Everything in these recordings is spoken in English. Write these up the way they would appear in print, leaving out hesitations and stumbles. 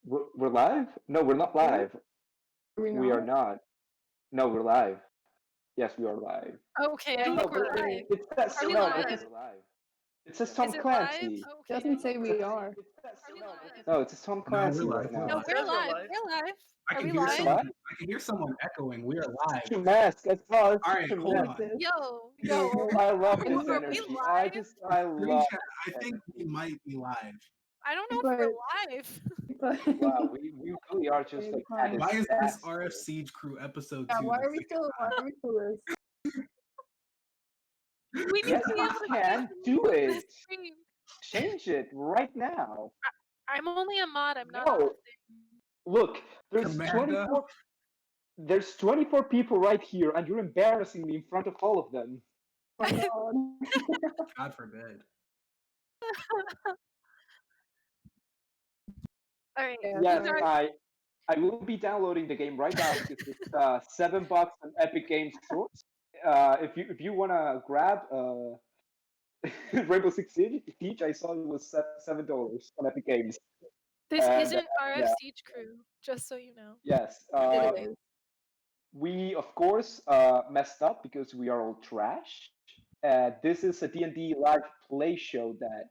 We're live? No, we're not Are we? live. Are we We are not? not. No, we're live. Yes, we are live. Okay, I No, think we're but live. it says Are we no. live? It says we're live. It says Tom Is it live? Clancy. It Okay. doesn't say we are. It says Are we live? no. It says Tom No, Clancy we're right live. We're now. No, live. we're Says we're live. live. We're live. I Are can we hear live? someone. What? I can hear someone echoing. We are live. Such a mess. It's such Alright, a hold mess. on. Yo. I love Are this we energy. live? I Screen love. chat, I think we might be live. I don't know if we're live. But Wow, we really are just like at Why Why is this disaster. RF Siege Crew episode yeah, 2? why the are we second still time? this? We need Yes, to be you able to can do move it. this stream. Change it right now. I'm only a mod. I'm not. No, look, there's Commander. 24. There's 24 people right here, and you're embarrassing me in front of all of them. Oh my god. God forbid. All right. Yeah, Yes, sorry. I will be downloading the game right now because it's $7 on Epic Games Store. If you wanna grab Rainbow Six Siege, I saw it was $7 on Epic Games. This And, isn't RF yeah. Siege Crew, just so you know. Yes, It is. we of course messed up because we are all trash. This is a D&D live play show that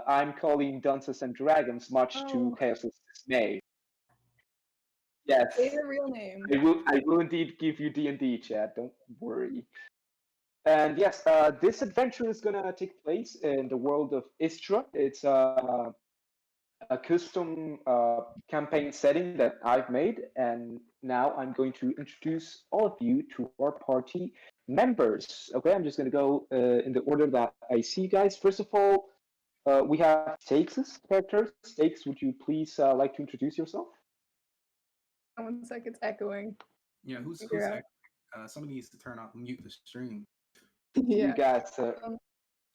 I'm calling Dunces and Dragons, much to Oh. Chaos's dismay. Yes, Say your real name. I will indeed give you D&D, chat. Don't worry. And yes, this adventure is gonna take place in the world of Istra. It's a custom campaign setting that I've made, and now I'm going to introduce all of you to our party members. Okay, I'm just going to go in the order that I see, guys. First of all, we have Stakes' character. Stakes, would you please like to introduce yourself? 1 sec, it's echoing. Yeah, who's Figure out. somebody needs to mute the stream. Yeah. You got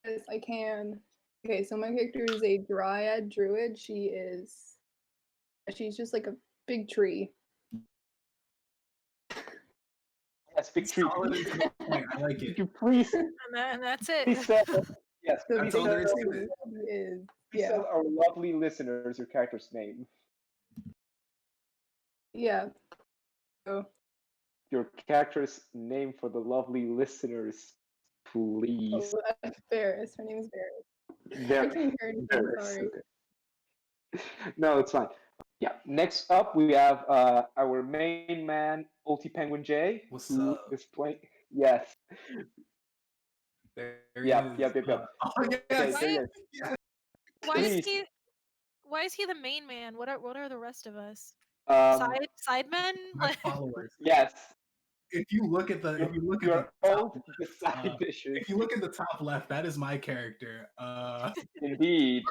Yes, I can. Okay, so my character is a dryad druid. She's just like a big tree. yes, big tree. Solid and to the point. I like Could it. you please, And that's it. please yes, The That's please all there is tell, to it. is please yeah. tell our lovely listeners your character's name. Yeah. So Your character's name for the lovely listeners, please. that's Varys. Her name is Varys. I There, can't hear anything, there. sorry. Okay. No, it's fine. Yeah. Next up, we have our main man, Ulti Penguin J, What's who up? is playing. Yes. There he Yep. is. Yep. Yep. Yep. Oh Okay. yes. There he is. Why is Please. he? Why is he the main man? What are the rest of us? Um, Sidemen? My followers. yes. If you look at the You're top, all the side dishes. if you look at the top left, that is my character. Indeed.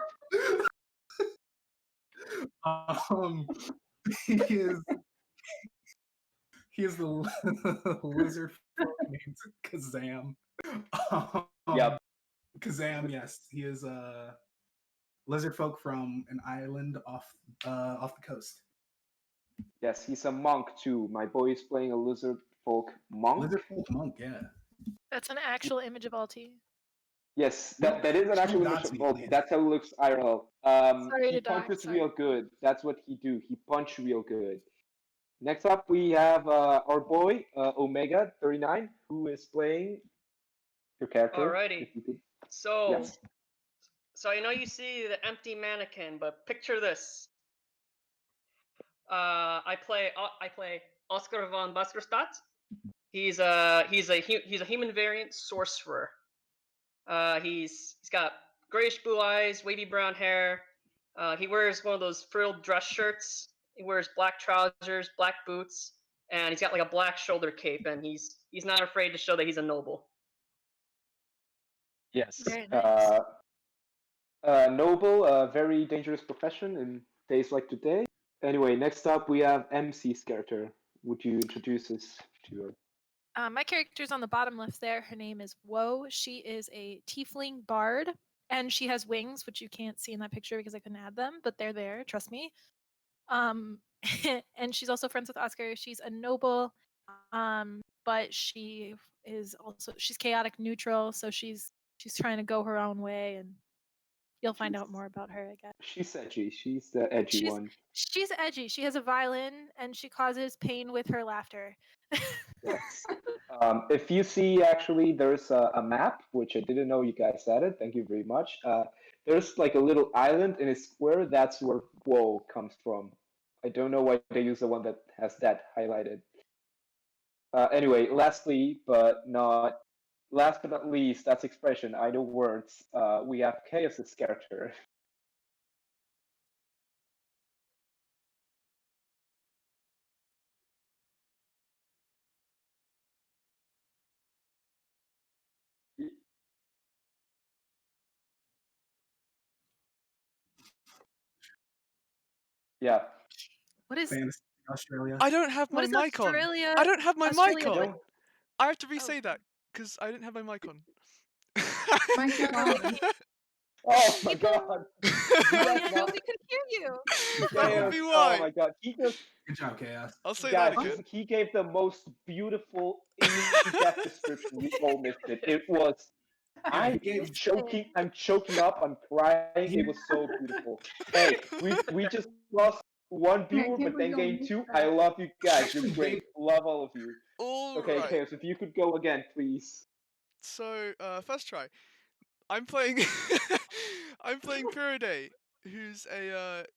He is the lizard folk named Kazam. Yep. Kazam, yes, he is a lizard folk from an island off the coast. Yes, he's a monk too. My boy is playing a lizard folk monk. Lizard folk monk, yeah. That's an actual image of Alti. Yes, that is an actual image of Volty. That's how it looks IRL. Sorry He to die, punches sorry. real good. That's what he do. He punch real good. Next up, we have our boy Omega 39, who is playing your character. Alrighty. if you could- So, Yes. so I know you see the empty mannequin, but picture this. I play Oscar von Baskerstadt. He's a human variant sorcerer. He's got grayish blue eyes, wavy brown hair. He wears one of those frilled dress shirts. He wears black trousers, black boots, and he's got like a black shoulder cape. And he's not afraid to show that he's a noble. Yes. Very nice. Noble, a very dangerous profession in days like today. Anyway, next up we have MC's character. Would you introduce us to her? My character's on the bottom left there. Her name is Woe. She is a tiefling bard, and she has wings, which you can't see in that picture because I couldn't add them, but they're there. Trust me. And she's also friends with Oscar. She's a noble, but she's chaotic neutral, so she's trying to go her own way and You'll find out more about her, I guess. She's edgy. She's the edgy She's one. she's edgy. She has a violin and she causes pain with her laughter. Yes. If you see, actually, there's a map, which I didn't know you guys had it. Thank you very much. There's like a little island in a square. That's where Woe comes from. I don't know why they use the one that has that highlighted. Anyway, last but not least, that's expression. I know words. We have Chaos's character. Yeah. What is Fantasy Australia. I don't have my what is mic on. Australia? I don't have my mic Australia I on. doing? don't. I have to Oh. re-say that because I didn't have my mic on. Mike's not on. Oh my People- god. Oh guys yeah, not- nobody can hear you. That would Chaos. be Oh why. my god. He just Good job, Chaos. I'll say guys, that again. he gave the most beautiful in-depth description. We all missed it. It was. Yeah, he I'm gave- choking. I'm choking up. I'm crying. It was so beautiful. Hey, we just lost one viewer, can't but then believe gained you two. I love you guys. You're Actually, great. Love all of you. All Okay, right. Chaos, if you could go again, please. So first try. I'm playing. I'm playing Pyrrhide, who's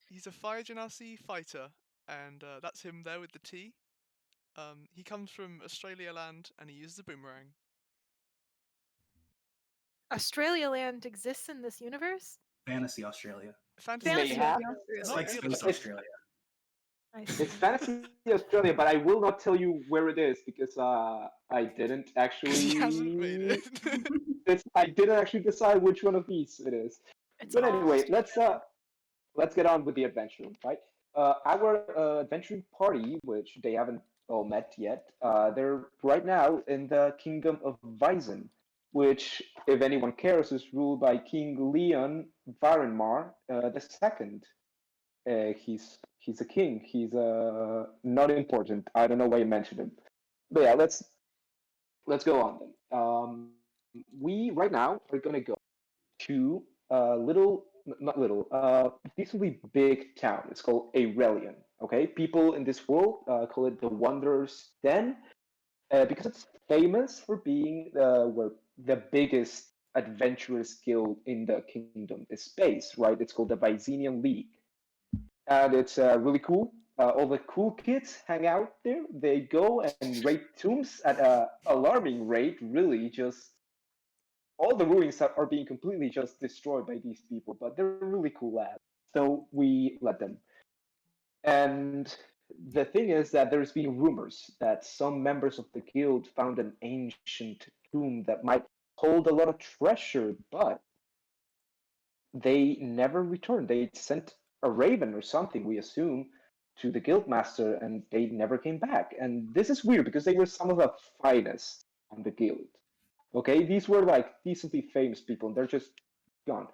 he's a fire genasi fighter, and that's him there with the T. He comes from Australia land, and he uses a boomerang. Australia land exists in this universe? Fantasy Australia. Fantasy. May Fantasy have. It's Not like really. Space It's- Australia. I see. It's Fantasy Australia, but I will not tell you where it is because I didn't actually. He hasn't made it. I didn't actually decide which one of these it is. It's But all anyway, Australia. let's get on with the adventure, right? Our adventuring party, which they haven't all met yet, they're right now in the kingdom of Vyzen, which, if anyone cares, is ruled by King Leon Varenmar the second. He's a king. He's not important. I don't know why you mentioned him. But yeah, let's go on then. We right now are gonna go to a little, not little, decently big town. It's called Aurelian. Okay, people in this world call it the Wanderer's Den because it's famous for being where the biggest adventurous guild in the kingdom is based. Right, it's called the Byzanian League, and it's really cool. All the cool kids hang out there. They go and raid tombs at a alarming rate. Really, just all the ruins are being completely just destroyed by these people, but they're really cool lads. So we let them. And the thing is that there's been rumors that some members of the guild found an ancient tomb that might hold a lot of treasure, but they never returned. They sent a raven or something, we assume, to the guildmaster, and they never came back. And this is weird because they were some of the finest on the guild. Okay, these were like decently famous people, and they're just gone.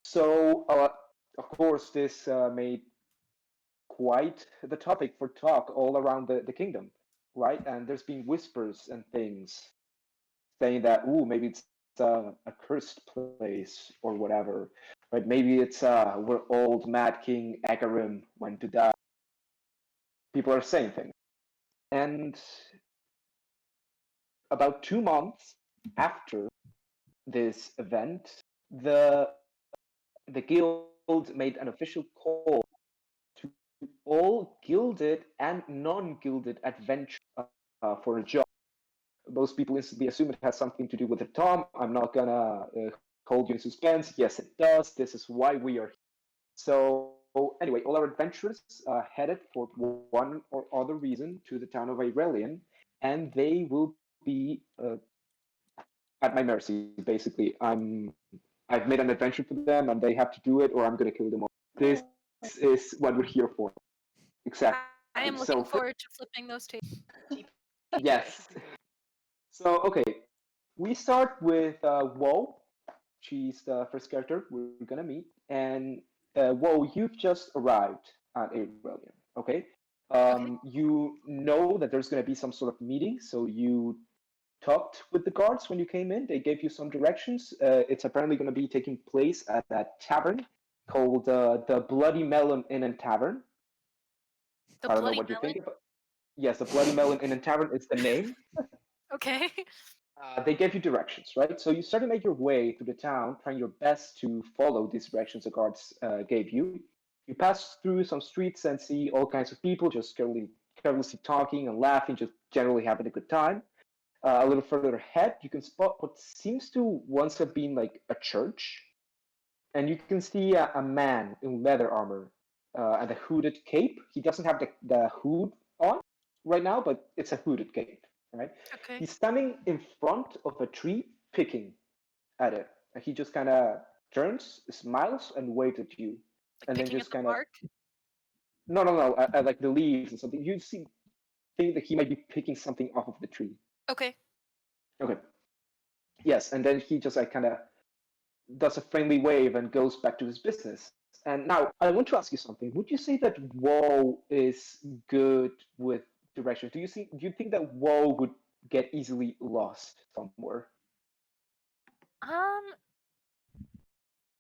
So, of course, this made quite the topic for talk all around the kingdom, right? And there's been whispers and things saying that, ooh, maybe it's a cursed place or whatever, right? Maybe it's where old Mad King Agarim went to die. People are saying things. And about 2 months after this event, the guild made an official call to all gilded and non-gilded adventurers for a job. Most people instantly assume it has something to do with the Tom. I'm not gonna hold you in suspense. Yes, it does. This is why we are here. So anyway, all our adventurers headed for one or other reason to the town of Aurelian, and they will be at my mercy. Basically, I've made an adventure for them, and they have to do it, or I'm gonna kill them all. This is what we're here for. Exactly. I am looking forward to flipping those tables. Yes. So okay, we start with Woe. She's the first character we're gonna meet, and Woe, you've just arrived at Aurelian. Okay. You know that there's gonna be some sort of meeting, so you talked with the guards when you came in. They gave you some directions. It's apparently going to be taking place at a tavern called the Bloody Melon Inn and Tavern. The I don't know bloody what you melon. think about. Yes, the Bloody Melon Inn and Tavern is the name. Okay. They gave you directions, right? So you start to make your way through the town, trying your best to follow these directions the guards gave you. You pass through some streets and see all kinds of people just carelessly talking and laughing, just generally having a good time. A little further ahead, you can spot what seems to once have been like a church, and you can see a man in leather armor and a hooded cape. He doesn't have the hood on right now, but it's a hooded cape, right? Okay. He's standing in front of a tree, picking at it. And he just kind of turns, smiles, and waves at you, Like and then picking at just the kind of bark. no, like the leaves and something. You think that he might be picking something off of the tree. Okay. Okay. Yes, and then he just like kind of does a friendly wave and goes back to his business. And now I want to ask you something. Would you say that Woe is good with directions? Do you think that Woe would get easily lost somewhere?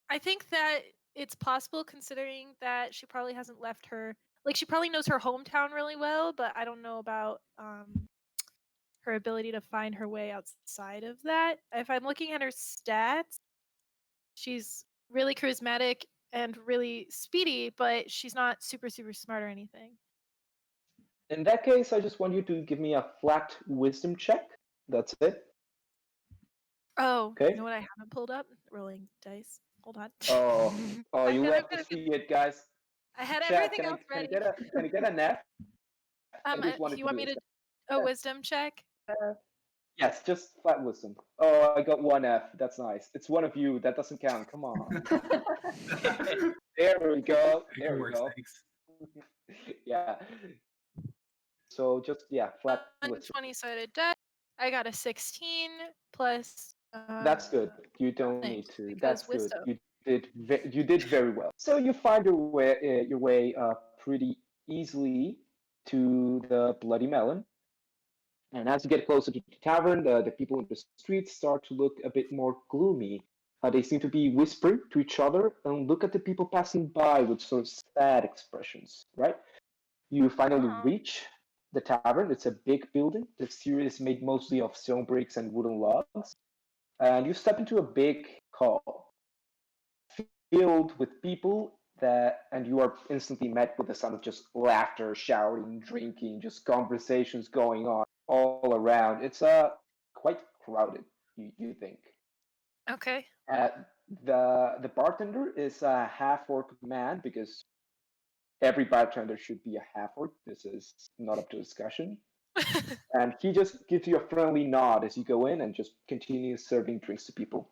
I think that it's possible considering that she probably hasn't left her like she probably knows her hometown really well, but I don't know about her ability to find her way outside of that. If I'm looking at her stats, she's really charismatic and really speedy, but she's not super smart or anything. In that case, I just want you to give me a flat wisdom check. That's it. Oh, Okay. you know what I haven't pulled up? Rolling dice. Hold on. Oh, you I'm love gonna to see it, guys. I had Chat, everything can else I ready. get an F? I just wanted You want me do to this. a wisdom check? Yes, just flat wisdom. Oh, I got one F. That's nice. It's one of you. That doesn't count. Come on. There we go. There we Worse, go. thanks. Yeah. So just flat wisdom. 20-sided die. I got a 16 plus. That's good. You don't nothing, need to. because That's good. wisdom. You did very well. So you find your way pretty easily to the Bloody Melon. And as you get closer to the tavern, the people in the streets start to look a bit more gloomy. They seem to be whispering to each other and look at the people passing by with sort of sad expressions, right? You finally Aw. reach the tavern. It's a big building. The exterior is made mostly of stone bricks and wooden logs. And you step into a big hall filled with people and you are instantly met with the sound of just laughter, shouting, drinking, just conversations going on all around. It's quite crowded, you think. Okay. The bartender is a half orc man because every bartender should be a half orc. This is not up to discussion. And he just gives you a friendly nod as you go in and just continues serving drinks to people.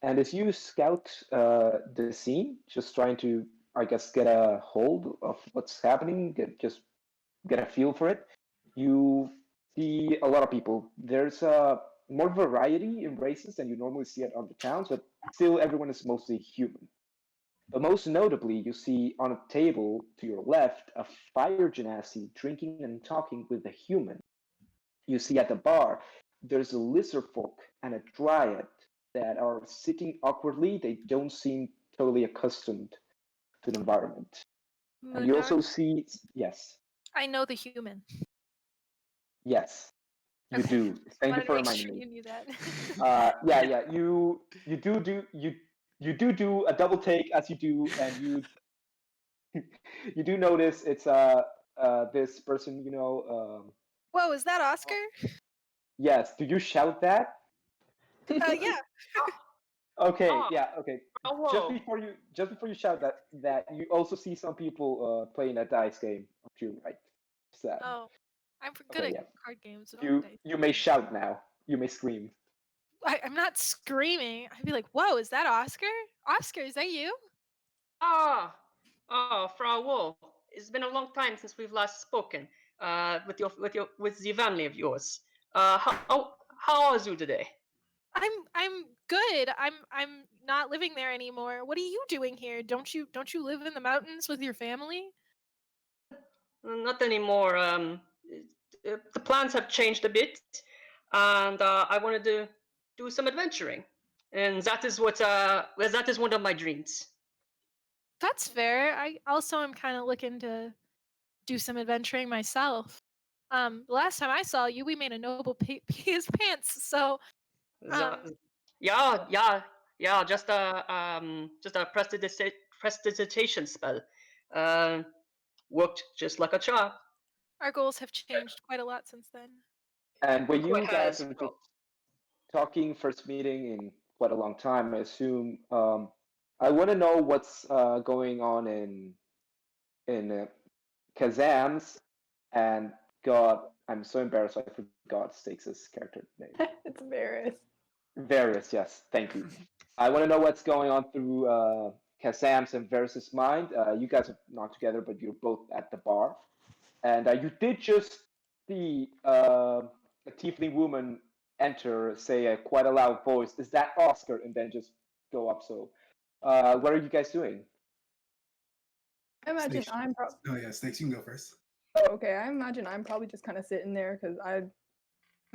And as you scout the scene, just trying to, I guess, get a hold of what's happening, get a feel for it, you see a lot of people. There's more variety in races than you normally see at other towns, but still everyone is mostly human. But most notably, you see on a table to your left a fire genasi drinking and talking with a human. You see at the bar, there's a lizard folk and a dryad that are sitting awkwardly. They don't seem totally accustomed to the environment. And you also Moondog. see, yes, I know the human. yes, you Okay. do. Thank you Wanted to for make reminding sure me. you knew that. Yeah. You do a double take as you do, and you do notice it's this person. Whoa, is that Oscar? Yes. Do you shout that? Yeah. Okay. Ah, Yeah. Okay. Oh, Just whoa. before you shout that you also see some people playing a dice game to your right. Sad. Oh, I'm good Okay. at Yeah. card games. I don't You dice you may games. shout now. You may scream. I'm not screaming. I'd be like, "Whoa, is that Oscar? Oscar, is that you?" Frau Wool. It's been a long time since we've last spoken. With the family of yours. How are you today? I'm good. I'm not living there anymore. What are you doing here? Don't you live in the mountains with your family? Not anymore. The plans have changed a bit. and I wanted to do some adventuring, and that is one of my dreams. That's fair. I also am kind of looking to do some adventuring myself. The last time I saw you, we made a noble his pants. So, That, um, yeah. Just a prestidigitation spell. Uh, Worked just like a charm. our goals have changed quite a lot since then. And when Quite you guys has. are just talking first meeting in quite a long time, I assume. I want to know what's going on in Kazam's and God. I'm so embarrassed. I forgot Stakes' character name. It's Varys. Varys, yes, thank you. I want to know what's going on through Kazam's and Varys' mind. You guys are not together, but you're both at the bar, and you did just see a tiefling woman enter, say quite a loud voice, "Is that Oscar?" and then just go up. So, what are you guys doing? I imagine Snakes. I'm probably. Oh yeah, Snakes, you can go first. Oh, okay. I imagine I'm probably just kind of sitting there because I'm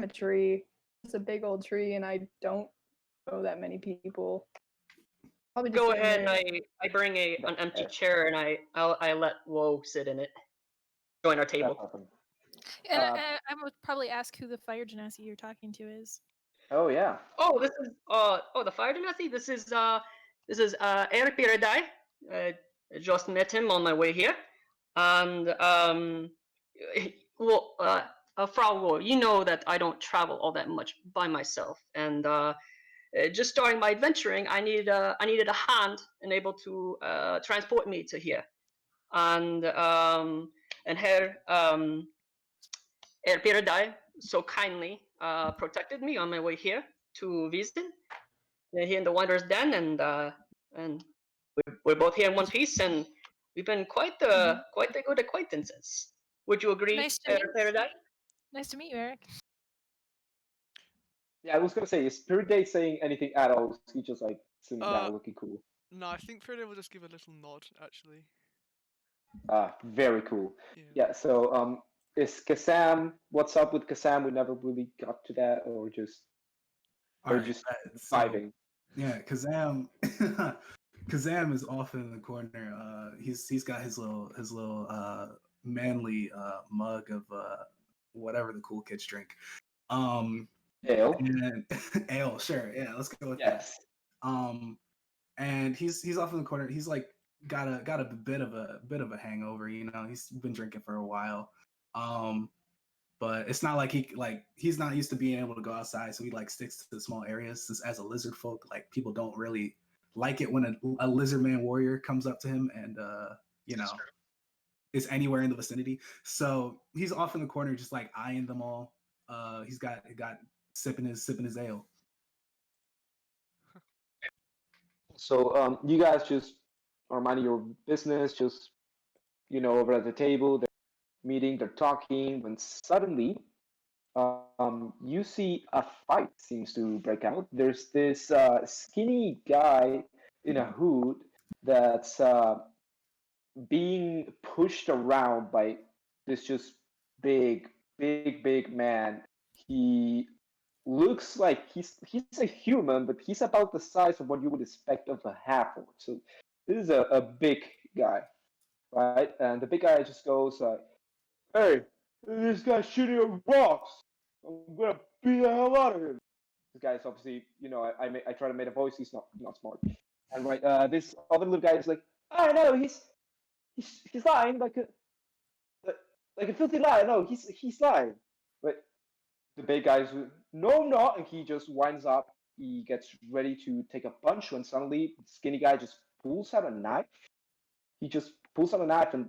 a tree. It's a big old tree, and I don't know that many people. Probably just Go sitting ahead, and there. I bring an empty chair, and I let Woe sit in it. Join our That's table. awesome. And Uh, I would probably ask who the fire genasi you're talking to is. Oh yeah. Oh, this is the fire genasi. This is Eric Piredai. I just met him on my way here, and well, Frau Wo, you know that I don't travel all that much by myself, and just starting my adventuring, I needed a hand and able to transport me to here, and her Piredai so kindly protected me on my way here to visit here in the Wanderer's Den, and we're both here in one piece, and we've been quite the good acquaintances. Would you agree, Nice to meet Paradise? Nice to meet you, Eric. Yeah, I was gonna say, is Spirit Day saying anything at all? Is he just like sitting down looking cool? No, I think Frodo will just give a little nod, actually. Very cool. Yeah. Yeah, so is Kassam, what's up with Kassam? We never really got to that, or just just so vibing. yeah, Kazam Kazam is off in the corner. He's got his little manly mug of whatever the cool kids drink. Ale. And ale, sure, yeah, let's go with Yes. that. And he's off in the corner. He's like got a bit of a hangover. You know, he's been drinking for a while. But it's not like he's not used to being able to go outside, so he like sticks to the small areas. As a lizard folk, like people don't really like it when a lizard man warrior comes up to him and you know is anywhere in the vicinity. So he's off in the corner, just like eyeing them all. He's got sipping his ale. So you guys just are minding your business, just over at the table. They're meeting, they're talking, when suddenly you see a fight seems to break out. There's this skinny guy in a hood that's being pushed around by this just big man. He looks like he's a human, but he's about the size of what you would expect of a half orc. So this is a big guy, right? And the big guy just goes like, "Hey, this guy's shooting at rocks. I'm gonna beat the hell out of him." This guy's obviously, I try to make a voice. He's not smart. And right, this other little guy is like, "I know he's lying like a filthy liar. No, he's lying." But the big guy's, "No, I'm not," and he just winds up. He gets ready to take a punch when suddenly the skinny guy just pulls out a knife. He just pulls out a knife and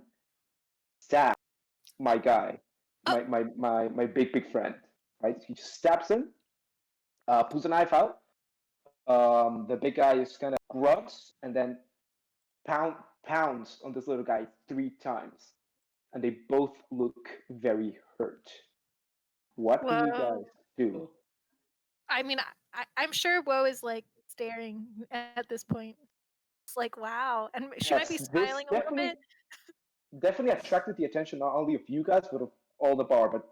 stabs my guy, my big friend. Right? He just stabs him, pulls a knife out. The big guy is kind of grunts and then pounds on this little guy 3 times, and they both look very hurt. What do you Whoa. guys do? I mean, I'm sure Woe is like staring at this point. It's like, wow. And she might be Yes, this smiling a little bit. definitely attracted the attention not only of you guys but of all the bar. But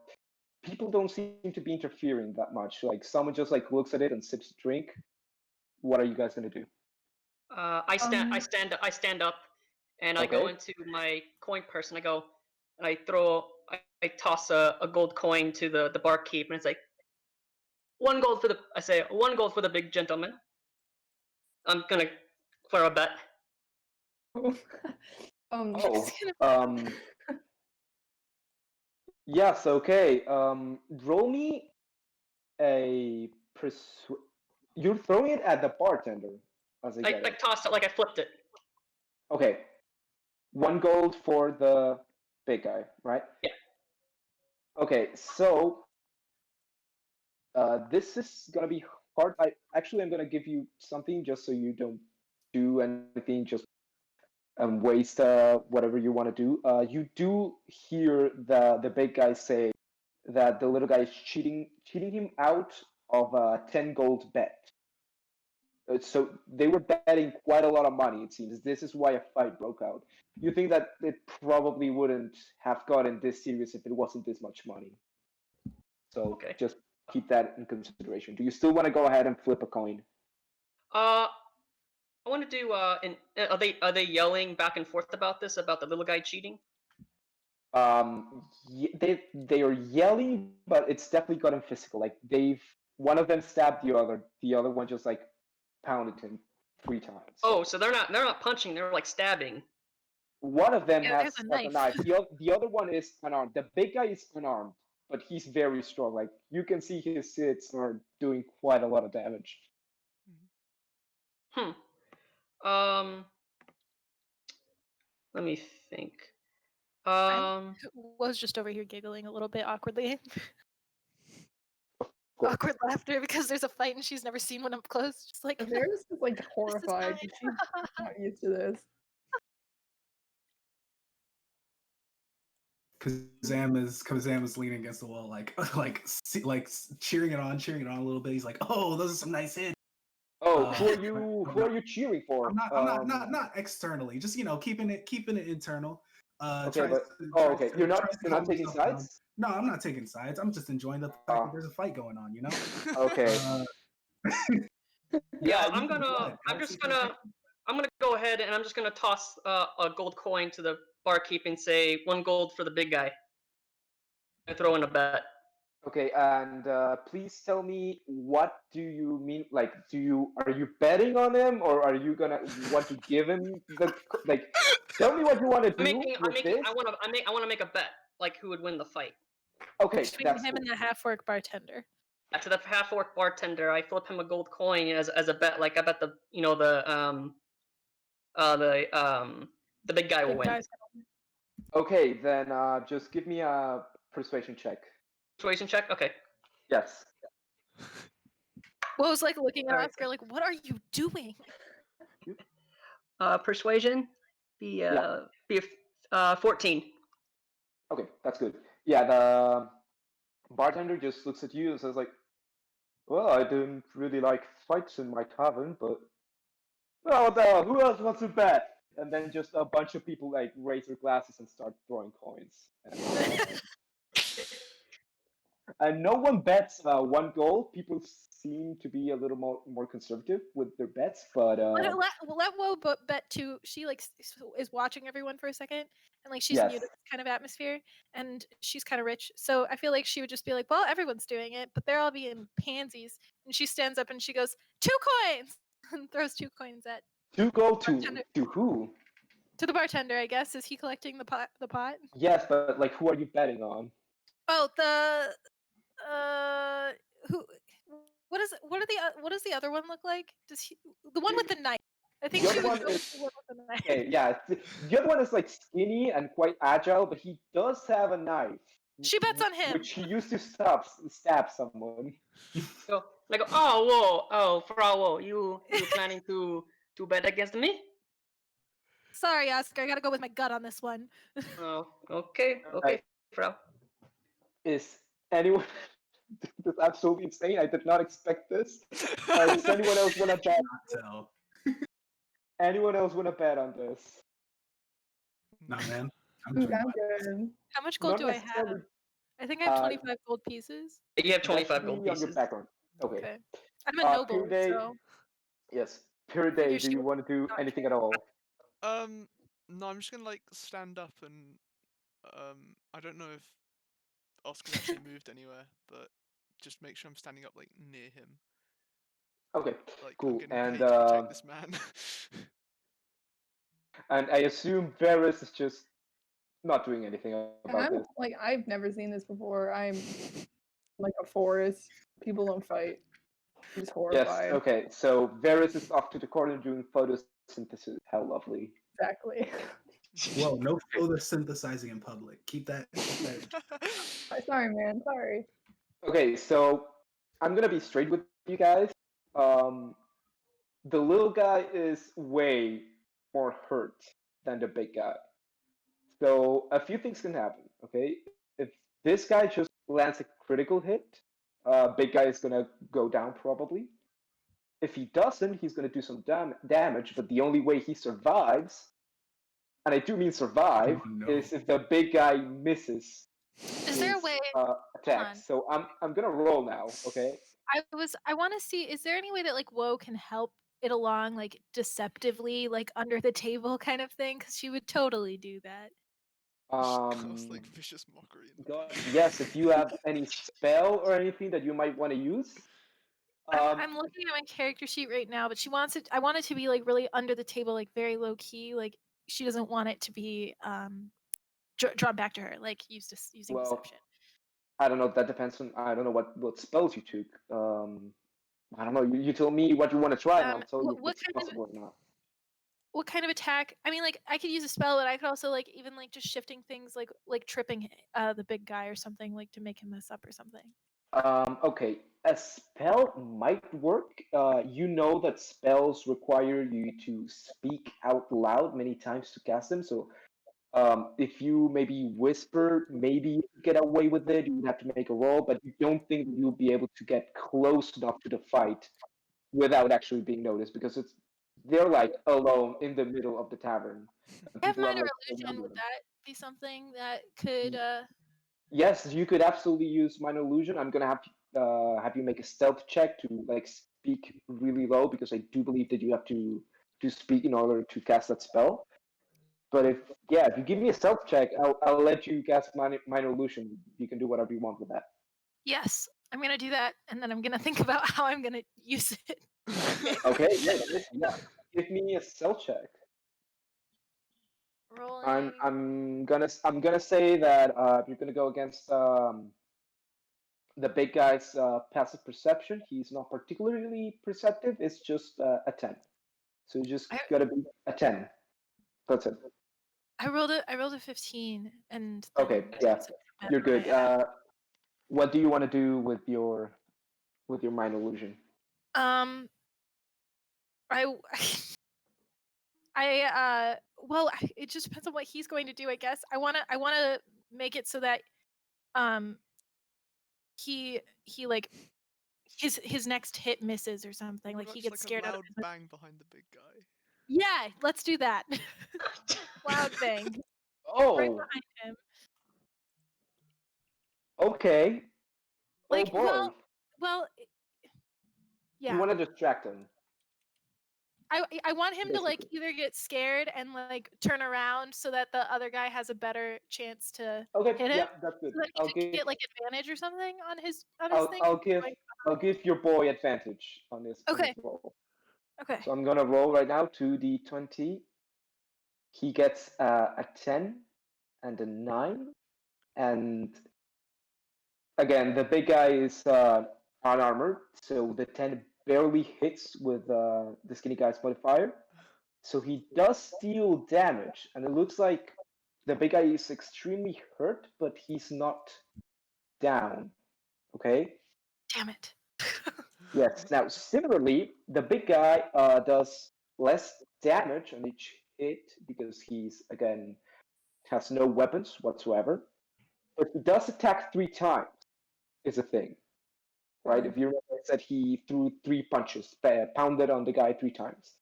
people don't seem to be interfering that much. Like someone just like looks at it and sips a drink. What are you guys gonna do? I Um, stand up, and I go Okay. into my coin purse, and I go, and I toss a gold coin to the barkeep, and it's like, one gold for the. I say, one gold for the big gentleman. I'm gonna for a bet. um, Oh, It's gonna- yes, okay. Roll me a You're throwing it at the bartender, as I get I it. tossed it like I flipped it. Okay, 1 gold for the big guy, right? Yeah. Okay, so this is gonna be hard. I'm gonna give you something just so you don't do anything, just waste whatever you want to do. You do hear the big guy say that the little guy is cheating him out of a 10 gold bet. So they were betting quite a lot of money. It seems this is why a fight broke out. You think that it probably wouldn't have gotten this serious if it wasn't this much money. So Okay. just keep that in consideration. Do you still want to go ahead and flip a coin? I want to do. Are they yelling back and forth about this about the little guy cheating? They are yelling, but it's definitely gotten physical. Like one of them stabbed the other one just like pounded him 3 times. Oh, so they're not punching. They're like stabbing. One of them Yeah, has there's a a knife. knife. The other one is unarmed. The big guy is unarmed, but he's very strong. Like you can see his hits are doing quite a lot of damage. Let me think. Was just over here giggling a little bit awkwardly. course. Awkward laughter because there's a fight and she's never seen one up close. Just like There's just like this is horrified. fine. She's not used to this. Kazam is leaning against the wall, cheering it on a little bit. He's like, "Oh, those are some nice hits." Oh, Uh, who are you cheering for? I'm not externally, just keeping it internal. Okay, but okay, you're not taking sides. No, I'm not taking sides. I'm just enjoying the fact that there's a fight going on. Okay. Yeah, you I'm can go ahead. I'm gonna go ahead and I'm just gonna toss a gold coin to the barkeep and say 1 gold for the big guy. And throw in a bet. Okay, and please tell me, what do you mean? Like, are you betting on him, or are you gonna want to give him the like? Tell me what you want to do with this. I want to make a bet, like who would win the fight. Okay, Between that's him cool. and the half-orc bartender. To the half-orc bartender, I flip him a gold coin as a bet. Like I bet the big guy will Big win. guys. Okay, then just give me a persuasion check. Persuasion check. Okay. Yes. Well, I was like looking at Alright. Oscar like, what are you doing? Persuasion. Be 14. Okay, that's good. Yeah, the bartender just looks at you and says like, "Well, I didn't really like fights in my tavern, but well, what the hell? Who else wants to bet?" And then just a bunch of people like raise their glasses and start throwing coins. And no one bets 1 gold. People seem to be a little more conservative with their bets, but Let Woe bet too. She like is watching everyone for a second, and like she's Yes. new to this kind of atmosphere, and she's kind of rich. So I feel like she would just be like, "Well, everyone's doing it, but they're all being pansies." And she stands up and she goes, "2 coins," and throws 2 coins at 2 gold to Bartender. who? to the bartender. I guess is he collecting the pot? The pot? Yes, but like, who are you betting on? Oh, the who? What does the other one look like? Does he the one with the knife? I think The she other was one going is- for the one with the knife. Okay, yeah. The other one is like skinny and quite agile, but he does have a knife. She bets on him. Which he used to stab someone. So I go, Frau Woe, you planning to bet against me? Sorry, Oscar. I gotta go with my gut on this one. Oh, okay, Alright. Frau. Is anyone? This is absolutely insane. I did not expect this. Does anyone else want to bet? Tell. Anyone else want to bet on this? Nah, man. I'm I'm doing fine. good. How much gold Not do I have? necessarily- I think I have Uh, 25 gold pieces. You have That's 25 gold me on your pieces. background. Okay. Okay. I'm a noble, Pyridae, so yes. figure Pyridae, do she you would want to do not anything care. at all? No, I'm just gonna like stand up and I don't know if Oscar's actually moved anywhere, but just make sure I'm standing up like near him. Okay, Like I'm cool. getting And paid to protect this man. I assume Varys is just not doing anything And about I'm this. like, I've never seen this before. I'm like a forest. People don't fight. I'm just Yes, horrified. okay. So Varys is off to the corner doing photosynthesis. How lovely. Exactly. Whoa, no photosynthesizing in public. Keep that. Sorry, man. Sorry. Okay, so I'm gonna be straight with you guys. Um, the little guy is way more hurt than the big guy. So a few things can happen. Okay, if this guy just lands a critical hit, big guy is gonna go down probably. If he doesn't, he's gonna do some damage. But the only way he survives, and I do mean survive, Oh, no. is if the big guy misses Is there a his way? attack. on. So I'm gonna roll now. Okay. I want to see. Is there any way that like Woe can help it along, like deceptively, like under the table kind of thing? Because she would totally do that. Cast like Um, vicious mockery. In the God, back. yes, if you have any spell or anything that you might want to use. I'm looking at my character sheet right now, but she wants it. I want it to be like really under the table, like very low key. Like she doesn't want it to be drawn back to her, like using Well, deception. I don't know. That depends on. I don't know what spells you took. I don't know. You tell me what you want to try, and I'll tell you if What it's kind of possible or not. what kind of attack? I mean, like I could use a spell, but I could also like even like just shifting things, like tripping the big guy or something, like to make him mess up or something. Okay, a spell might work. You know that spells require you to speak out loud many times to cast them. So, if you maybe whisper, maybe you could get away with it. You would have to make a roll, but you don't think that you'll be able to get close enough to the fight without actually being noticed because they're like alone in the middle of the tavern. And I have people have minor like a illusion. number of Would them. that be something that could? Yes, you could absolutely use minor illusion. I'm gonna have you make a stealth check to like speak really low because I do believe that you have to speak in order to cast that spell. But if you give me a stealth check, I'll let you cast minor illusion. You can do whatever you want with that. Yes, I'm gonna do that, and then I'm gonna think about how I'm gonna use it. Okay, yeah. Give me a stealth check. Rolling. I'm gonna say that you're gonna go against the big guy's passive perception. He's not particularly perceptive. It's just a 10. So you just I- gotta be a 10. That's it. I rolled a 15, and Okay, then yeah, so it you're doesn't good. matter. What do you want to do with your mind illusion? I well, it just depends on what he's going to do, I guess. I wanna make it so that he like his next hit misses or something. What Like he about just, gets like scared a out loud of his. bang behind the big guy? Yeah, let's do that. Loud bang right Oh, behind him. okay. Like, Oh boy. well, You yeah. want to distract him. I want him to like Basically. either get scared and like turn around so that the other guy has a better chance to Okay, hit him, yeah, that's good. so that he I'll could give get like advantage or something on his I'll thing. I'll give I'll give your boy advantage on this Okay. roll. Okay. So I'm gonna roll right now 2d20. He gets a 10 and a 9, and again the big guy is unarmored, so the 10 barely hits with the skinny guy's modifier. So he does deal damage, and it looks like the big guy is extremely hurt, but he's not down. Okay. Damn it. Yes. Now, similarly, the big guy does less damage on each hit because he's again has no weapons whatsoever. But he does attack 3 times. Is a thing, right? If you remember, I said he threw 3 punches, pounded on the guy 3 times.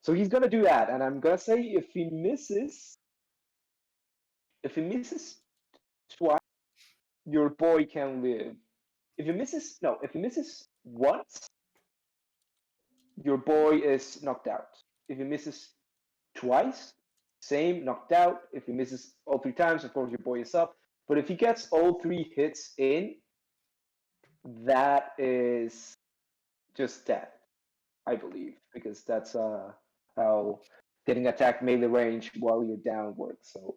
So he's gonna do that, and I'm gonna say if he misses twice, your boy can live. If he misses once, your boy is knocked out. If he misses twice, same, knocked out. If he misses all 3 times, of course your boy is up. But if he gets all 3 hits in, that is just death, I believe, because that's how getting attacked melee range while you're down works. So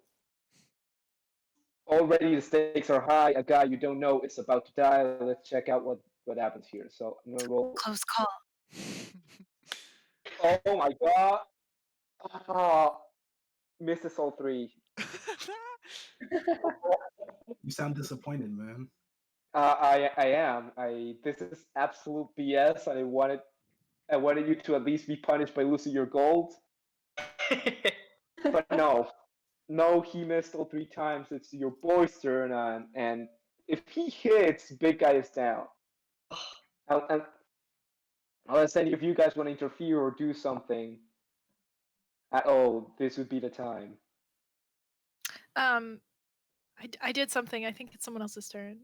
already the stakes are high. A guy you don't know is about to die. Let's check out what happens here. So I'm gonna roll. Close call. Oh my god! Ah, misses all 3. You sound disappointed, man. I am. This is absolute BS. I wanted you to at least be punished by losing your gold, but no, he missed all 3 times. It's your boy's turn, and if he hits, big guy is down. Unless any of you guys want to interfere or do something at all, this would be the time. I did something. I think it's someone else's turn.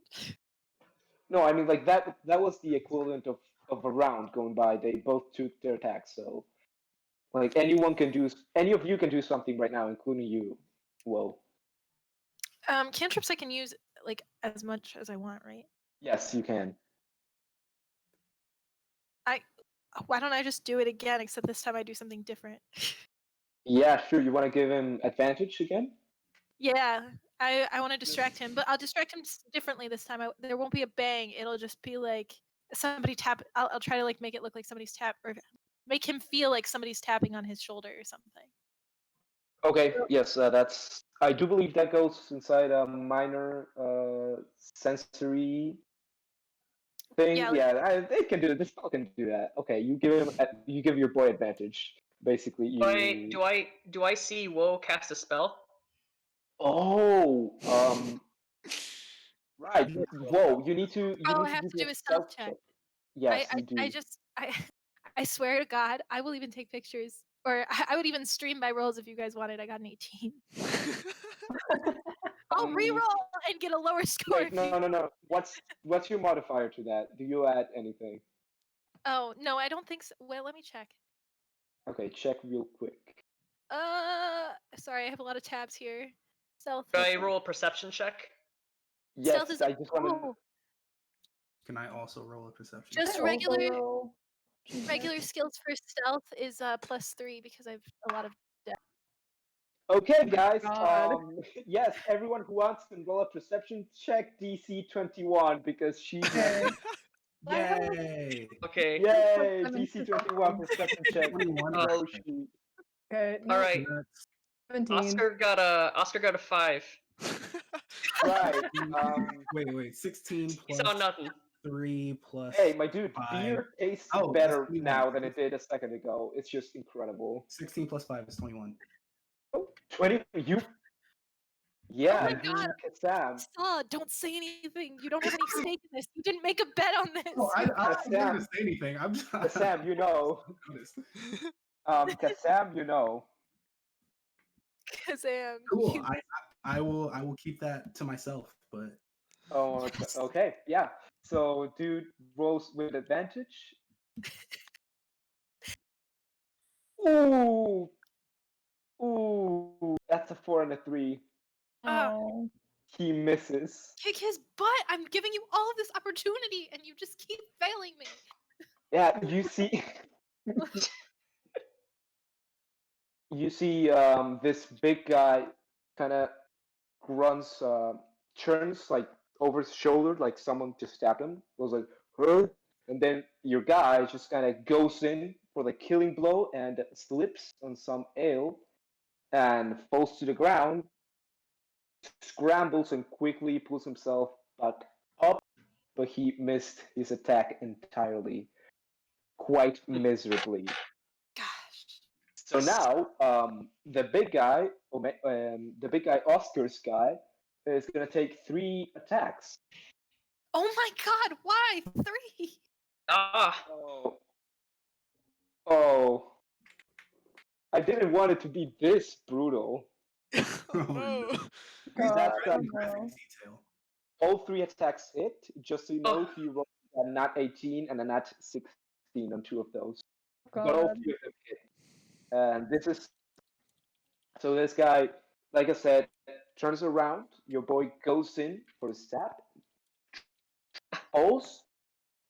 No, I mean like that was the equivalent of a round going by. They both took their attacks, so like any of you can do something right now, including you. Whoa. Cantrips I can use like as much as I want, right? Yes, you can. Why don't I just do it again? Except this time I do something different. Yeah, sure. You want to give him advantage again? Yeah, I want to distract him, but I'll distract him differently this time. There won't be a bang. It'll just be like somebody tap. I'll try to like make it look like somebody's tap, or make him feel like somebody's tapping on his shoulder or something. Okay. Yes, that's. I do believe that goes inside a minor sensory thing. Yeah, Yeah, they can do it. This spell can do that. Okay, you give your boy advantage. Basically, you. Do I see Woe cast a spell? Oh, right. Whoa, you need to. Oh, I have to do a stealth check. Yes, you do. I swear to God, I will even take pictures, or I would even stream my rolls if you guys wanted. I got an 18. I'll re-roll and get a lower score. Wait, no. What's your modifier to that? Do you add anything? Oh no, I don't think so. Well, let me check. Okay, check real quick. Sorry, I have a lot of tabs here. Stealth. Do I roll a perception check? Yes, Stealth is I just want to. oh, Can I also roll a perception? just I regular also- regular skills for stealth is +3 because I have a lot of Okay, guys. God. Yes, everyone who wants can roll a perception check DC 21 because she's. Okay. Yay! Okay. Yay! Seven DC 21 perception check. 21. No shoot. Okay. All right. That's 17. Oscar got a 5. Right. Wait. 16 He saw plus nothing. 3 plus. Hey, my dude, 5. beer tastes Oh, better that's 21. now than it did a second ago. It's just incredible. 16 plus 5 is 21. 20. You. Yeah, my God. Sam. Saw, don't say anything. You don't have any stake in this. You didn't make a bet on this. Oh, I Sam. didn't even say anything. I'm just. Sam, you know. Sam, you know. Kazam. Cool. I will keep that to myself, but Oh, okay. Yeah. So, dude rolls with advantage. Ooh. That's a 4 and a 3. Oh. He misses. Kick his butt. I'm giving you all of this opportunity and you just keep failing me. Yeah, you see. You see this big guy kind of grunts, turns like over his shoulder, like someone just stabbed him. Goes like, huh? And then your guy just kind of goes in for the killing blow and slips on some ale and falls to the ground, scrambles and quickly pulls himself back up, but he missed his attack entirely, quite miserably. Gosh. So now, the big guy, Oscar's guy, is gonna take 3 attacks. Oh my God, why 3? Ah. Oh, I didn't want it to be this brutal. Oh, no. That's God, the no. detail. All 3 attacks hit. Just so you know, Oh. he rolled a nat 18 and a nat 16 on 2 of those. God. But all 3 of them hit. And this is so this guy, like I said, turns around. Your boy goes in for a stab, falls,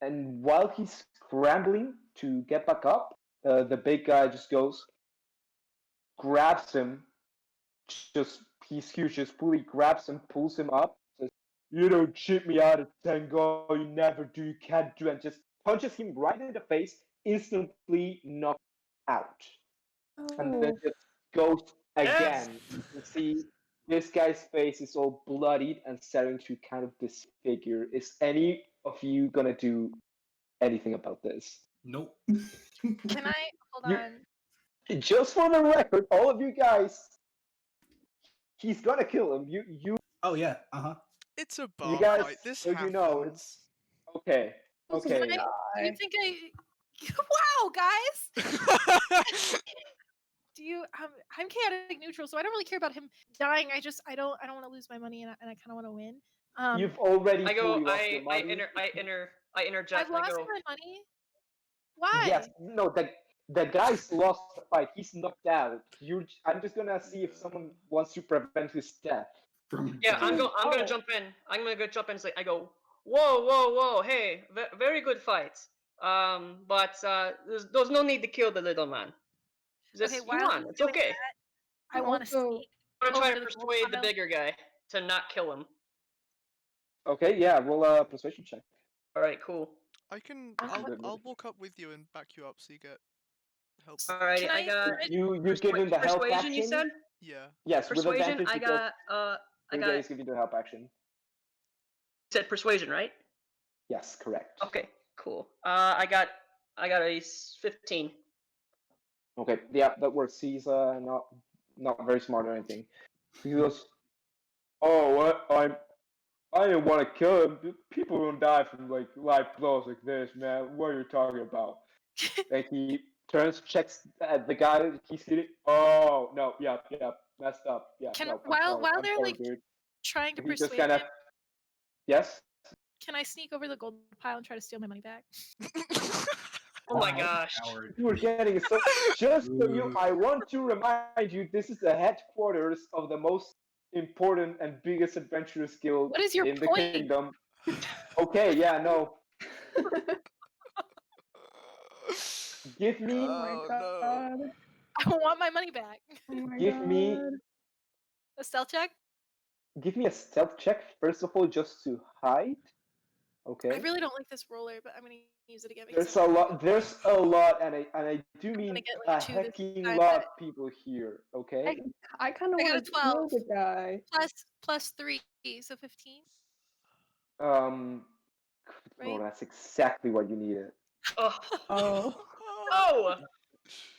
and while he's scrambling to get back up, the big guy just goes, grabs him, just he's huge, just fully grabs him, pulls him up, says, "You don't cheat me out of Tango, you never do, you can't do," and just punches him right in the face, instantly knocked out. And then Oh, just goes Yes! again. You can see this guy's face is all bloodied and starting to kind of disfigure. Is any of you gonna do anything about this? Nope. Can I hold You- on? Just for the record, all of you guys, he's gonna kill him. You Oh yeah. Uh-huh. It's a bar guys, fight. This so happens. you know it's okay. this is Okay. Can I- Do you die. think wow, guys? Do you? I'm chaotic neutral, so I don't really care about him dying. I don't want to lose my money, and I kind of want to win. You've already I go. fully lost your I money. interject. I've lost I go. my money. Why? Yes, no, the guy's lost the fight. He's knocked out. I'm just gonna see if someone wants to prevent his death. Yeah, I'm Dude, gonna oh. jump in. I'm gonna go jump in and say, I go, whoa, hey, very good fight. But there's no need to kill the little man. Just Okay, he while won. he's It's doing okay. I want to Also- sneak. I'm gonna try over to to the gold persuade the pile. bigger guy to not kill him. Okay, yeah, roll a persuasion check. All right, cool. I can. That's good I'll move. walk up with you and back you up so you get help. Alrighty, Can I I- got You give him the help persuasion. action. You said Yeah. Yes, with persuasion. advantage I because got I Uday got is giving you the help action. said persuasion, right? Yes, correct. Okay, cool. I got a 15. Okay, yeah, that works. He's not very smart or anything. He goes, "Oh, what? I didn't want to kill him. People don't die from like live blows like this, man. What are you talking about?" And he turns, checks the guy he's hitting. Oh no, yeah, messed up. Yeah, Can- no, I'm while- sorry, while I'm they're, sorry, like, dude. Trying to He just persuade kind of him. yes. Can I sneak over the gold pile and try to steal my money back? Oh my Wow, gosh. coward. You were getting so just so you. Ooh. I want to remind you, this is the headquarters of the most important and biggest adventurous guild What is your in the point? kingdom. Okay, yeah, no. Give me, Oh my Oh, god. no. I want my money back. Oh my give god. me, A stealth check? give me a stealth check first of all, just to hide. Okay. I really don't like this roller, but I'm gonna use it again. There's a lot. There's a lot, and I do mean get, a like, 2 this hecking time, lot but- of people here. Okay. I kind of I got want a to kill 12. the guy. plus 3, so 15. Lord, Right? that's exactly what you needed. Oh. Oh. Oh.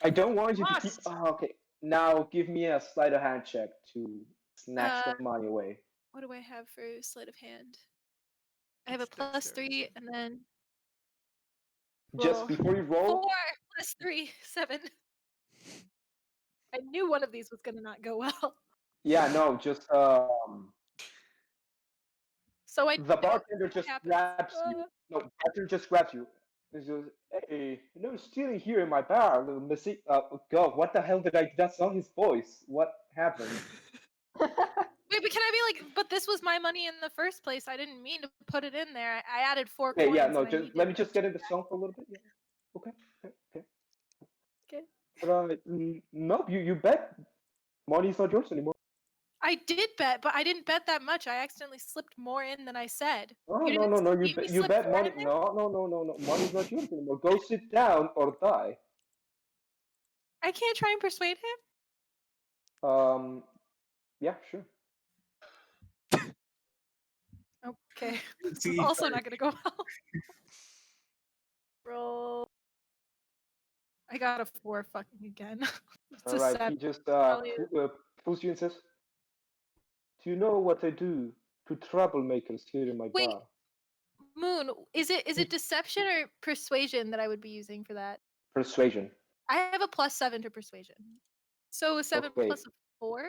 I don't want you to keep. Must. Oh, okay. Now give me a sleight of hand check to snatch Uh, the money away. What do I have for sleight of hand? I have a It's plus dexterity. 3 and then Just well, before you roll, 4 plus 3, 7. I knew one of these was gonna not go well. yeah, no, just So I the don't bartender what just happens. grabs you. No, bartender just grabs you. He goes, "Hey, no stealing here in my bar, little missy." God, what the hell did I? That's not his voice. What happened? Wait, but can I be like, but this was my money in the first place. I didn't mean to put it in there. I added 4 Okay, coins. yeah, no, and I just needed let me them just get to in the song for a little bit. Yeah. Okay. Okay. But no, you bet. Money's not yours anymore. I did bet, but I didn't bet that much. I accidentally slipped more in than I said. Oh, You no, didn't no, see me you slip bet more money. in there? No. Money's not yours anymore. Go sit down or die. I can't try and persuade him. Yeah, sure. Okay. This See, is also sorry. not gonna go well. Roll. I got a 4 fucking again. It's All a right. 7. He just Probably pulls you and says, "Do you know what I do to troublemakers here in my Wait. bar?" Moon, is it deception or persuasion that I would be using for that? Persuasion. I have a plus 7 to persuasion. So a 7 Okay. plus a 4?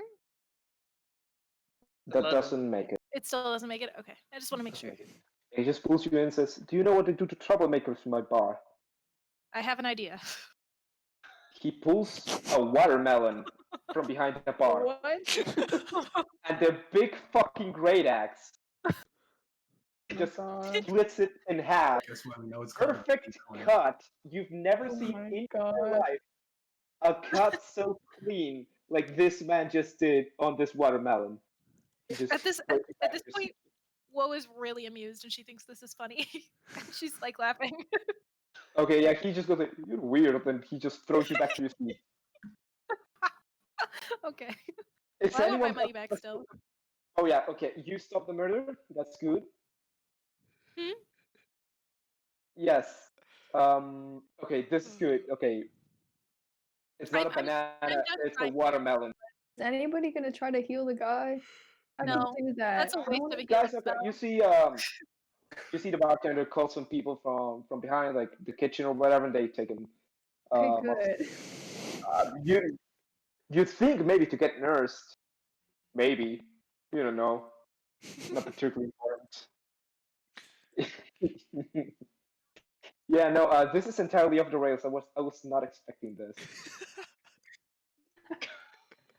That 11. doesn't make it. It still doesn't make it. Okay, I just want to make sure. He just pulls you in and says, "Do you know what they do to troublemakers in my bar?" I have an idea. He pulls a watermelon from behind the bar What? and the big fucking great axe Oh just god. splits it in half. That's why we know it's called Perfect corner. cut. You've never Oh seen my in god. your life a cut so clean like this man just did on this watermelon. He just At this split it at this back. point, Woe is really amused and she thinks this is funny. She's like laughing. Okay, yeah, he just goes like, "You're weird," and he just throws you back to your seat. Okay. Is Well, I want my anyone money back still. Oh yeah, okay. You stop the murder. That's good. Hmm? Yes. Okay, this is good. Okay. It's not a I'm banana, done it's a trying. watermelon. Is anybody gonna try to heal the guy? I No, can do that. That's a waste of a healing Guys, okay, spell. you see the bartender call some people from behind, like the kitchen or whatever, and they take him. Okay, Up. good. You think maybe to get nursed, maybe, you don't know, not particularly important. Yeah, no, this is entirely off the rails. I was not expecting this.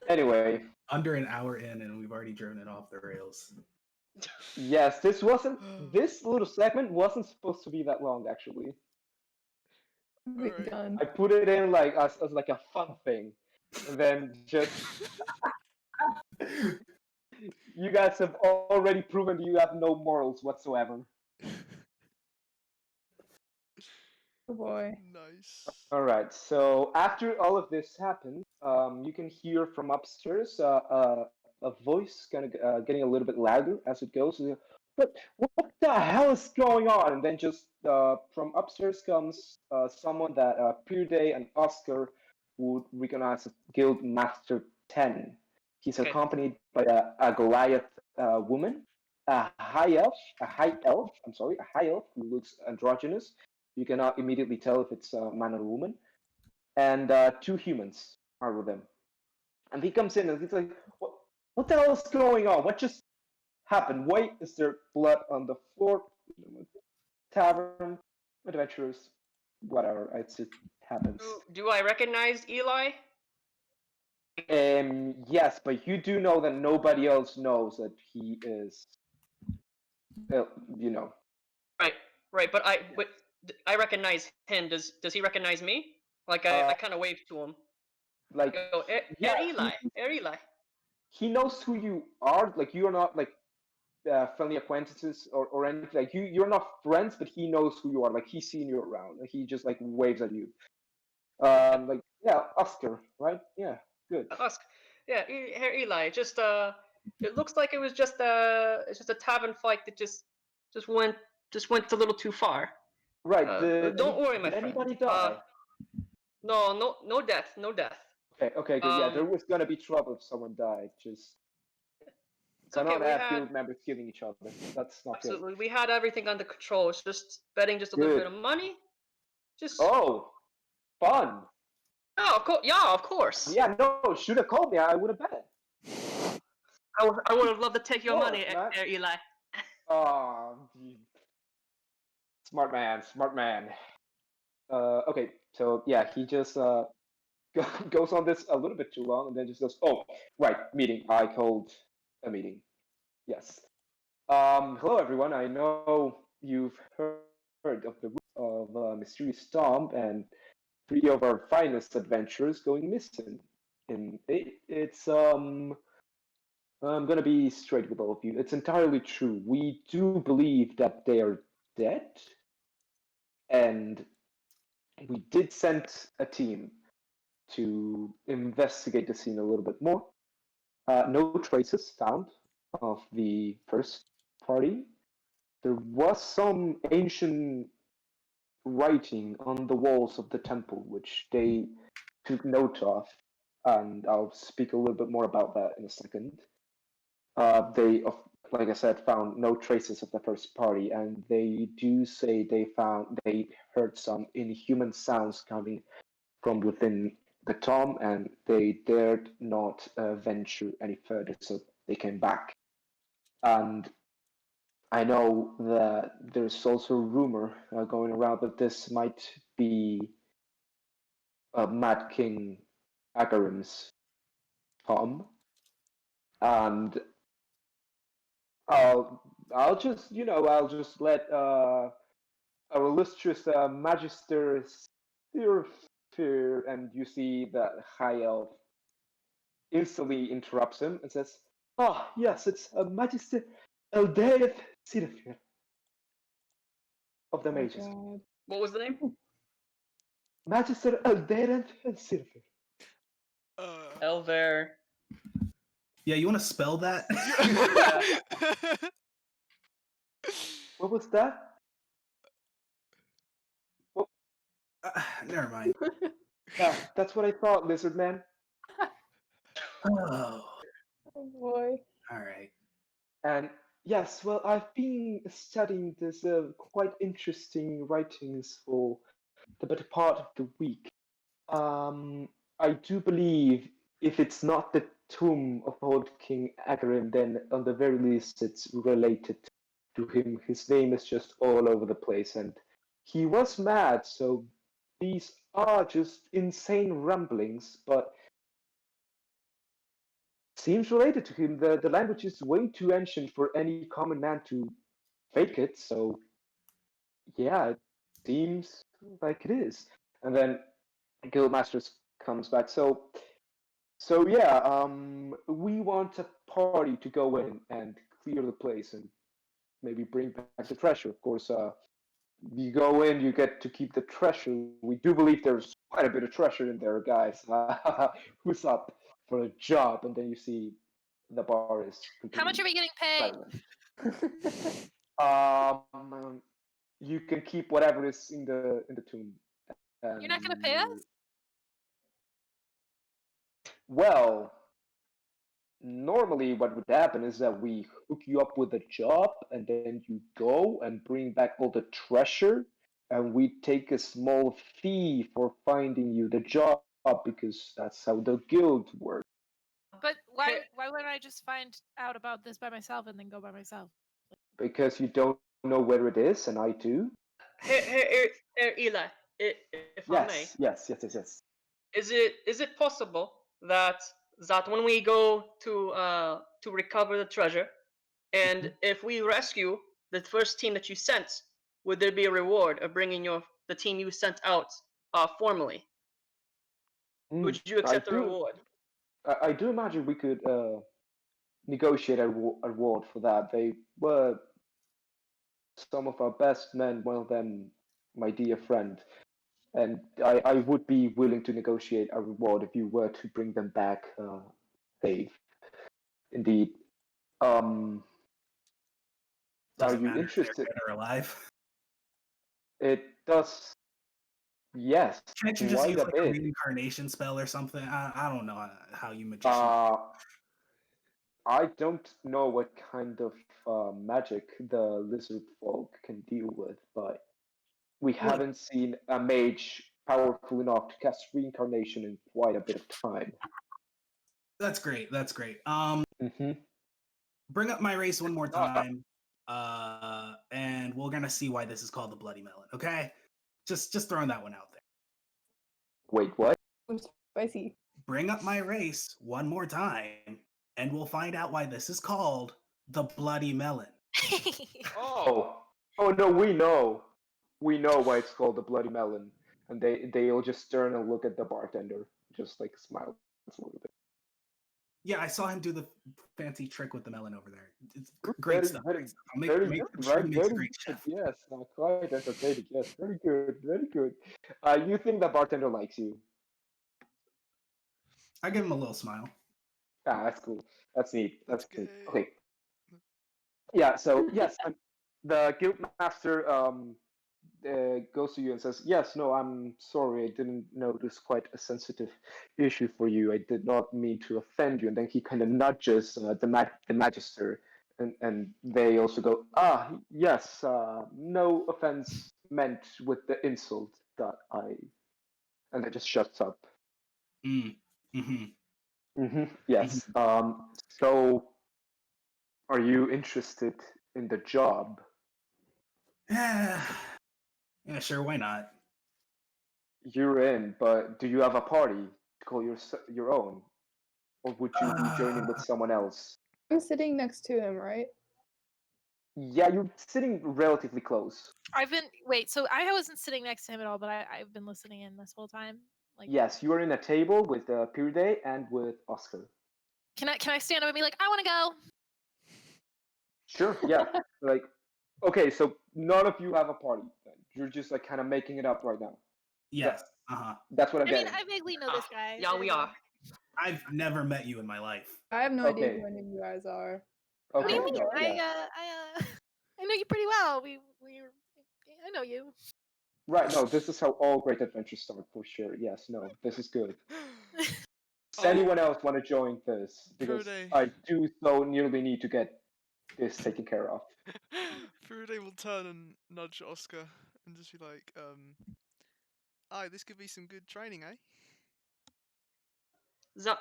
Anyway, Under an hour in, and we've already driven it off the rails. yes, this little segment wasn't supposed to be that long actually. We're Alright. done. I put it in like as like a fun thing, and then just you guys have already proven you have no morals whatsoever. Oh boy. Nice. All right. So after all of this happened, you can hear from upstairs a voice kind of getting a little bit louder as it goes. What the hell is going on? And then just from upstairs comes someone that Day and Oscar would recognize as Guild Master 10. He's Okay. accompanied by a Goliath woman, a high elf. I'm sorry, a high elf who looks androgynous. You cannot immediately tell if it's a man or woman. And two humans are with him. And he comes in and he's like, what the hell is going on? What just happened? Why is there blood on the floor? Tavern, adventurers, whatever. It just happens. Do I recognize Eli? Yes, but you do know that nobody else knows that he is, you know. Right. But I recognize him. Does he recognize me? Like I kind of wave to him. Like, Go, yeah, Eli, Eli. he knows who you are. Like, you are not like friendly acquaintances or anything. Like, you're not friends, but he knows who you are. Like, he's seen you around. Like, he just like waves at you. Like, yeah, Oscar, right? Yeah, good. Ask. Yeah, here Eli. Just it looks like it was just it's just a tavern fight that just went a little too far. Right. Don't worry, my did friend. anybody die? No death. Okay, good. Yeah, there was gonna be trouble if someone died. Just It's okay. cannot We have had guild members killing each other. That's not good. absolutely. We had everything under control. It's just betting just a little Good. bit of money. Just Oh, fun. oh, of course. Yeah, no, should have called me. I would have bet. I would have loved to take your Of money, course, man. Eli. Oh, smart man. Okay, so yeah, he just goes on this a little bit too long, and then just goes, "Oh, right, meeting. I called a meeting. Yes. Hello everyone. I know you've heard of the mysterious storm and 3 of our finest adventurers going missing. And I'm gonna be straight with all of you. It's entirely true. We do believe that they are dead, and we did send a team to investigate the scene a little bit more. No traces found of the first party. There was some ancient writing on the walls of the temple, which they took note of, and I'll speak a little bit more about that in a second. Like I said, found no traces of the first party, and they do say they heard some inhuman sounds coming from within the tomb, and they dared not venture any further, so they came back. And I know that there's also a rumor going around that this might be Mad King Agarim's Tom, and I'll just I'll just let our illustrious Magister Stirfir, and you see that High Elf instantly interrupts him and says, "Ah, yes, it's Magister Eldaeth Sirfir of the Oh my Mages. god. What was the name? Magister Eldaeth Sirfir." Elver. Yeah, you want to spell that? What was that? Never mind. Yeah, that's what I thought, Lizard Man. Oh, Oh boy. all right. And yes, well, I've been studying this quite interesting writings for the better part of the week. I do believe if it's not the tomb of old King Agarim, then on the very least it's related to him. His name is just all over the place, and he was mad, so these are just insane ramblings, but seems related to him. The language is way too ancient for any common man to fake it, so yeah, it seems like it is. And then Guildmasters comes back. So yeah, we want a party to go in and clear the place and maybe bring back the treasure. Of course, you go in, you get to keep the treasure. We do believe there's quite a bit of treasure in there, guys. Who's up for a job? And then you see the bar is How much are we getting paid? silent. You can keep whatever is in the tomb. You're not gonna pay us? Well, normally what would happen is that we hook you up with a job, and then you go and bring back all the treasure, and we take a small fee for finding you the job, because that's how the guild works. But why wouldn't I just find out about this by myself and then go by myself? Because you don't know where it is, and I do. Hey, Eli, if I may, Yes. is it possible that when we go to recover the treasure, and if we rescue the first team that you sent, would there be a reward of bringing the team you sent out formally? Would you accept the reward? I do imagine we could negotiate a reward for that. They were some of our best men, one of them my dear friend, and I would be willing to negotiate a reward if you were to bring them back safe. Indeed. Are Doesn't you matter if they're interested? dead or alive. It does. Yes, Can't you just quite use a like a bit. reincarnation spell or something? I don't know how you magician. I don't know what kind of magic the lizard folk can deal with, but we Look. haven't seen a mage powerful enough to cast reincarnation in quite a bit of time. That's great. That's great. Mm-hmm. Bring up my race one more time, and we're gonna see why this is called the Bloody Melon. Okay, just throwing that one out there. Wait, what? I'm spicy. Bring up my race one more time, and we'll find out why this is called the Bloody Melon. Oh no, we know why it's called the Bloody Melon, and they'll just turn and look at the bartender, just like smile a little bit. Yeah, I saw him do the fancy trick with the melon over there. It's great stuff. Very I'll make good, sure right? he makes a Very great good. chef. Yes, not quite entertaining. Yes, very good, very good. You think the bartender likes you? I give him a little smile. Ah, that's cool. That's neat. That's That's neat. good. Okay. Yeah. So yes, the guildmaster goes to you and says, "Yes, no, I'm sorry. I didn't know this was quite a sensitive issue for you. I did not mean to offend you." And then he kind of nudges the magister, and they also go, "Ah, yes, no offense meant with the insult that I," and it just shuts up. Mm. Mm-hmm. Yes. So Are you interested in the job? Yeah, sure, why not? You're in, but do you have a party to call your own? Or would you be joining with someone else? I'm sitting next to him, right? Yeah, you're sitting relatively close. So I wasn't sitting next to him at all, but I've been listening in this whole time. Like, Yes, you are in a table with Pirde and with Oscar. can I stand up and be like, I want to go? Sure, yeah. Like, okay, so none of you have a party then. You're just like kind of making it up right now. Yes. Uh-huh. That's what I'm I mean, getting. I vaguely know this guy. Yeah, we are. I've never met you in my life. I have no idea Okay. who any of you guys are. What do Okay, you mean? no, yeah. I know you pretty well. I know you. Right, no, this is how all great adventures start for sure. Yes, no, this is good. Does Oh. anyone else want to join this? Because Pirde. I do so nearly need to get this taken care of. Furude will turn and nudge Oscar and just be like, aye, this could be some good training, eh?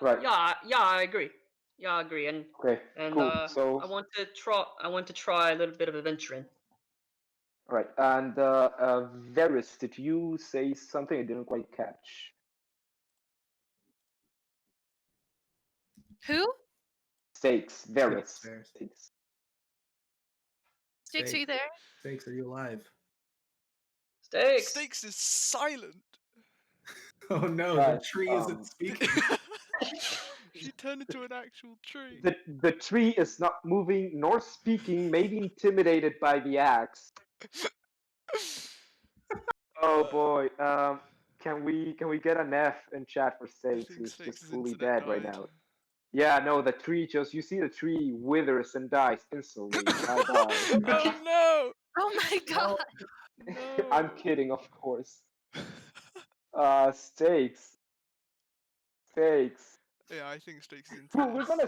Right. Yeah, I agree. Yeah, I agree. And Okay, cool. So, I want to try a little bit of adventuring. all right, and Varys, did you say something I didn't quite catch? Who? Stakes, Varys. Stakes. Stakes. Sticks, are you there? Stakes, are you alive? Steaks. Stakes is silent. Oh no, Right, the tree isn't speaking. She turned into an actual tree. The tree is not moving nor speaking, maybe intimidated by the axe. Oh boy. Can we get an F in chat for I Stakes, think who's Stakes' just fully internet dead right died. now? Yeah, no, the tree you see the tree withers and dies instantly. Bye-bye. Oh no! Oh my god. I'm No. kidding, of course. Stakes. Stakes. Yeah, I think Stakes' We're internet. gonna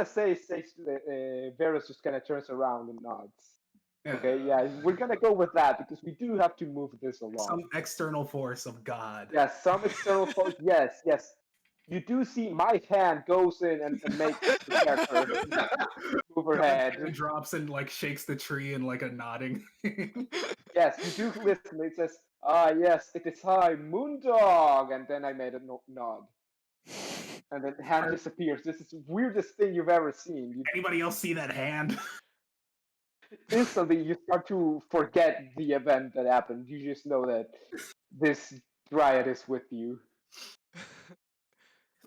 say Stakes. Varys just kind of turns around and nods. Okay, yeah, we're gonna go with that because we do have to move this along. Some external force of God. Yes, some external force. Yes, yes. You do see my hand goes in and makes the character move her God's head. hand drops and like shakes the tree in like a nodding. Yes, you do listen. It says, yes, it is I, Moondog. And then I made a nod. And then the hand disappears. This is the weirdest thing you've ever seen. Anybody else see that hand? Instantly, you start to forget the event that happened. You just know that this dryad is with you.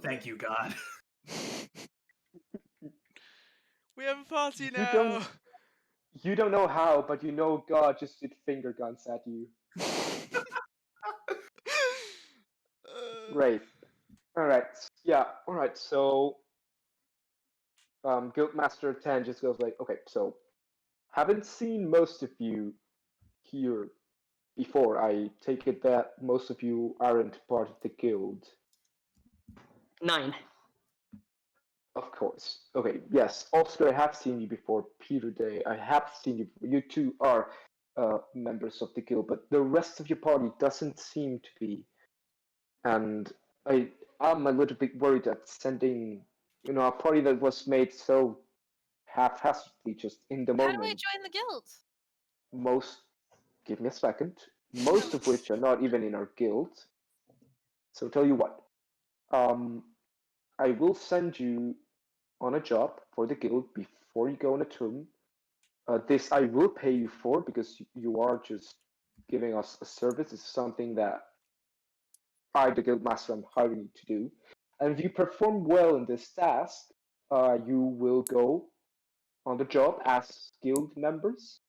Thank you, God. We have a party You now. don't- You don't know how, but you know God just did finger guns at you. Great. Alright. Yeah, alright, so Guildmaster 10 just goes like, okay, so haven't seen most of you here before. I take it that most of you aren't part of the guild. 9. Of course. Okay, yes. Oscar, I have seen you before. Peter Day, I have seen you before. You two are members of the guild, but the rest of your party doesn't seem to be. And I'm a little bit worried that sending, a party that was made so haphazardly, just in the How moment. do I join the guild? Give me a second. Most of which are not even in our guild. So tell you what. I will send you on a job for the guild before you go on a term. This I will pay you for because you are just giving us a service. It's something that I, the guild master, am hiring you to do. And if you perform well in this task, you will go on the job as guild members.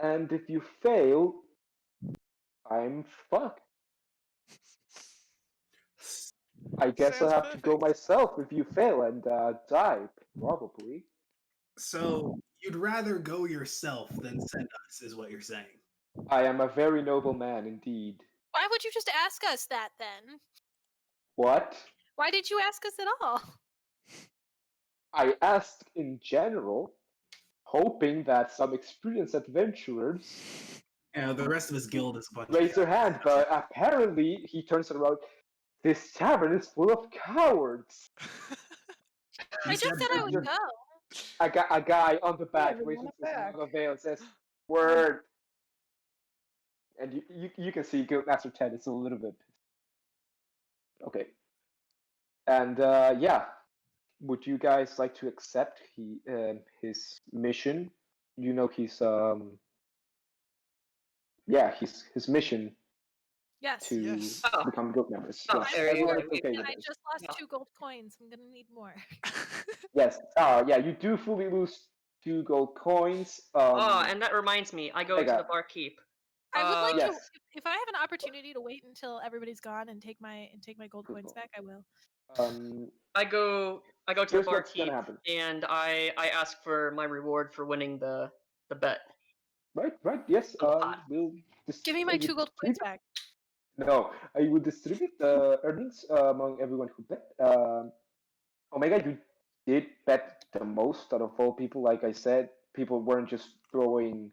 And if you fail, I'm fucked. I guess Sounds I'll have to go perfect. myself if you fail and die, probably. So you'd rather go yourself than send us, is what you're saying. I am a very noble man indeed. Why would you just ask us that then? What? Why did you ask us at all? I asked in general, hoping that some experienced adventurers The rest of his guild is a bunch raise of their hand, but apparently he turns it around. This tavern is full of cowards. I just said I would you're- go. a guy on the back everyone raises a his back. mother veil and says, "Word." And you can see Guildmaster Ted is a little bit okay. And yeah, would you guys like to accept his mission? You know his mission Yes. to Yes. Oh. become guild members. Oh, Yes, very everyone good. is okay with I this. just lost Yeah. 2 gold coins. I'm gonna need more. Yes. Yeah, you do fully lose 2 gold coins. Oh, and that reminds me, I go to the Omega. barkeep. I would like to, Yes. if I have an opportunity to wait until everybody's gone and take my gold Good coins call. back, I will. I go to the Here's what's barkeep gonna happen. and I ask for my reward for winning the bet. Right. Yes. pot. We'll Give me my 2 gold coins back. No, I will distribute the earnings among everyone who bet. Omega, you did bet the most out of all people. Like I said, people weren't just throwing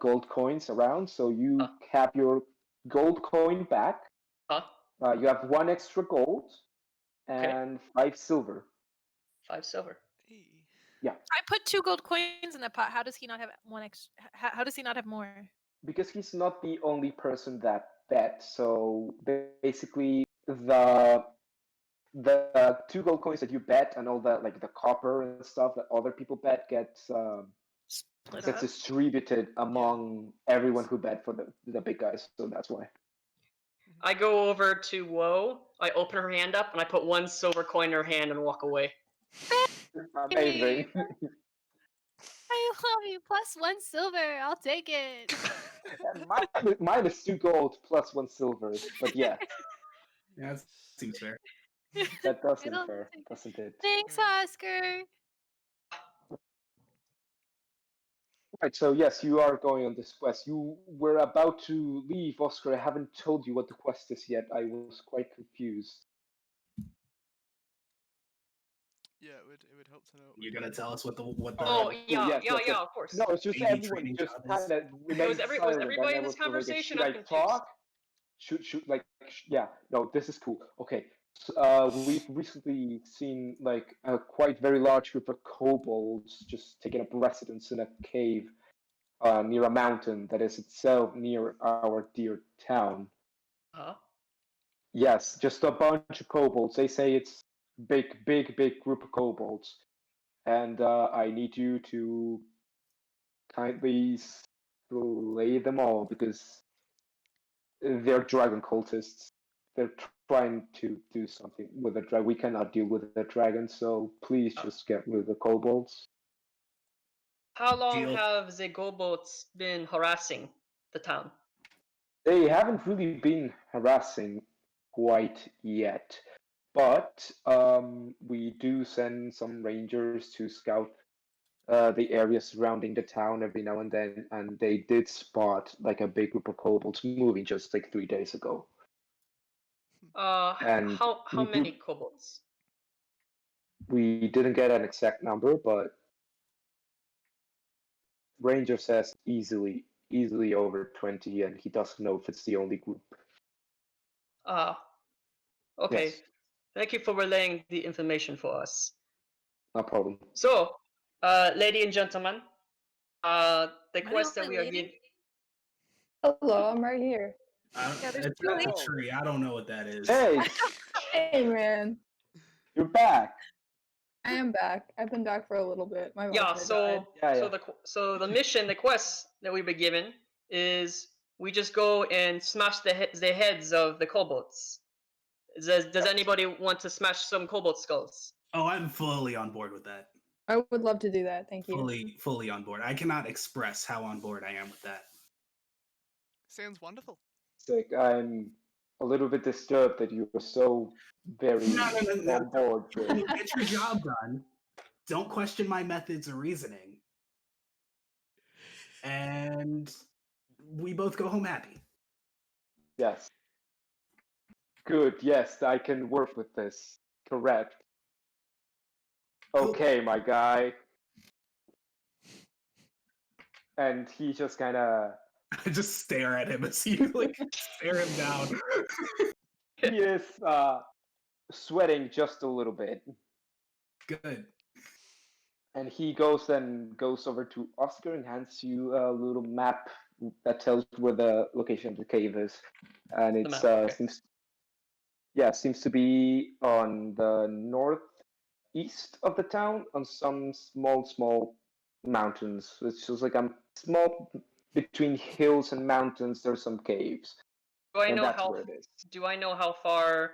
gold coins around, so you Huh. have your gold coin back. Huh? You have 1 extra gold Okay. and 5 silver. 5 silver. Hey. I put 2 gold coins in the pot. How does he not have one extra? How does he not have more? Because he's not the only person that bet. So basically, the 2 gold coins that you bet and all that, like the copper and stuff that other people bet, gets Split gets up. distributed among everyone who bet for the big guys. So that's why. I go over to Woe, I open her hand up, and I put 1 silver coin in her hand and walk away. Amazing. I love you. Plus 1 silver. I'll take it. mine is 2 gold plus 1 silver. But yeah, Yeah, that seems fair. that does seem It'll fair, take- doesn't it? Thanks, Oscar. Right, so yes, you are going on this quest. You were about to leave, Oscar. I haven't told you what the quest is yet. I was quite confused. Yeah, it would help to know. What You're we're gonna doing. tell us what the Oh, Cool, yeah, yes. of course. No, it's just Baby everyone training just job kind is- of remained was silent. everybody and in I this was like, conversation? should I'm I confused. talk? Should like yeah? No, this is cool. Okay, so, we've recently seen like a quite very large group of kobolds just taking up residence in a cave near a mountain that is itself near our dear town. Huh? Yes, just a bunch of kobolds. They say it's big group of kobolds, and I need you to kindly slay them all because they're dragon cultists. They're trying to do something with the dragon. We cannot deal with the dragon, so please just get rid of the kobolds. How long Deal. have the Gobots been harassing the town? They haven't really been harassing quite yet, but we do send some rangers to scout the area surrounding the town every now and then, and they did spot like a big group of kobolds moving just like 3 days ago. And how we do- many Kobolds? We didn't get an exact number, but Ranger says easily over 20, and he doesn't know if it's the only group. Okay. Yes, Thank you for relaying the information for us. no problem. So, lady and gentlemen, the the quest that only we are lady? giving. Hello, I'm right here. Yeah, there's it's two that's a ladies. tree. I don't know what that is. Hey, Hey, man. you're back. I am back. I've been back for a little bit. My Yeah. Wi-Fi died. So Yeah. the mission, the quest that we've been given is we just go and smash the heads of the kobolds. Does anybody want to smash some kobold skulls? Oh, I'm fully on board with that. I would love to do that. Thank you. Fully on board. I cannot express how on board I am with that. Sounds wonderful. Like, I'm a little bit disturbed that you were so very No. on board with. Get your job done. Don't question my methods or reasoning. And we both go home happy. Yes. Good, yes, I can work with this. Correct. Cool. Okay, my guy. And he just kind of. I just stare at him as he like stare him down. He is sweating just a little bit. Good. And he goes over to Oscar and hands you a little map that tells where the location of the cave is, and The it's map, okay. seems to be on the northeast of the town, on some small mountains. It's just like a small between hills and mountains. There's some caves, Do I and know that's how? where it is. Do I know how far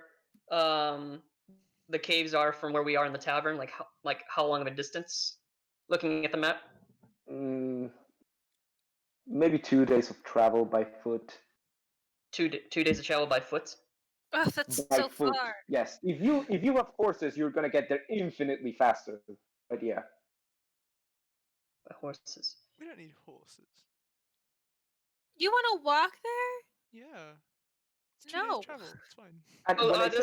the caves are from where we are in the tavern? Like how long of a distance? Looking at the map. Mm, maybe 2 days of travel by foot. 2 days of travel by foot. Oh, that's By so foot, far. yes. If you have horses, you're gonna get there infinitely faster. But yeah, By horses. We don't need horses. You want to walk there? Yeah. It's 2 days No. travel. It's fine. and Oh, when I say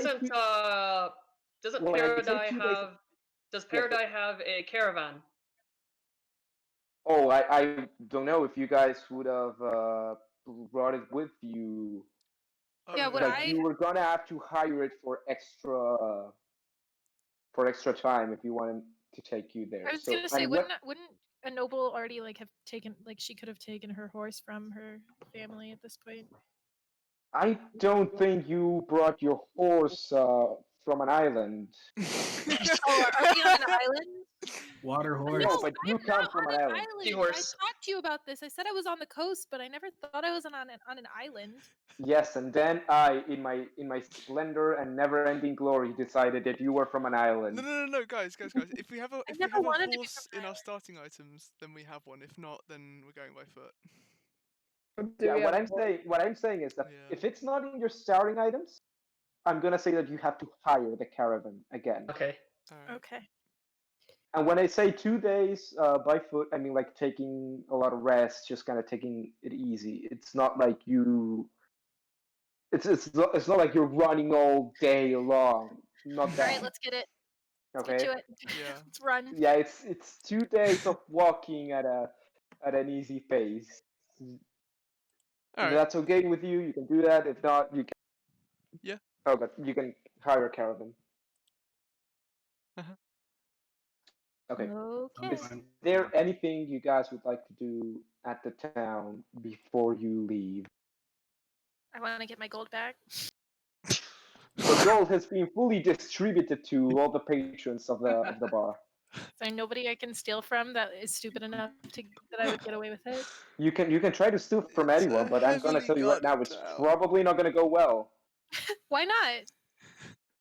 doesn't when I say Paradise 2 days, have? Does yes, Paradise have a caravan? oh, I don't know if you guys would have brought it with you. Yeah, would Oh, Like you were gonna have to hire it for extra time if you wanted to take you there. I was So gonna say, and what wouldn't a noble already like have taken, like, she could have taken her horse from her family at this point? I don't think you brought your horse from an island. Oh, are we on an island? Water horse. No, No, but I you am come not from on an an island. island. I Seahorse. talked to you about this. I said I was on the coast, but I never thought I was on an island. Yes, and then I, in my splendor and never-ending glory, decided that you were from an island. No, guys. If we have a I if we never have a wanted to be horse from in an our starting items, then we have one. If not, then we're going by foot. Do Yeah, we what have I'm saying is that Yeah. if it's not in your starting items, I'm gonna say that you have to hire the caravan again. Okay. Alright. Okay. And when I say 2 days by foot, I mean like taking a lot of rest, just kind of taking it easy. It's not like you. It's not like you're running all day long. Not All that. right, let's get it. Let's Okay. get to it. Yeah. Let's run. Yeah, it's 2 days of walking at an easy pace. If Alright. that's okay with you, you can do that. If not, you can. Yeah. Oh, but you can hire a caravan. Uh-huh. Okay. Okay. Is there anything you guys would like to do at the town before you leave? I want to get my gold back. The gold has been fully distributed to all the patrons of the bar. Is there nobody I can steal from that is stupid enough that I would get away with it? You can try to steal from It's anyone, a but I'm gonna heavily tell you right now, guarded it's town. probably not gonna go well. Why not?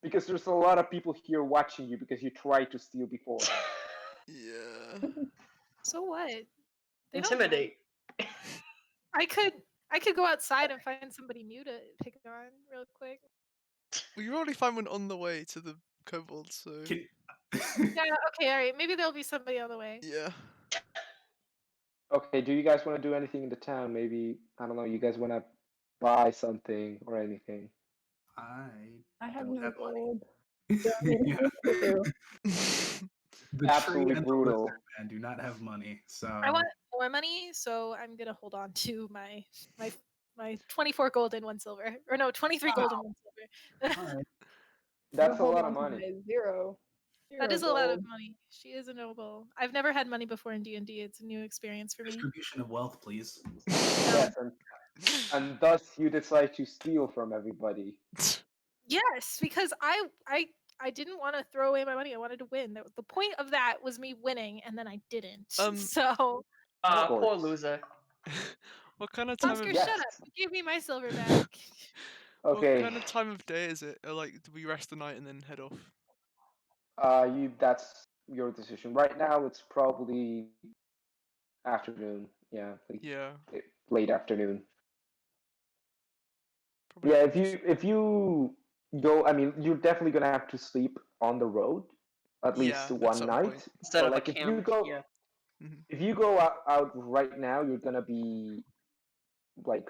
Because there's a lot of people here watching you because you tried to steal before. Yeah. So what? They don't know. Intimidate. I could go outside and find somebody new to pick on real quick. We already find one on the way to the kobold, so Yeah, okay, all right. Maybe there'll be somebody on the way. yeah. Okay, do you guys want to do anything in the town? Maybe, I don't know, you guys want to buy something or anything? I have don't no have money. gold. Yeah. The Absolutely tree and brutal. the lizard man do not have money, so I want more money, so I'm gonna hold on to my 24 gold and 1 silver, or no, 23 gold and 1 silver. Alright. That's a Hold lot on of to money. my zero. That is a Zero lot of gold. money. She is a noble. I've never had money before in D&D. It's a new experience for me. Distribution of wealth, please. Yes, and thus you decide to steal from everybody. Yes, because I didn't want to throw away my money. I wanted to win. The point of that was me winning, and then I didn't. So Of Poor course. loser. What kind of time Oscar, of Yes. shut up! You gave me my silver back. Okay. What kind of time of day is it? Or, like, do we rest the night and then head off? That's your decision. Right now, it's probably afternoon. Yeah, like Yeah. late afternoon. Probably Yeah, just- if you go, I mean, you're definitely gonna have to sleep on the road at least Yeah, at one some night. point. Instead So, of like, a if you camp. go, Yeah. if you go out right now, you're gonna be like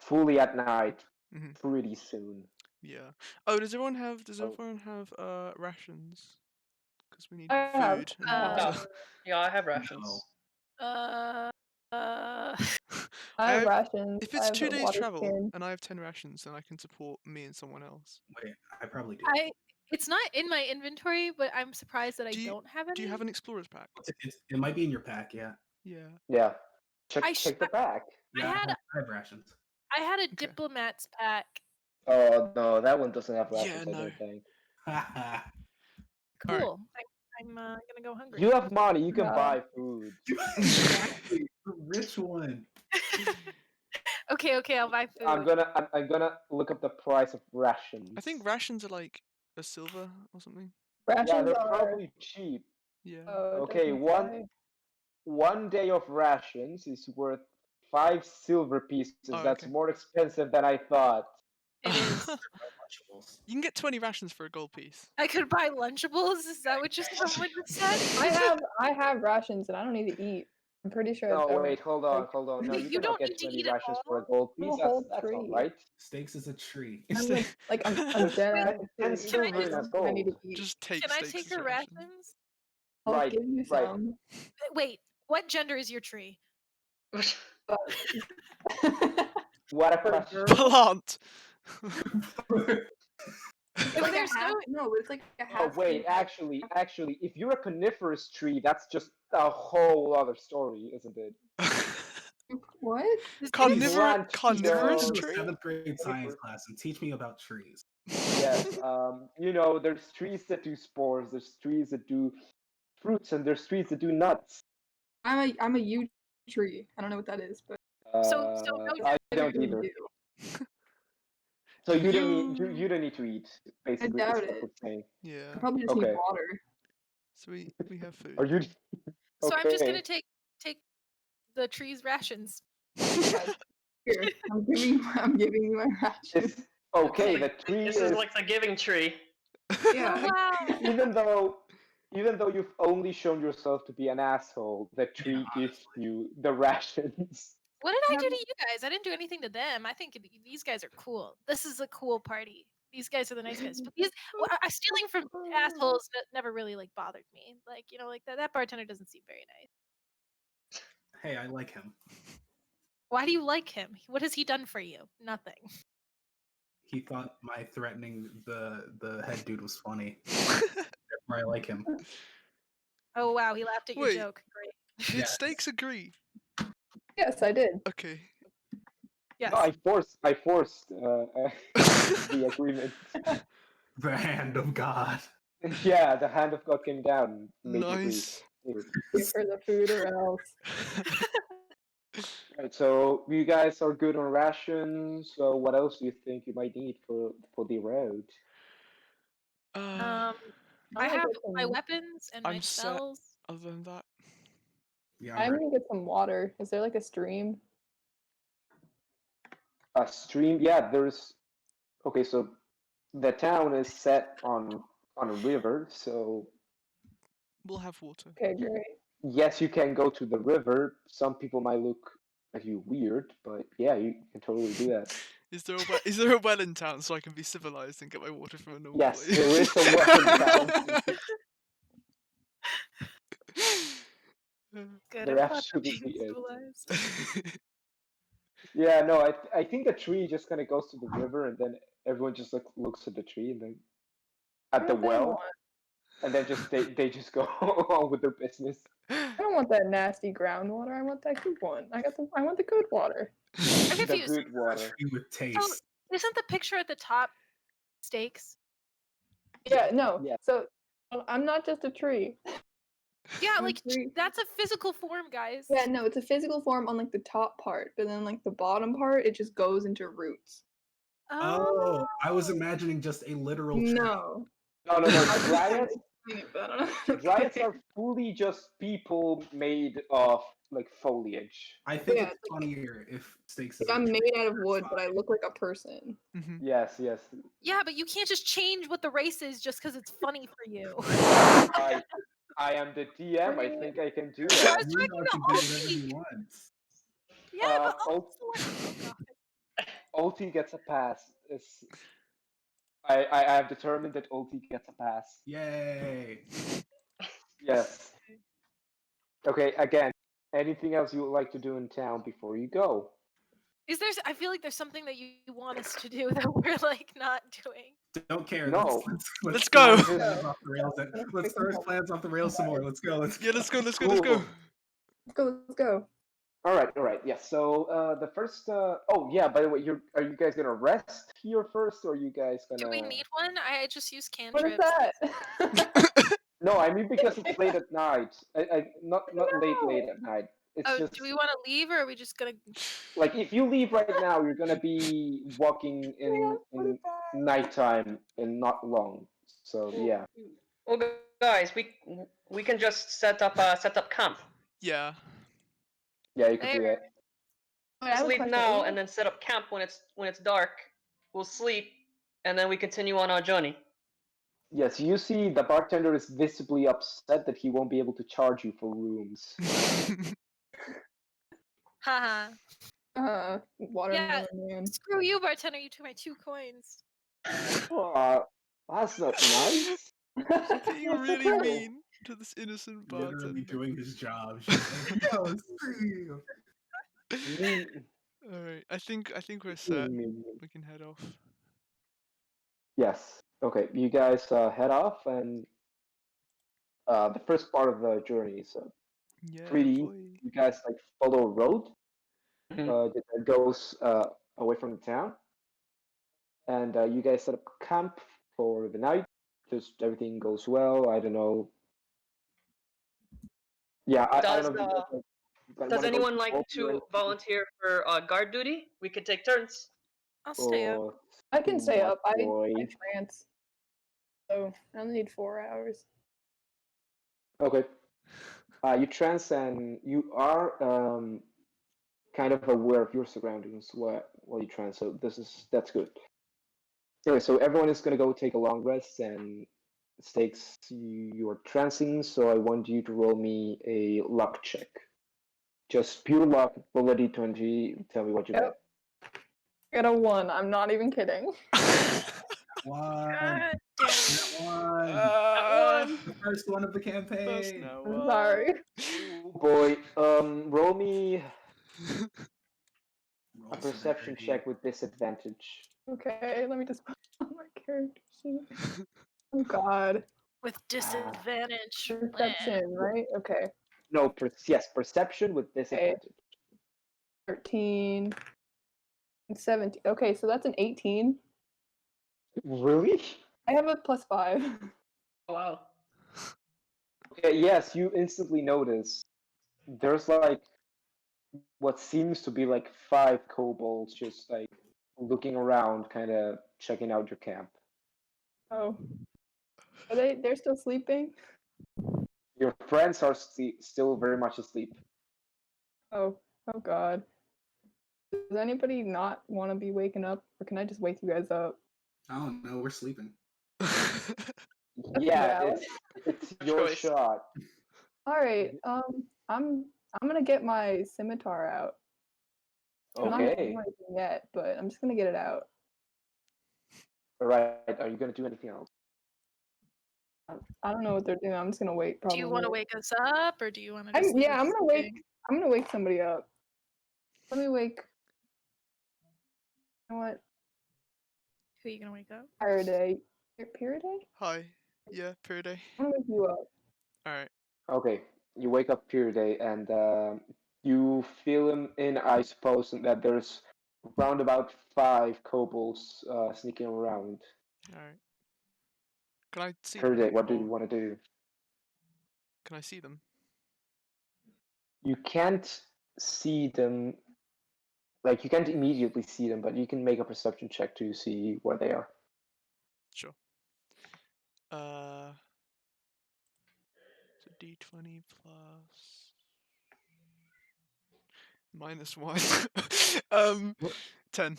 fully at night Mhm. pretty soon. Yeah. Oh, does everyone Oh. have rations? Because we need I have, food and uh, water. Yeah, I have rations. Uh, I I have have- rations. If I it's have 2 a days water travel skin. and I have 10 rations, then I can support me and someone else. Wait, I probably do. It's not in my inventory, but I'm surprised that I Do you- don't have any. Do you have an explorer's pack? It might be in your pack. Yeah. Yeah. Yeah. Check I check the back. Yeah. had- I have rations. I had a Okay. diplomat's pack. Oh no, that one doesn't have Yeah, rations, I no. don't think. Cool. Alright. I'm gonna go hungry. You have money, you can No. buy food. Exactly. The rich one. Okay, I'll buy food. I'm gonna look up the price of rations. I think rations are like a silver or something. Rations Yeah, they're are. probably cheap. Yeah. Oh, it Okay, doesn't one- say. 1 day of rations is worth 5 silver pieces. Oh, That's okay. more expensive than I thought. It is. Lunchables. You can get 20 rations for a gold piece. I could buy Lunchables. Is that what just someone just said? I have rations and I don't need to eat. I'm pretty sure. I No, don't. wait, hold on, like- hold on. No, you You cannot don't get need to 20 eat at rations for a all? gold I'm a piece. whole That's tree. alright. Steaks is a tree. I'm It's like I'm dead ass. And hungry. silver Can I and just- gold. I need to eat. just take Can I steaks take as your rations. rations? I'll Right, give you right. some. Wait, what gender is your tree? But... What a For a question. girl? Plant! It's If like there's a half, no- no, it's like a half. Oh wait, tree. actually, if you're a coniferous tree, that's just a whole other story, isn't it? What? Carnivore, Plant carnivorous No. tree? 7th grade science Paper. class and teach me about trees. Yes, you know, there's trees that do spores, there's trees that do fruits, and there's trees that do nuts. I'm a yew tree. I don't know what that is, but So no I don't technically either. yew. So you don't need to eat. Basically, is doubt what it. we're saying. Yeah. I probably just Okay. need water. So we have food. Are you? So I'm just gonna Okay. take the tree's rations. Here, I'm giving you my rations. It's okay. The This tree is is like the giving tree. Yeah. Wow. even though you've only shown yourself to be an asshole, the tree gives you the rations. What did I do to you guys? I didn't do anything to them. I think these guys are cool. This is a cool party. These guys are the nice guys. But stealing from assholes never really like bothered me. Like like that bartender doesn't seem very nice. Hey, I like him. Why do you like him? What has he done for you? Nothing. He thought my threatening the head dude was funny. Therefore, I like him. Oh wow, he laughed at your Wait. joke. Great. Did Yeah. steaks agree? Yes, I did. Okay. Yes. No, I forced the agreement. The hand of God. Yeah, the hand of God came down. And made you agree. Nice. Give her the food or else. Right, so you guys are good on rations. So what else do you think you might need for the road? Uh, I I'm gonna have get my some- weapons and my I'm set. spells. other than that, Yeah, I'm I'm gonna get some water. Is there like a stream? A stream? Yeah, there's. Okay, so the town is set on a river, so we'll have water. Okay, great. yes, you can go to the river. Some people might look at you weird, but yeah, you can totally do that. Is there a well in town so I can be civilized and get my water from a normal Yes, place? there is a well in town. Good. There I'm glad we're being absolutely is. civilized. Yeah, no, I think the tree just kind of goes to the river, and then everyone just looks at the tree, and then at the What do they well, want? and then they just go on with their business. I don't want that nasty groundwater. I want that good one. I want the good water. I'm The confused. good water. tree with taste. Isn't the picture at the top steaks? Yeah, no. Yeah. So I'm not just a tree. Yeah, I'm a like tree. that's a physical form, guys. Yeah, no, it's a physical form on like the top part, but then like the bottom part, it just goes into roots. Oh, I was imagining just a literal tree. No. No, I was trying to dryads. explain it, but I don't know. Dryads are fully just people made of like foliage. I think Yeah, it's it's funnier if steaks Like is a I'm tree. made out of wood, but I look like a person. Mhm. Yes, yes. Yeah, but you can't just change what the race is just because it's funny for you. I am the DM. I think I can do I that. was You talking know, to can do whatever Alti. he wants. Yeah, but Ult- oh god. Ulti gets a pass. I have determined that Ulti gets a pass. Yay! Yes. Okay, again, anything else you would like to do in town before you go? Is there? I feel like there's something that you want us to do that we're like not doing. Don't care. No. Let's throw go. his plans off the rails. Let's Let's pick throw his them up. plans off the rails some more. Let's go. Yeah, let's go. Let's go. Let's go. Let's go. All right. Yeah. So the first. Oh yeah. By the way, are you guys gonna rest here first, or are you guys Do gonna? we need one? I just use What is cantrips. that? No, I mean because it's late at night. Not late at night. It's Oh, just do we want to leave or are we just gonna? like if you leave right now, you're gonna be walking in nighttime and not long. So yeah. Well, guys, we can just set up camp. Yeah. Yeah, you can do There. that. Wait, I Let's have a leave question. now and then set up camp when it's dark. We'll sleep and then we continue on our journey. Yes, you see the bartender is visibly upset that he won't be able to charge you for rooms. Haha. Watermelon man. Screw you, bartender. You took my 2 coins. That's not nice. Being really mean to this innocent Literally bartender. doing his job. She's like, "Yo, screw you." Alright, I think we're set. We can head off. Yes. Okay, you guys head off, and the first part of the journey is Yeah, pretty. boy. You guys like follow a road Mhm. that goes away from the town, and you guys set up camp for the night. Just everything goes well. I don't know. Yeah, I Does don't know. If you guys, like, does wanna go anyone like smoke or to anything, volunteer for guard duty? We could take turns. I'll stay up. or I can stay not, up. I boy? trance. So I only need 4 hours. Okay. You trance and you are kind of aware of your surroundings while you trance. So that's good. Anyway, so everyone is gonna go take a long rest, and it takes your trancing. So I want you to roll me a luck check. Just pure luck, roll a d20. Tell me what you Yep. I got a 1. I'm not even kidding. One. God That one. Uh, The first one of the first campaign. now. I'm sorry. get. Boy, roll me Roll a some perception energy. check with disadvantage. Okay, let me just put on my character sheet. Oh god. with disadvantage. Perception, right? Okay. No, yes, perception with disadvantage. 13 and 17. Okay, so that's an 18. Really? I have a +5. Oh, wow. Okay, yes, you instantly notice there's like what seems to be like 5 kobolds just like looking around, kind of checking out your camp. Oh. Are they're still sleeping? Your friends are still very much asleep. Oh god. Does anybody not want to be waking up, or can I just wake you guys up? I don't know. We're sleeping. Yeah, valid. it's your choice. shot. All right. I'm gonna get my scimitar out. I'm not gonna do Okay. anything yet, but I'm just gonna get it out. All right. Are you gonna do anything else? I don't know what they're doing. I'm just gonna wait. Do Probably. you want to wake us up or do you want to? I'm gonna wake. I'm gonna wake somebody up. Let me wake. You know what? Who are you gonna wake up? Pyriday. Pyriday? Hi. Yeah, Purday. I'm gonna wake you up. Alright. Okay. You wake up Day, and you feel him in, I suppose, that there's round about 5 kobolds sneaking around. Alright. Can I see Day, them? what do you or want to do? Can I see them? You can't see them, like you can't immediately see them, but you can make a perception check to see where they are. Sure. It's a d20 plus -1. 10.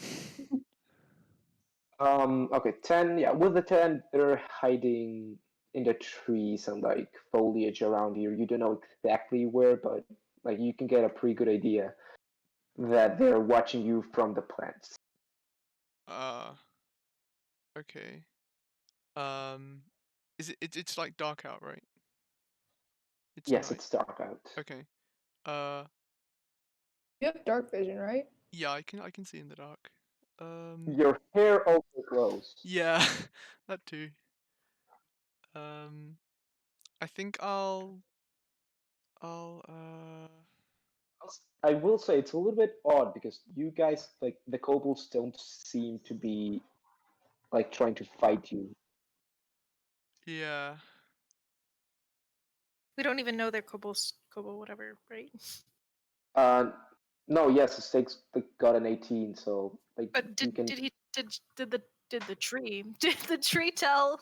Okay, 10. Yeah, with the 10, they're hiding in the trees and like foliage around here. You don't know exactly where, but like you can get a pretty good idea that they're watching you from the plants. Okay. Is it's like dark out, right? It's Yes, night. it's dark out. Okay. You have dark vision, right? Yeah, I can see in the dark. Your hair also glows. Yeah, that too. I think I'll I will say it's a little bit odd because you guys, like the kobolds, don't seem to be like trying to fight you. yeah. We don't even know they're kobo whatever, right? Uh, no, yes, the stakes like, got an 18, so like But you did can. the tree did the tree tell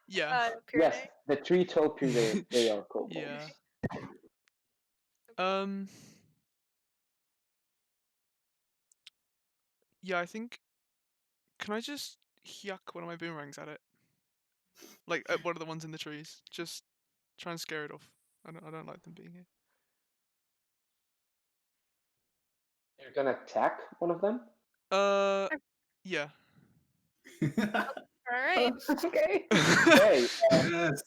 Yeah. Yes, Pyridea? the tree told you they are kobolds. Yeah. Okay. Yeah, I think. Can I just yuck one of my boomerangs at it? Like at one of the ones in the trees. Just try and scare it off. I don't like them being here. You're gonna attack one of them. Yeah. All right. Okay. Hey, Yes.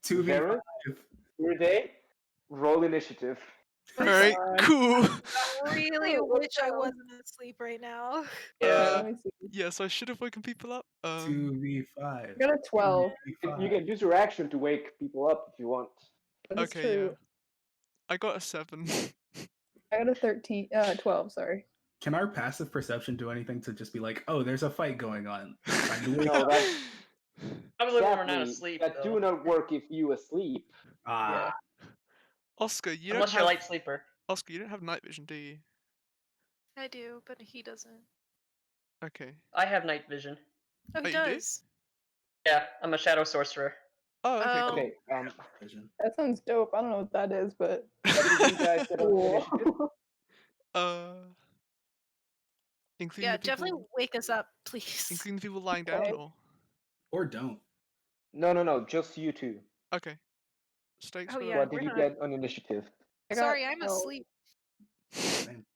2v5. Varus, Pyridea, roll initiative. All right. God. Cool. I really Oh, what wish I the- wasn't asleep right now. Okay, Uh, let me see. Yeah. So I should have woken people up. 2v5. I got a 12. You can use your action to wake people up if you want. But it's Okay. true. Yeah. I got a 7. I got a 12, sorry. Can our passive perception do anything to just be like, oh, there's a fight going on? Time to wake No, up. that Probably when we're not sadly, asleep. that though. do not work if you asleep. Ah, Oscar, you Unless don't you're a have light sleeper. Oscar. You don't have night vision, do you? I do, but he doesn't. Okay. I have night vision. Oh, he Oh, you do? does. Yeah, I'm a shadow sorcerer. Oh, okay. Oh. Cool. Okay, vision. That sounds dope. I don't know what that is, but what did you guys get on initiative? cool. Including Yeah, the people, definitely wake us up, please. including the people lying down, Okay. or Or don't. No, just you two. okay. Stakes. Oh, were- yeah, What we're did you not- get on initiative? I got Sorry, I'm 12. asleep. Same.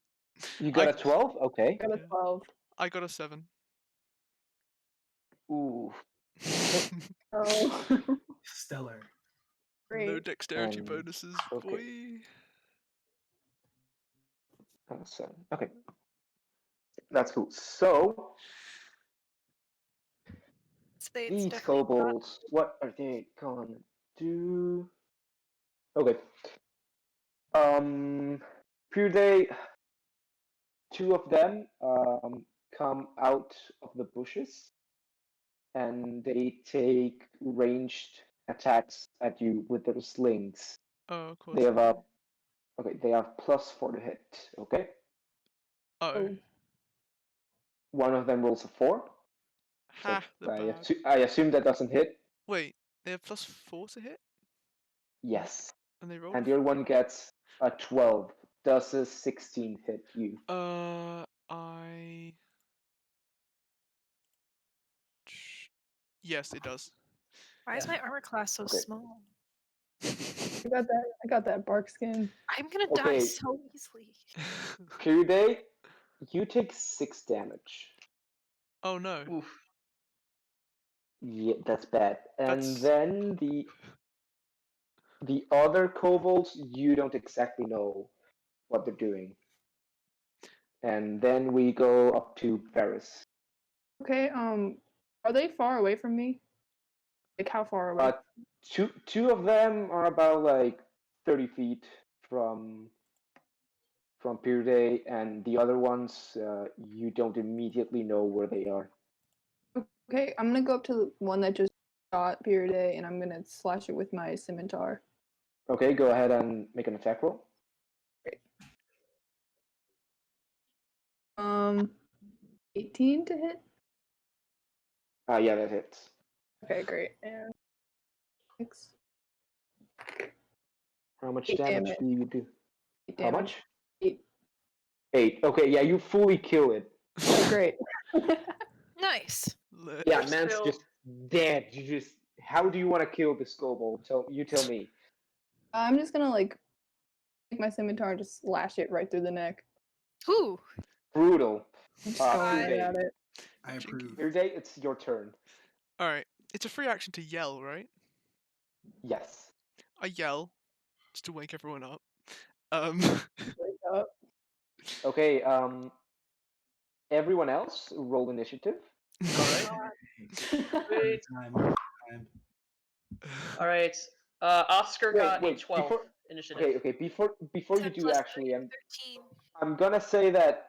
You got I- a 12? Okay. I got a Yeah. 12. I got a 7. Ooh. Oh, Stellar. No great. dexterity Um, bonuses, okay. boy. 7. Okay. That's cool. So, Say it's these definitely not- kobolds, what are they gonna do? Okay. Pyridea, 2 of them come out of the bushes and they take ranged attacks at you with their slings. Oh, of course. They have a they have +4 to hit. Okay. Oh, One of them rolls a 4. So ha! The bad. I assume that doesn't hit. Wait, they have +4 to hit, Yes. and they roll. And the other one gets a 12. Does a 16 hit you? Yes, it does. Why is Yeah. my armor class so Okay. small? I got that bark skin. I'm gonna die Okay. so easily. Pyridea, you take 6 damage. Oh no. Oof. Yeah, that's bad. And That's- then the other kobolds, you don't exactly know what they're doing. And then we go up to Varus. Okay, are they far away from me? Like how far away? Two of them are about like 30 feet from Pyridea, and the other ones you don't immediately know where they are. Okay, I'm gonna go up to the one that just shot Pyridea and I'm gonna slash it with my scimitar. Okay, go ahead and make an attack roll. 18 to hit? Yeah, that hits. Okay, great. And 6. How much 8 damage damage. do you do? 8 How damage. much? 8. 8. Okay, yeah, you fully kill it. Okay, great. Nice. Lit. Yeah, You're man's still- just dead. You just. How do you want to kill this kobold? Tell me. I'm just gonna like take my scimitar and just slash it right through the neck. Ooh. Brutal. Just Ah, going right Pyridea. at it. I approve. Pyridea, it's your turn. All right. It's a free action to yell, right? Yes. I yell just to wake everyone up. Um, Wake up. Okay. Everyone else roll initiative. Wait. Time. All right. Oscar got a Wait. 12 Before. initiative. Okay. Before you 10 do plus actually, 3 is 13. I'm gonna say that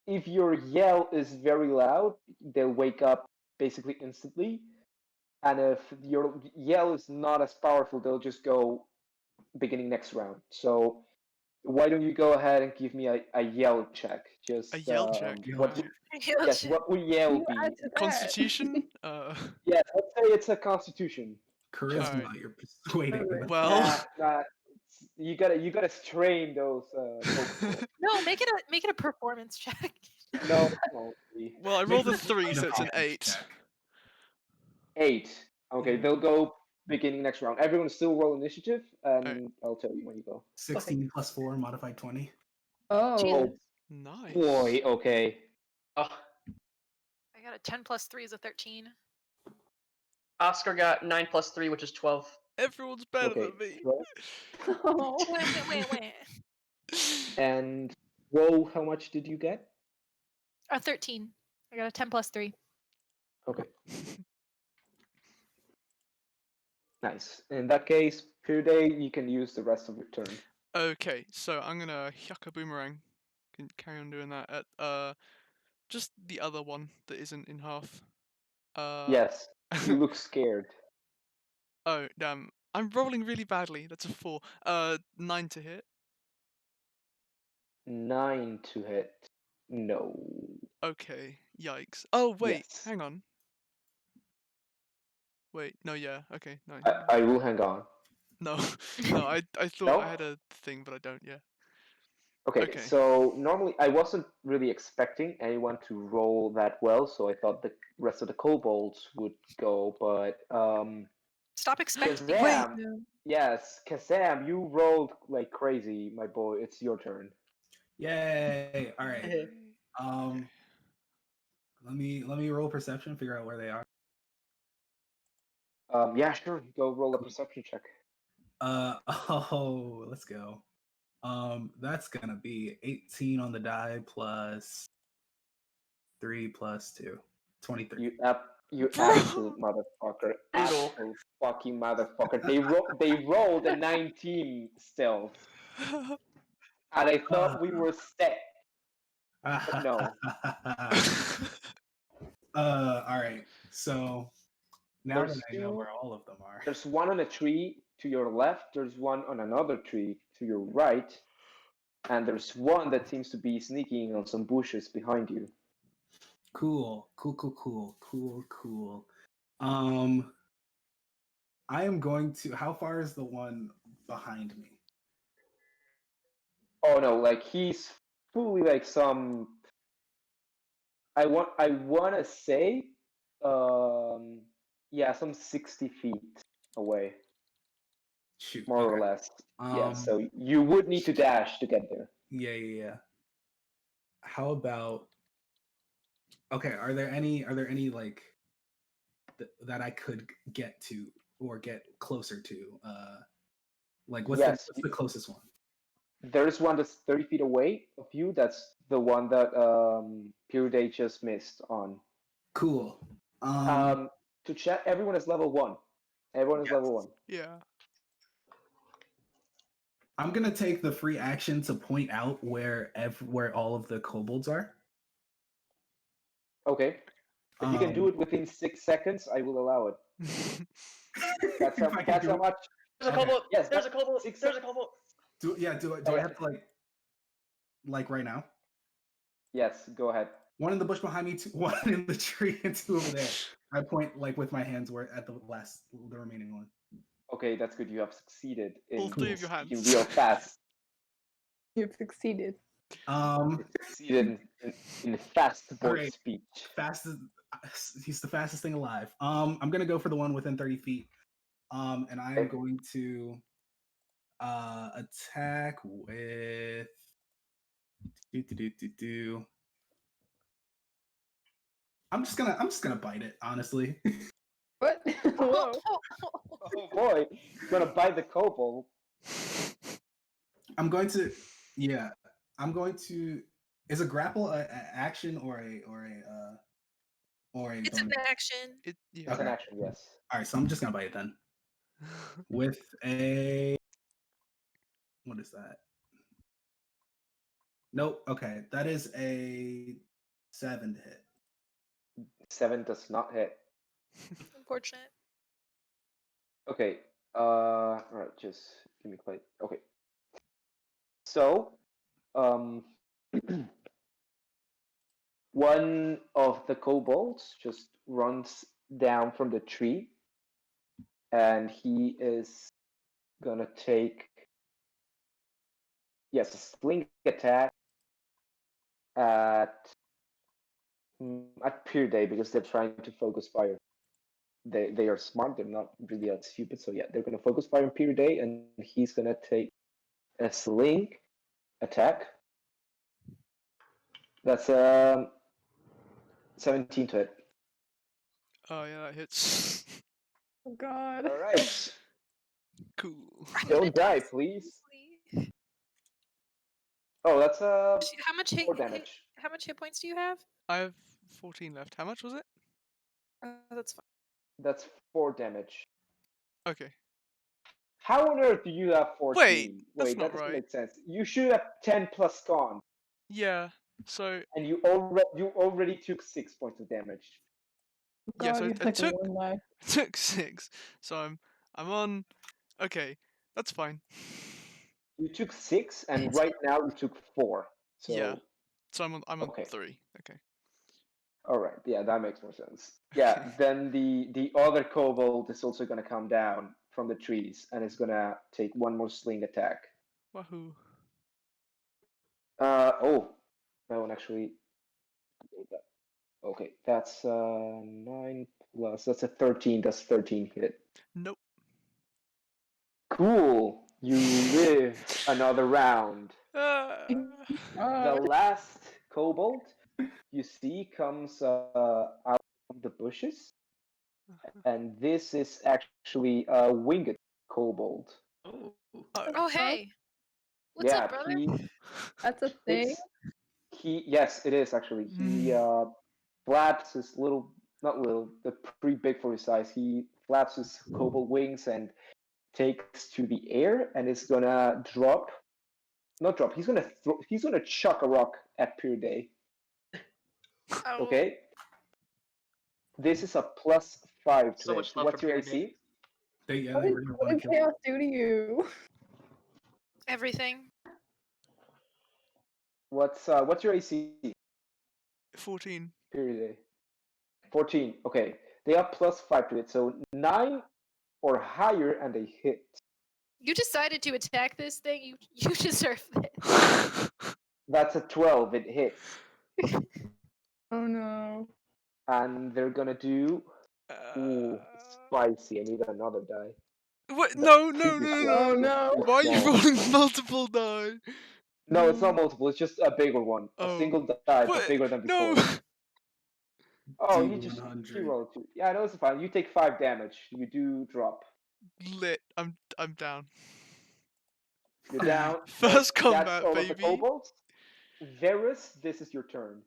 if your yell is very loud, they'll wake up basically instantly. And if your yell is not as powerful, they'll just go beginning next round. So why don't you go ahead and give me a yell check? Just A yell check. what? check. Yes, what would yell You be? add to that. Constitution? Yes, let's say it's a Constitution. Charisma. Alright. You're persuading. Okay. them. Well, You gotta strain those. Pokemon. No, make it a performance check. No, well, I Make rolled a it 3, so it's an intelligence 8. check. 8. Okay, Mhm. they'll go beginning next round. Everyone still roll initiative, and I'll tell you when you go. 16 plus 4 modified 20. Oh, Jesus. Nice. Boy, okay. Oh, I got a 10 plus 3 is a 13. Oscar got 9 plus 3, which is 12. Everyone's better Okay. than me. well, Wait. And roll, how much did you get? A 13. I got a 10 plus 3. Okay. Nice. In that case, Day, you can use the rest of your turn. Okay, so I'm gonna yuck a boomerang. Can carry on doing that at just the other one that isn't in half. Yes, you look scared. Oh damn! I'm rolling really badly. That's a 4. 9 to hit. 9 to hit. No. Okay, yikes. Oh wait, Yes. hang on. Wait, no, yeah, okay, 9. I will hang on. No, no, I thought No? I had a thing, but I don't. Yeah. Okay, Okay. so normally I wasn't really expecting anyone to roll that well, so I thought the rest of the kobolds would go, but Stop expecting. Kazam, yeah. yes, Kazam, you rolled like crazy, my boy. It's your turn. Yay! All right. Yay. Let me roll perception, figure out where they are. Yeah, sure. Go roll a perception check. Oh, let's go. That's gonna be 18 on the die plus 3 plus 2. 23. You Bro. absolute motherfucker. Absolute fucking motherfucker. They rolled a 19 stealth. And I thought we were set. But no. All right. So now There's that I know two- where all of them are. There's one on a tree to your left, there's one on another tree to your right, and there's one that seems to be sneaking on some bushes behind you. Cool. I am going to. How far is the one behind me? Oh no, like he's fully like some. I wanna say, yeah, some 60 feet away, Shoot. more or okay. less. Yeah, Um, so you would need to dash to get there. Yeah. How about? Okay. Are there any like that I could get to or get closer to? Like what's Yes, what's the closest one? There's one that's 30 feet away of you. That's the one that Day just missed on. Cool. To chat, everyone is level 1. Everyone is Yes. level 1. Yeah. I'm gonna take the free action to point out where all of the kobolds are. Okay. If you can do Um, it within 6 seconds, I will allow it. That's if I can that's do how it- much. There's a Okay. kobold. Yes, There's a kobold. six There's a kobold. Do I Okay. have to like right now? Yes, go ahead. One in the bush behind me, one in the tree, and 2 over there. I point like with my hands where at the remaining one. Okay, that's good. You have succeeded in All 3 of your speaking hands. real fast. You've succeeded. Um, Succeeded in fast voice Alright. speech. he's the fastest thing alive. I'm gonna go for the one within 30 feet. And I am Okay. going to attack with I'm just gonna bite it, honestly. What? Whoa. Oh boy, you're gonna bite the kobold. I'm going to Is a grapple a action or a It's an bonus? action. Yeah. It's an Okay. action, yes. All right, so I'm just gonna bite it then. With a what is that? Nope. Okay, that is a 7 to hit. 7 does not hit. Unfortunate. Okay. All right. Just give me play. Okay. So, um, one of the kobolds just runs down from the tree, and he is gonna take a sling attack at Pure Day because they're trying to focus fire. They are smart. They're not really that stupid. So yeah, they're gonna focus fire on Pure Day, and he's gonna take a sling attack. That's 17 to hit. Oh yeah, that hits. Oh God. All right. Cool. I'm gonna Don't die, die please. seriously. Oh, that's How much hit, 4 damage. how much hit points do you have? I have 14 left. How much was it? That's fine. That's 4 damage. Okay. How on earth do you have 14? Wait, that's Wait, not that doesn't right. make sense. You should have 10 plus con, Yeah. So and you already took 6 points of damage. God, yeah, so you I like took one life. took 6. So I'm on. Okay, that's fine. You took 6, and right now you took 4. So Yeah. So I'm on Okay. 3. Okay. all right, yeah, that makes more sense. Yeah, Okay. then the other kobold is also gonna come down from the trees and is gonna take one more sling attack. Wahoo. Oh, that one actually. Okay, that's 9 plus. That's a 13. That's 13 hit. Nope. Cool. You live another round. The last kobold you see comes out of the bushes, and this is actually a winged kobold. Oh. Oh hey, what's yeah, up, brother? That's a thing. Yes, it is actually. He flaps his little, not little, but pretty big for his size. He flaps his kobold wings and takes to the air and is gonna drop. Not drop. He's gonna chuck a rock at Pure Day. Oh, Okay. This is a +5 to So hit. much love What's for your Pure Day. AC? What They did, really what want did to kill you. chaos do to you? everything. What's your AC? 14. Pure Day. 14. Okay. They are +5 to it, so 9 or higher, and they hit. You decided to attack this thing. You deserve it. That's a 12. It hits, Oh no. and they're gonna do. Ooh, spicy. I need another die. What? The No, no, previous no, one Oh was no. too Why are you small. rolling multiple die? No, it's not multiple. It's just a bigger one. A Oh. single die, but What? bigger than No. before. Oh, you D100. rolled 2. Yeah, no, it's fine. You take 5 damage. You do drop. Lit. I'm down. You're down. First That's combat, all of the baby. kobolds. Varus, this is your turn.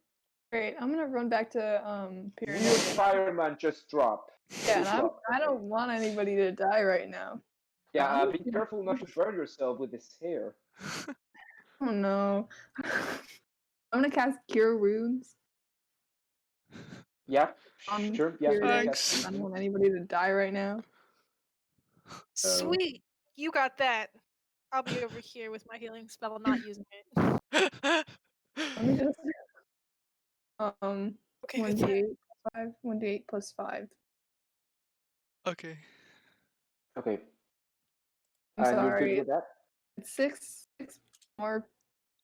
Great. I'm gonna run back to You Pyramid. and Fireman just drop. Yeah, Just and drop. I Okay. don't want anybody to die right now. Yeah, I'm be gonna- careful not to burn yourself with this hair. Oh no. I'm gonna cast Cure Wounds. Yeah, On sure. Yeah, Pure Day. Thanks. I don't want anybody to die right now. Sweet, you got that. I'll be over here with my healing spell, not using it. Let me just Okay. 1d8 plus 5. 1d8 plus 5. Okay. Okay. I'm And you're sorry. good with that? It's 6 more.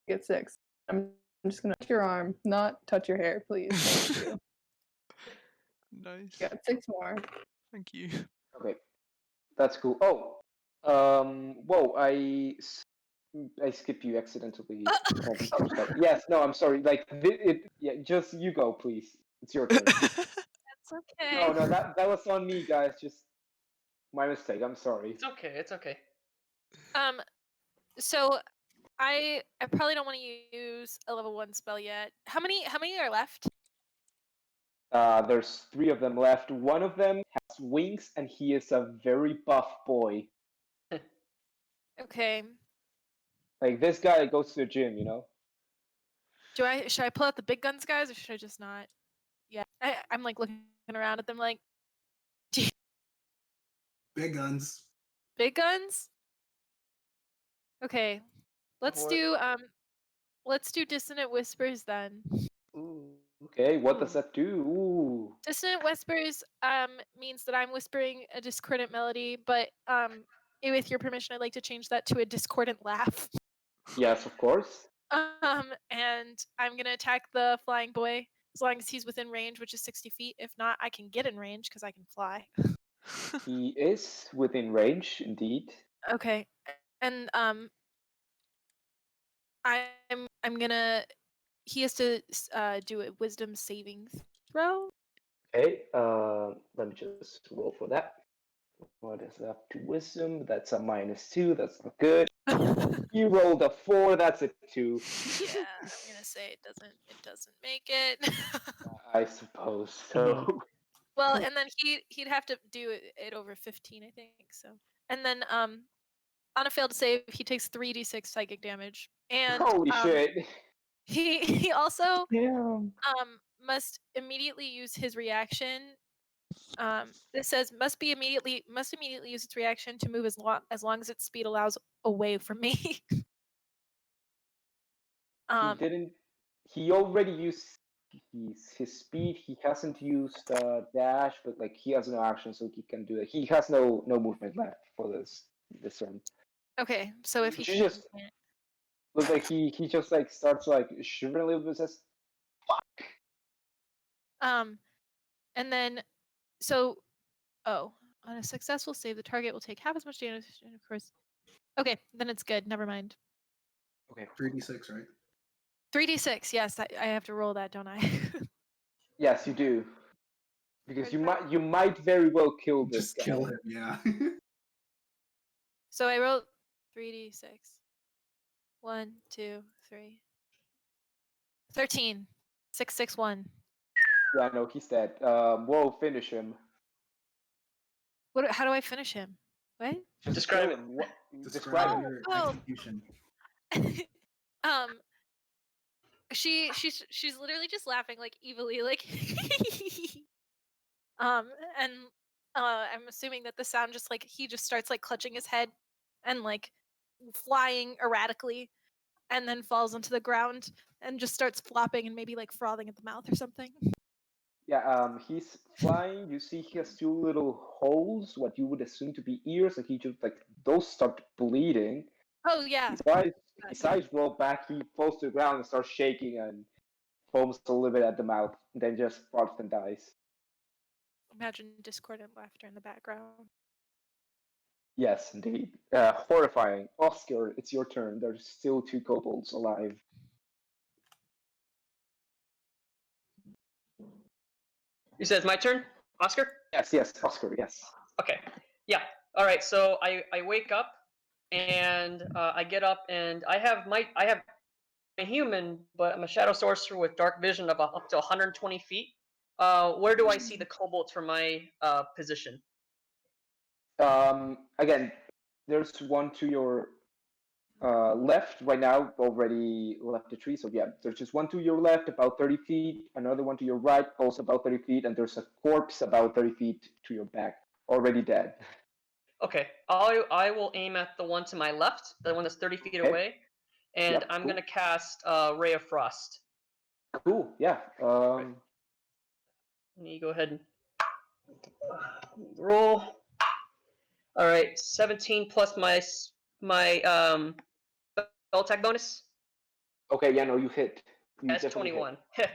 Get 6. I'm just gonna touch your arm, not touch your hair, please. Thank you. Nice. Got 6 more. Thank you. Okay. That's cool. Oh, whoa, I skipped you accidentally. All this other stuff. Yes, no, I'm sorry. Like, yeah, just you go, please. It's your turn. That's okay. No, that was on me, guys. Just my mistake. I'm sorry. It's okay. It's okay. So I probably don't want to use a level 1 spell yet. How many are left? There's 3 of them left. One of them has wings, and he is a very buff boy. Okay. Like this guy goes to the gym, you know. Should I pull out the big guns, guys, or should I just not? Yeah. I'm like looking around at them like Big guns. big guns? Okay. Let's Or- do Dissonant Whispers then. Ooh. Okay, what does Ooh. that do? Ooh. Dissonant Whispers means that I'm whispering a discordant melody, but with your permission, I'd like to change that to a discordant laugh. Yes, of course. And I'm gonna attack the flying boy as long as he's within range, which is 60 feet. If not, I can get in range because I can fly. He is within range, indeed. Okay, and I'm gonna. He has to do a Wisdom saving throw. Okay, let me just roll for that. What is up to wisdom? That's a -2. That's not good. You rolled a 4. That's a 2. Yeah, I'm gonna say it doesn't make it. I suppose so. Well, and then he'd have to do it over 15, I think. So, and then on a failed save, he takes 3d6 psychic damage, and Holy shit! he also Yeah. must immediately use his reaction. This says must immediately use its reaction to move as long as its speed allows away from me. He didn't. He already used his speed. He hasn't used dash, but like he has no action, so he can do it. He has no movement left for this turn. Okay, so if he You just looks like he just like starts like shivering a little bit, says, "Fuck." and then so on a successful save, the target will take half as much damage, and of course. Okay, then it's good. Never mind. Okay. 3d6, right? 3d6. Yes, I have to roll that, don't I? Yes, you do. Because Okay. you might very well kill this Just guy. kill him, yeah. So I wrote 3d6. 1, 2, 3. 13. 6, 6, 1. Yeah, no, he's dead. Whoa, finish him. How do I finish him? What? Just Describe kill it. him. What? Describe Oh, your oh. execution. She's literally just laughing like evilly, like and I'm assuming that the sound just like he just starts like clutching his head and like flying erratically and then falls onto the ground and just starts flopping and maybe like frothing at the mouth or something. Yeah, he's flying. You see he has 2 little holes, what you would assume to be ears, and he just like those start bleeding. Oh yeah. His eyes roll back, he falls to the ground and starts shaking and foams a little bit at the mouth, and then just farts and dies. Imagine discordant laughter in the background. Yes, indeed. Horrifying. Oscar, it's your turn. There's still 2 kobolds alive. You said it's my turn, Oscar? Yes, Oscar, yes. Okay. Yeah. All right. So I wake up and I get up and I have a human, but I'm a shadow sorcerer with dark vision of up to 120 feet. Where do I see the kobolds from my position? Again, there's one to your left right now, already left the tree. So yeah, there's just one to your left, about 30 feet, another one to your right, also about 30 feet, and there's a corpse about 30 feet to your back, already dead. Okay. I will aim at the one to my left, the one that's 30 feet Okay. away, and Yep, I'm cool. gonna cast Ray of Frost. Cool, yeah. Let me go ahead and roll. All right, 17 plus my spell attack bonus. Okay, yeah, no, you hit. You That's definitely 21. hit.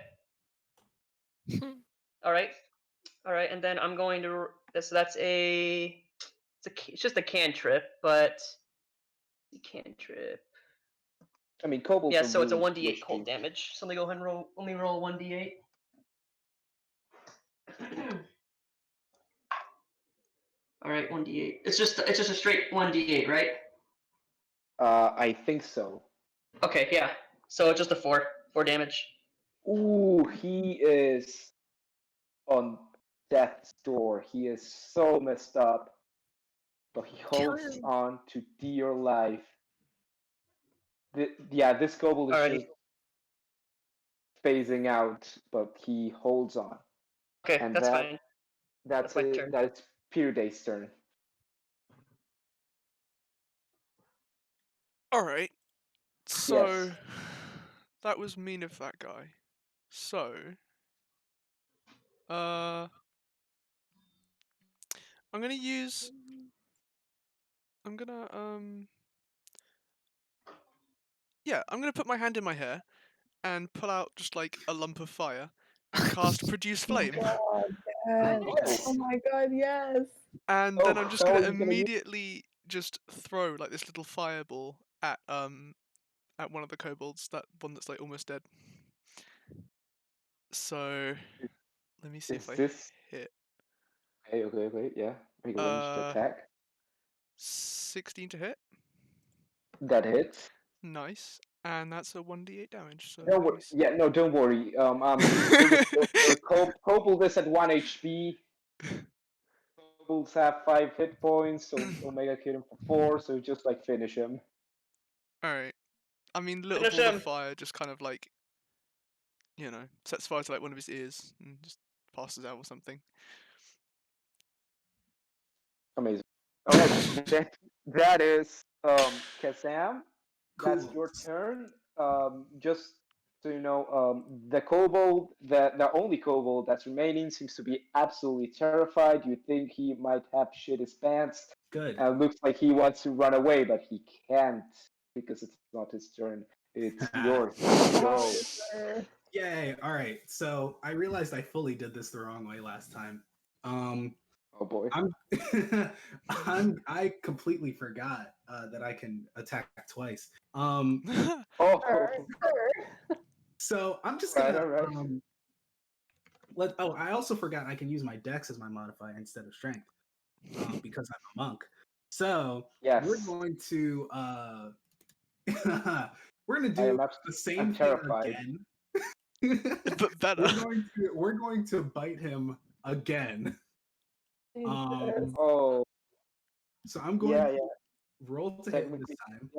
All right, and then I'm going to. So that's it's just a cantrip, but cantrip. I mean, kobolds. Yeah, are so it's a really 1d8 cold squishy. damage. So let me go ahead and roll. Let me roll 1d8. All right, 1d8. It's just a straight 1d8, right? I think so. Okay, yeah. So just a 4 damage. Ooh, he is on death's door. He is so messed up, but he Kill holds him. on to dear life. Yeah, this kobold is Alrighty. just phasing out, but he holds on, Okay, and that's fine. that's my it. turn. That's Pyrday's turn. All right. So Yes. that was mean of that guy. So I'm gonna use. I'm gonna Yeah, I'm gonna put my hand in my hair and pull out just like a lump of fire and cast Produce Oh my Flame. god, yes. Nice. Oh my god, yes. And then I'm just Oh, gonna you're gonna use immediately just throw like this little fireball at one of the kobolds, that one that's like almost dead. So let me see Is if I this hit. okay, yeah. Make a ranged attack. 16 to hit. That hits. Nice. And that's a 1d8 damage. So No, let me see. yeah, no, don't worry. The kobold is at 1 HP. Kobolds have 5 hit points, so Omega killed him for 4. So just like finish him. Alright. I mean, little Finish ball of him. fire just kind of like, sets fire to like one of his ears and just passes out or something. Amazing. All right, that is Kazam. That's Cool. your turn. Just so you know, the kobold, the only kobold that's remaining, seems to be absolutely terrified. You think he might have shit his pants. Good. Looks like he wants to run away, but he can't because it's not his turn. It's yours. Go. Sir. Yay! All right. So I realized I fully did this the wrong way last time. Oh boy. I completely forgot that I can attack twice. Oh. Sir. So I'm just Right, gonna alright. I also forgot I can use my dex as my modifier instead of strength because I'm a monk. So we're Yes. going to we're gonna I do am the same thing terrified. again. But better. we're going to bite him again. Jesus. Oh, So I'm going yeah, to yeah. roll to hit this Technically, time,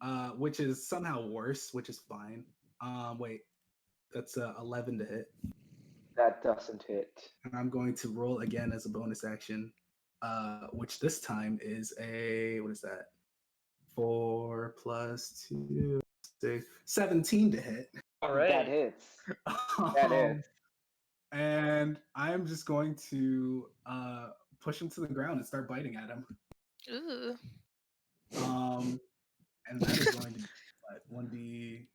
yeah. which is somehow worse, which is fine. Wait, that's 11 to hit, That doesn't hit. and I'm going to roll again as a bonus action, which this time is what is that? 4 plus 2, 6, 17 to hit. That Alright. hits. That hits. And I'm just going to push him to the ground and start biting at him. Ooh. And that is going to be what, 1d.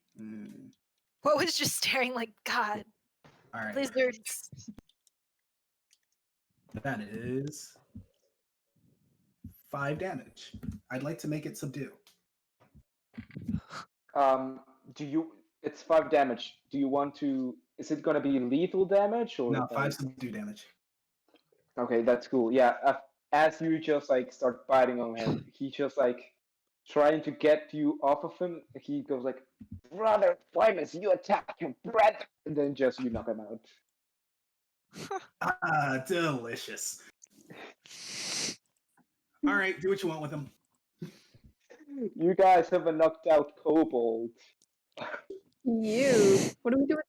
What was just staring like God? All right, Lizards. that is 5 damage. I'd like to make it subdue. It's 5 damage. Do you want to? Is it gonna be lethal damage or? No, 5 subdue damage. Okay, that's cool. Yeah, as you just like start biting on him, he just like trying to get you off of him. He goes like, "Brother, why must you attack your brother?" And then just you knock him out. Ah, delicious. All right, do what you want with him. You guys have a knocked out kobold. You. What do we do with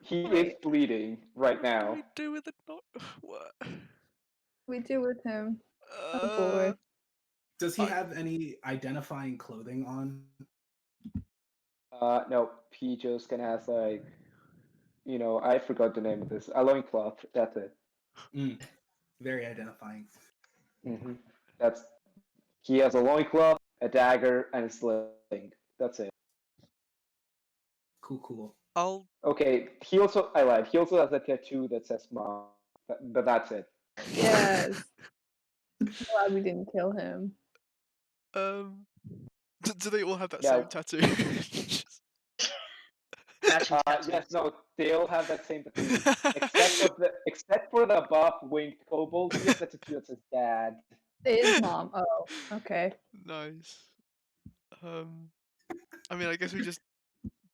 He is Wait. bleeding right What do now. we do with the what? we do with him? Oh boy. Does he I- have any identifying clothing on? No, he just kind of has like, I forgot the name of this. A loincloth. That's it. Very identifying. Mm-hmm. He has a loincloth, a dagger, and a sling. That's it. Cool. I'll Okay. I lied. He also has a tattoo that says "mom," but that's it. Yes. I'm glad we didn't kill him. do they all have that Yeah. same tattoo? Matching tattoos. Yes, no, they all have that same tattoo, except for the buff winged kobold. He has a tattoo that says "dad." His mom. Oh, okay. Nice. I mean, I guess we just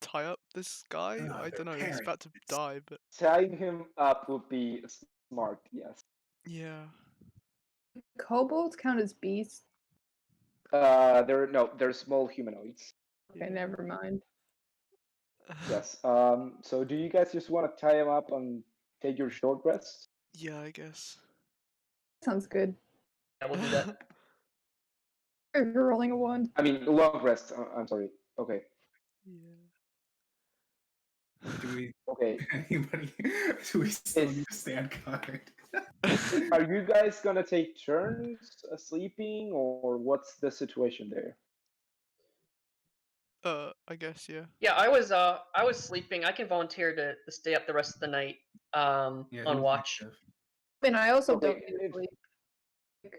tie up this guy. I They're don't know. He's about to parents. die, but Tying him up would be smart, yes. yeah. Kobolds count as beasts? They're small humanoids. Okay, never mind. Yes. So do you guys just want to tie him up and take your short rest? Yeah, I guess. Sounds good. Yeah, we'll do that. If you're rolling a 1. I mean, long rest. I'm sorry. Okay. Yeah. Do we Okay. anybody? Do we still It's- need a stand card? Are you guys gonna take turns sleeping, or what's the situation there? I guess yeah. Yeah, I was sleeping. I can volunteer to stay up the rest of the night Yeah, on who's watch. active? And I also Okay, don't need to sleep.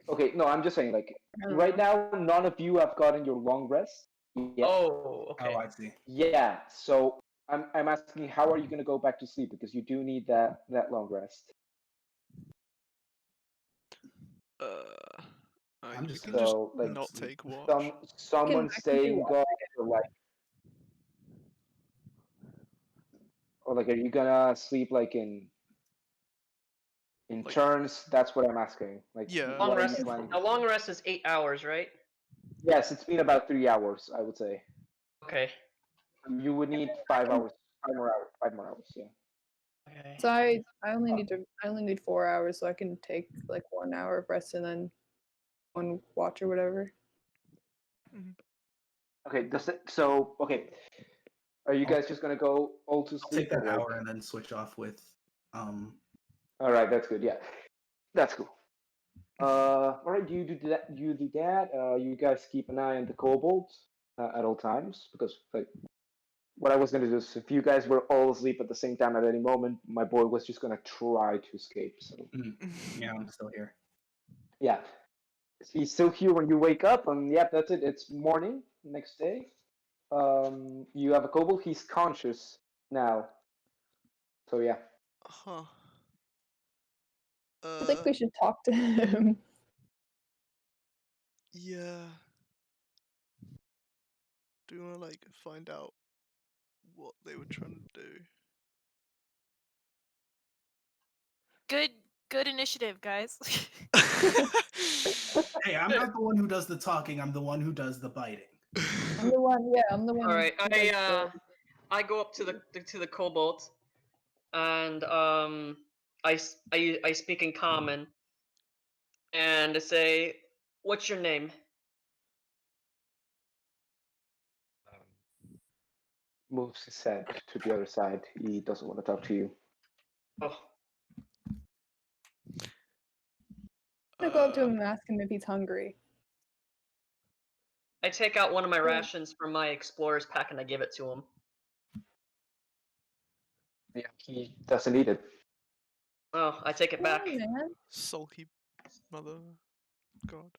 Okay, no, I'm just saying, like, I don't right know. now, none of you have gotten your long rest. Yet. Oh, okay. Oh, I see. Yeah, so I'm asking, how are you gonna go back to sleep? Because you do need that long rest. I'm You just can gonna just So, like, not take watch. someone I can do staying watch, guard, or like, are you gonna sleep like in Like- turns? That's what I'm asking. Like, Yeah. Long what are you rest. planning? A long rest is 8 hours, right? Yes, it's been about 3 hours, I would say. Okay. You would need 5 more hours. Yeah. Okay. So I only need 4 hours, so I can take like 1 hour of rest and then one watch or whatever. Okay. Okay. Are you guys just gonna go all to I'll sleep? take that or, like- hour and then switch off with All right, that's good. Yeah, that's cool. All right, you do that. You do that. You guys keep an eye on the kobolds at all times, because like what I was gonna do is, if you guys were all asleep at the same time at any moment, my boy was just gonna try to escape. So yeah, I'm still here. yeah, he's still here when you wake up, and yeah, that's it. It's morning next day. You have a kobold. He's conscious now. So yeah. Huh. I think we should talk to him. Yeah. Do you wanna like find out what they were trying to do? Good initiative, guys. Hey, I'm not the one who does the talking. I'm the one who does the biting. I'm the one. Yeah, I'm the one. All right. who does the- I go up to the kobold, and I speak in common, and I say, "What's your name?" Moves his head to the other side. He doesn't want to talk to you. Oh, I'm gonna go up to him and ask him if he's hungry. I take out one of my rations from my explorer's pack and I give it to him. Yeah, he doesn't need it. Oh, I take it back. Come on, man. Sulky mother. God.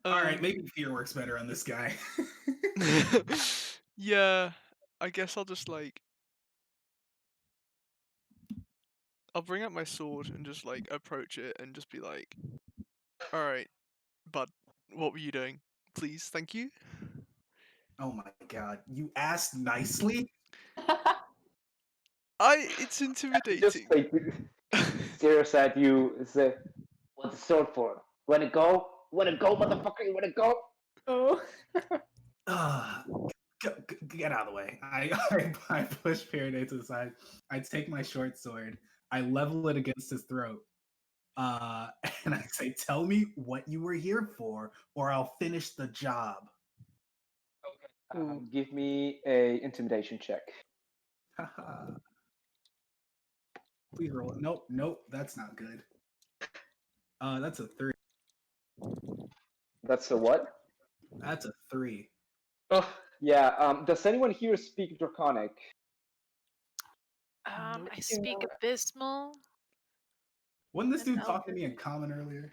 All right, Um, maybe fear works better on this guy. yeah, I guess I'll just like. I'll bring out my sword and just like approach it and just be like, "All right, bud, what were you doing? Please, thank you." Oh my god, you asked nicely. It's Just intimidating. like stares at you and say, "What's the sword for? Wanna go? Wanna go, motherfucker? You wanna go?" Oh. Get out of the way. I push Faraday to the side. I take my short sword. I level it against his throat. And I say, "Tell me what you were here for, or I'll finish the job." Give me a intimidation check. Haha. Please roll it. Nope, that's not good. That's a 3. That's a what? That's a 3. Oh, Yeah. Does anyone here speak Draconic? I Do speak not. abysmal. Wasn't this An dude talking to me in elder. common earlier?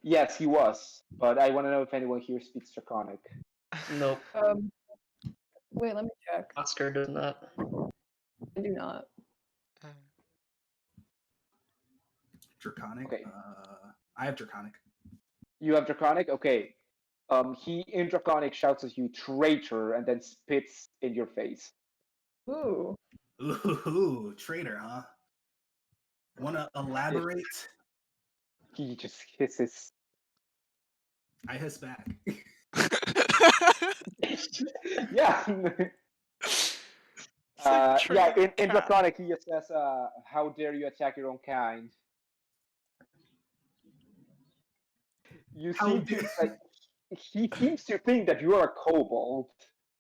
Yes, he was. But I want to know if anyone here speaks Draconic. nope. Wait, let me check. Oscar does not. I do not. Draconic? Okay. I have Draconic. You have Draconic? Okay. He in Draconic shouts at you, "Traitor," and then spits in your face. Ooh. Ooh, traitor, huh? Wanna elaborate? He just hisses. I hiss back. Yeah. It's like Yeah, training a in cat. Draconic, he just says, "How dare you attack your own kind?" You How seem to dare- like. He seems to think that you are a kobold.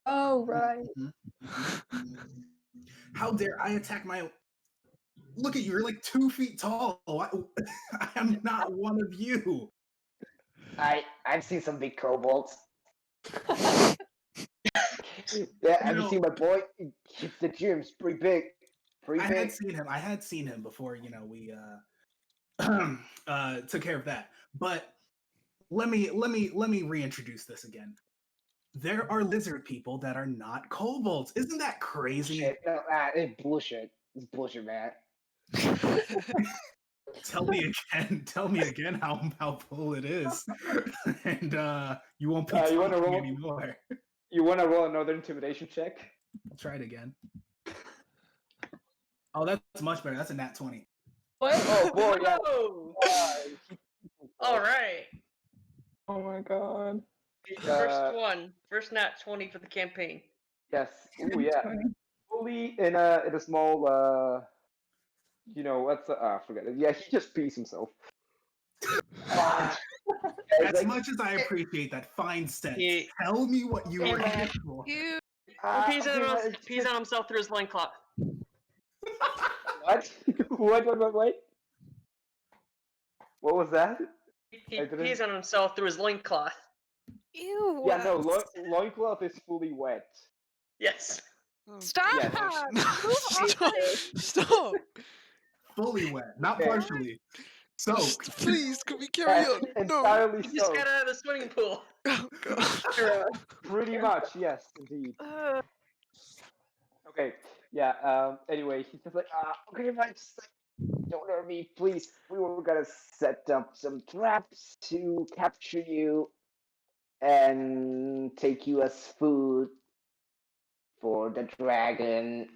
Oh right. How dare I attack my? Look at you! You're like 2 feet tall. I am not one of you. I've seen some big kobolds. Yeah, have you know- seen my boy? The gym's pretty big. Pretty I big. had seen him. I had seen him before. We took care of that. But let me reintroduce this again. There are lizard people that are not kobolds. Isn't that crazy? Shit, no, it's bullshit. It's bullshit, man. Tell me again. Tell me again how full it is, and you won't be You wanna talking roll? anymore. You want to roll another intimidation check? I'll try it again. Oh, that's much better. That's a nat 20. What? Oh boy, yeah. Whoa! Uh, All right. Oh my god. First nat 20 for the campaign. Yes. Ooh, yeah. Fully in a small what's I forget it. Yeah, he just pees himself. It's As like, much as I appreciate that fine sense, He- tell me what you Hey, were man. here for. You Pees okay, on, it's pees just- on himself through his loincloth. What? What? What was that? He I didn't- pees on himself through his loincloth. ew. Yeah, no, loincloth is fully wet. Yes. Oh, Stop! gosh. No, Move on. stop! Stop! Fully wet, not Okay. partially. Soaked. Please, can we carry on? No. Entirely He just so. got out of the swimming pool. Oh god. Pretty much, yes, indeed. Okay, yeah. Anyway, he's just like, okay, if I just don't hurt me, please. We were gonna set up some traps to capture you and take you as food for the dragon.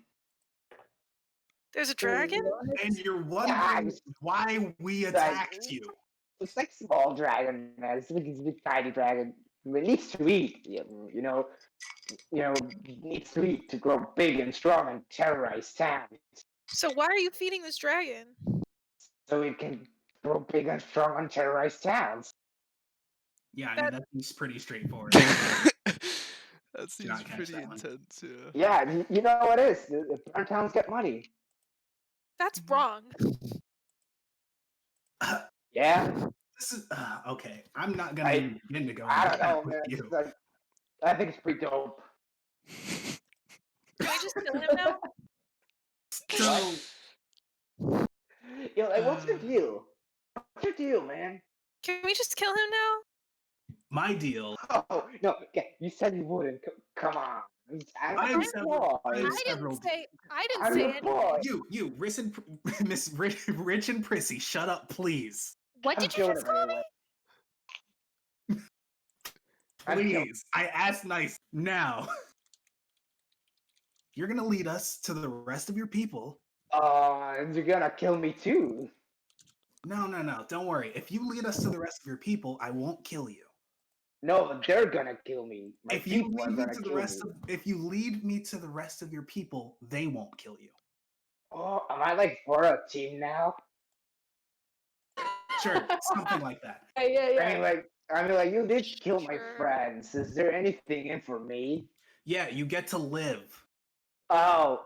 There's a dragon? And you're wondering Guys. why we attacked you. It's like small dragon, man. It's like a big tiny dragon. It needs to eat, needs to eat to grow big and strong and terrorize towns. So why are you feeding this dragon? So it can grow big and strong and terrorize towns. Yeah, I mean that seems pretty straightforward. That seems not catch pretty that one. intense, yeah. Yeah, you know what it is. The burn towns get money. That's wrong. Yeah, This is okay. I'm not gonna I- even begin to go I into don't know, that with man. you. It's like, I think it's pretty dope. Can we just kill him now? So Like, what's your deal? What's your deal, man? Can we just kill him now? my deal. Oh no, yeah, you said you wouldn't. Come on. I I'm am a several- boy. I am I several- didn't say I'm say a anything. boy. You, Miss Rich and Prissy, shut up, please. What I'm did you just killing call me? everyone. I'm kill- Please. I asked nice. Now, you're gonna lead us to the rest of your people. You're gonna kill me too. No. Don't worry. If you lead us to the rest of your people, I won't kill you. No, they're gonna kill me. My If you people are lead me gonna to the kill rest me. of if you lead me to the rest of your people, they won't kill you. Oh, am I like for a team now? Sure, something like that. Yeah. I mean, like you did kill my Sure. friends. Is there anything in for me? Yeah, you get to live. Oh,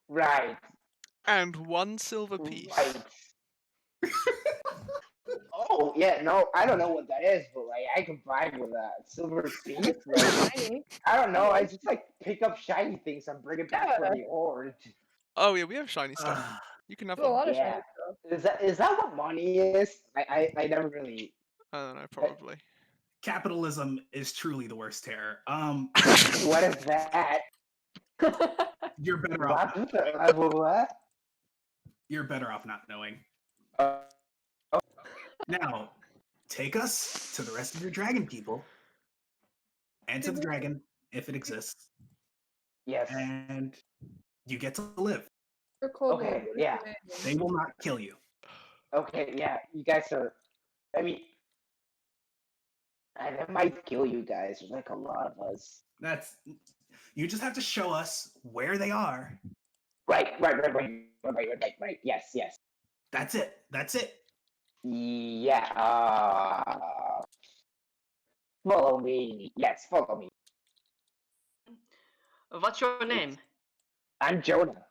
right, And 1 silver piece. right. Oh yeah, no, I don't know what that is, but like I can buy with that silver piece. Like, Shiny. I don't know. I just like pick up shiny things and bring it back for Yeah. the horde. Oh yeah, we have shiny stuff. Ah, You can have Do a one. lot of Yeah. shiny stuff. Is that what money is? I never really. I don't know, probably. capitalism is truly the worst terror. What is that? You're better off. What? You're better off not knowing. Uh, Now, take us to the rest of your dragon people, and to the dragon if it exists, Yes. and you get to live. You're cold. Okay, what is yeah. your name? They will not kill you. Okay, yeah. You guys are. I mean, I might kill you guys. There's like a lot of us. That's you just have to show us where they are. Right. Yes. That's it. Yeah. Follow me. Yes, follow me. What's your name? I'm Jonah.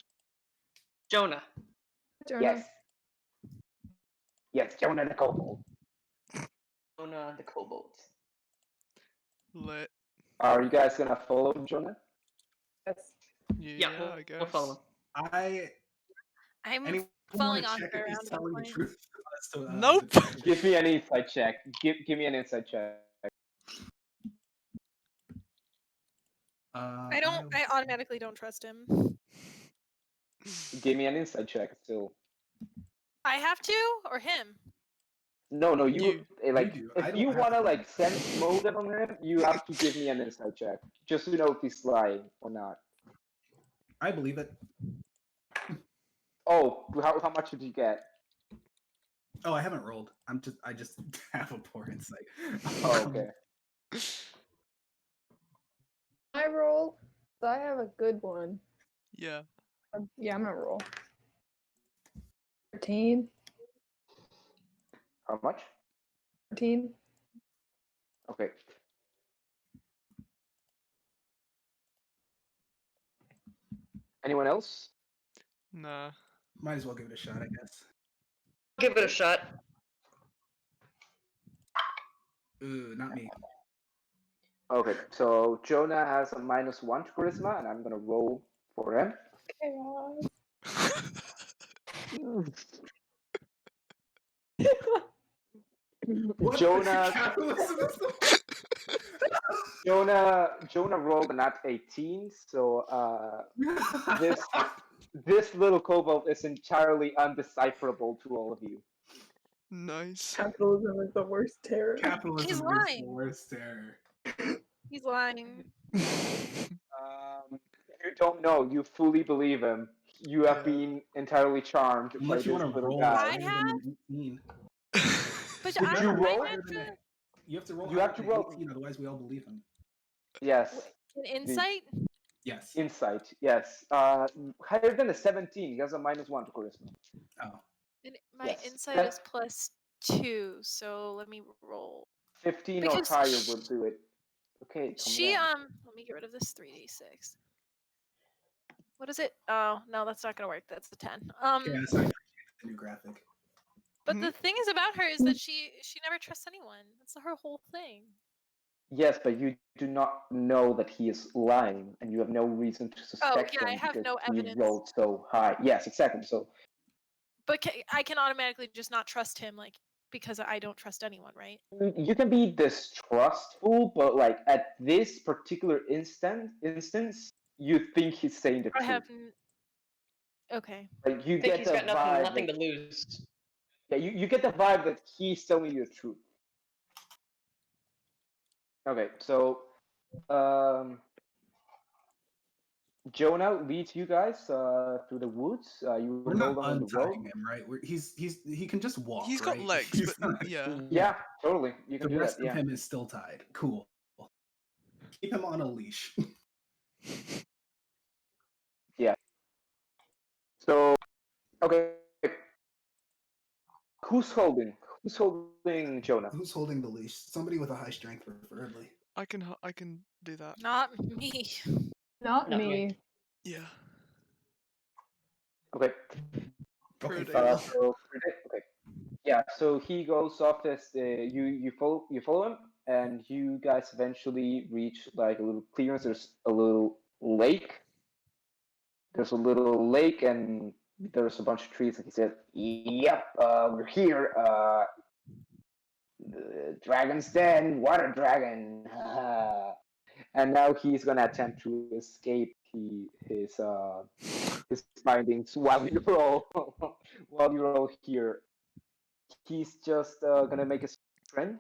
Jonah. Jonah. Yes. Yes, Jonah the Kobold. Jonah the Kobold. Lit. Are you guys gonna follow Jonah? Yes. Yeah, we'll, I guess. we'll follow him. I'm Anyone following wanna on check for if a he's round of telling the points. truth as to, Nope. the- Give me an insight check. Give me an insight check. I automatically don't trust him. Give me an insight check still. I have to or him? No, You. like do. I if don't you have wanna to. like sense mode on him, you have to give me an insight check just to know if he's lying or not. I believe it. Oh, how much did you get? Oh, I haven't rolled. I just have a poor insight. Oh, okay. I roll. So I have a good one. Yeah. Yeah, I'm gonna roll. 13. How much? 13. Okay. Anyone else? Nah. Might as well give it a shot, I guess. Give it a shot. Ooh, not me. Okay, so Jonah has a -1 to charisma, and I'm gonna roll for him. Chaos. What Jonah, capitalism is the- Jonah rolled a nat 18, so this little kobold is entirely undecipherable to all of you. Nice. Capitalism is the worst terror. Capitalism is the lying. worst terror. He's lying. You don't know. You fully believe him. You have Yeah. been entirely charmed by Unless this you want to little roll guy. I higher than an 18. But Did I, you I roll? have to You have to roll You have higher to than roll- 18, otherwise we all believe him. Yes, an insight. Yes. insight. Yes. Higher than a 17. He has a -1 to charisma. Oh. And my Yes. insight is +2, so let me roll. 15 Because or higher will do it. Okay, calm She down. let me get rid of this 3d6. What is it? Oh no, that's not gonna work. That's the 10. Yes, I appreciate the new graphic. But the thing is about her is that she never trusts anyone. That's her whole thing. Yes, but you do not know that he is lying, and you have no reason to suspect yeah, I him have because no he evidence. rolled so high. Yes, exactly. So But I can automatically just not trust him, like because I don't trust anyone, right? you can be distrustful, but like at this particular instance, you think he's saying the I truth. have. Okay. Like you I think get he's the got vibe. nothing that, to lose. yeah, you get the vibe that he's telling you the truth. Okay, so Jonah leads you guys through the woods. You We're were no not longer on the road. untying him, right? He Can just walk. He's got right? legs, He's but not- yeah. Yeah, totally. You The can do rest that. of Yeah. him is still tied. Cool. Keep him on a leash. So, okay. Who's holding Jonah? Who's holding the leash? Somebody with a high strength, preferably. I can do that. Not me. Not Not me. me. Yeah. Okay. Okay, Pro fine. day. Okay. Yeah. So he goes off as you follow him, and you guys eventually reach like a little clearance. There's a little lake. And there's a bunch of trees. And he said, "Yep, we're here. The dragon's den, water dragon." And now he's gonna attempt to escape his findings while you're all here. He's just gonna make a strength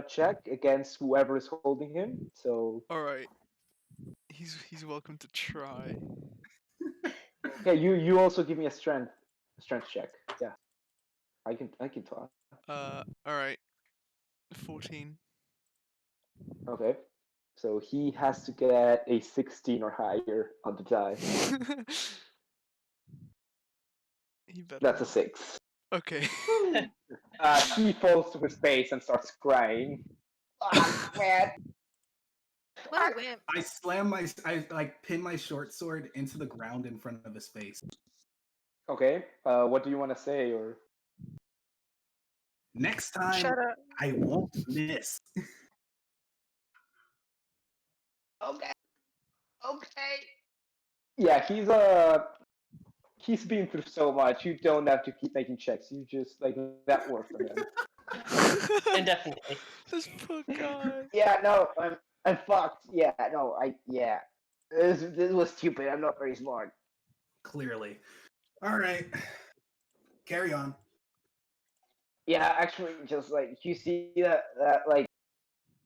check against whoever is holding him. So All right. He's welcome to try. yeah, you also give me a strength check. Yeah, I can talk. All right. 14. Okay, so he has to get a 16 or higher on the die. He better That's a not. 6. Okay. He falls to his face and starts crying. Ah, man. What a wimp. I like pin my short sword into the ground in front of his face. Okay. What do you want to say? Or Next time, Shut up. I won't miss. okay. Yeah, he's been through so much. You don't have to keep making checks. You just like that work for him. Indefinitely. This poor guy. Yeah, no, I'm fucked. Yeah, no, yeah. This was stupid. I'm not very smart. Clearly. All right. Carry on. Yeah, actually, just like you see that like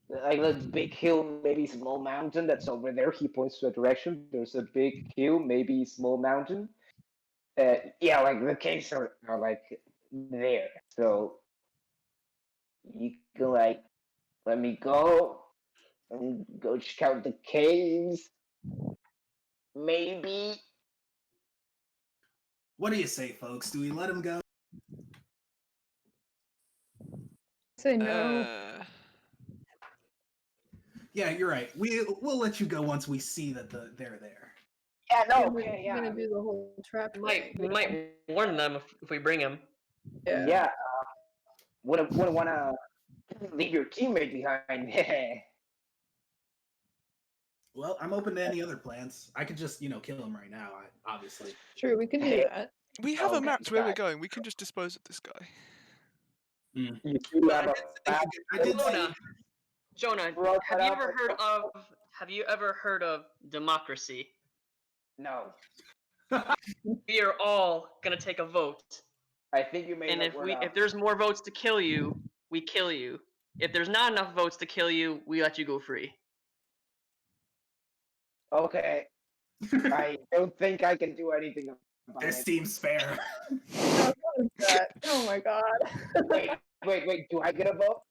the big hill, maybe small mountain that's over there. He points to a direction. There's a big hill, maybe small mountain. Yeah, like the caves are like there. So you can like let me go and go check out the caves. Maybe. What do you say, folks? Do we let him go? Say no. Yeah, you're right. We'll let you go once we see that they're there. Yeah, no, we're okay, yeah. gonna do the whole trap We thing. might warn them if we bring him. Yeah. Wouldn't want to leave your teammate behind. Well, I'm open to any other plans. I could just, kill him right now, obviously. True, we can do that. We have a Okay, map to where we're guys. going. We can just dispose of this guy. You But have I did say, Jonah, Jonah, Brought have that you up, ever like, have you ever heard of democracy? No, We are all gonna take a vote, I think you made and that word up. if there's more votes to kill you, we kill you. If there's not enough votes to kill you, we let you go free. Okay, I don't think I can do anything about this it. seems fair. No, what is that? Oh my god. Wait, do I get a vote?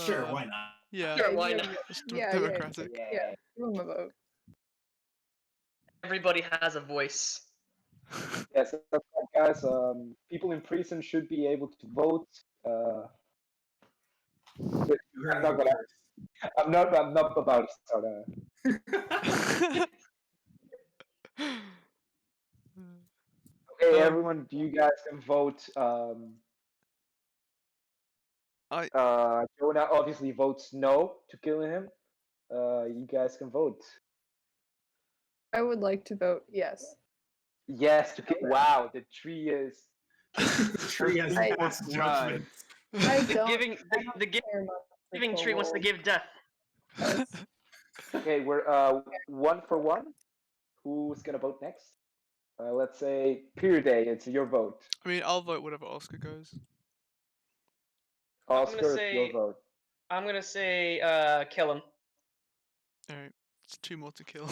Sure, Uh, why not? Yeah. Sure, why give not? him It's Yeah, democratic. Yeah, give him a vote. Everybody has a voice. Yes, that's right, guys. People in prison should be able to vote. You heard I'm it not here gonna. first. I'm not about to start Okay, everyone, you guys can vote. Jonah obviously votes no to killing him. You guys can vote. I would like to vote yes. Yes to kill. Wow, the tree is. The tree has I- passed Right. judgment. I The don't. giving I don't care much for giving tree wants to kobolds. give death. Yes. Okay, we're 1 for 1. Who's gonna vote next? Let's say Day. It's your vote. I mean, I'll vote whatever Oscar goes. gonna Oscar, it's your say- vote. I'm gonna say kill him. Alright, it's 2 more to kill.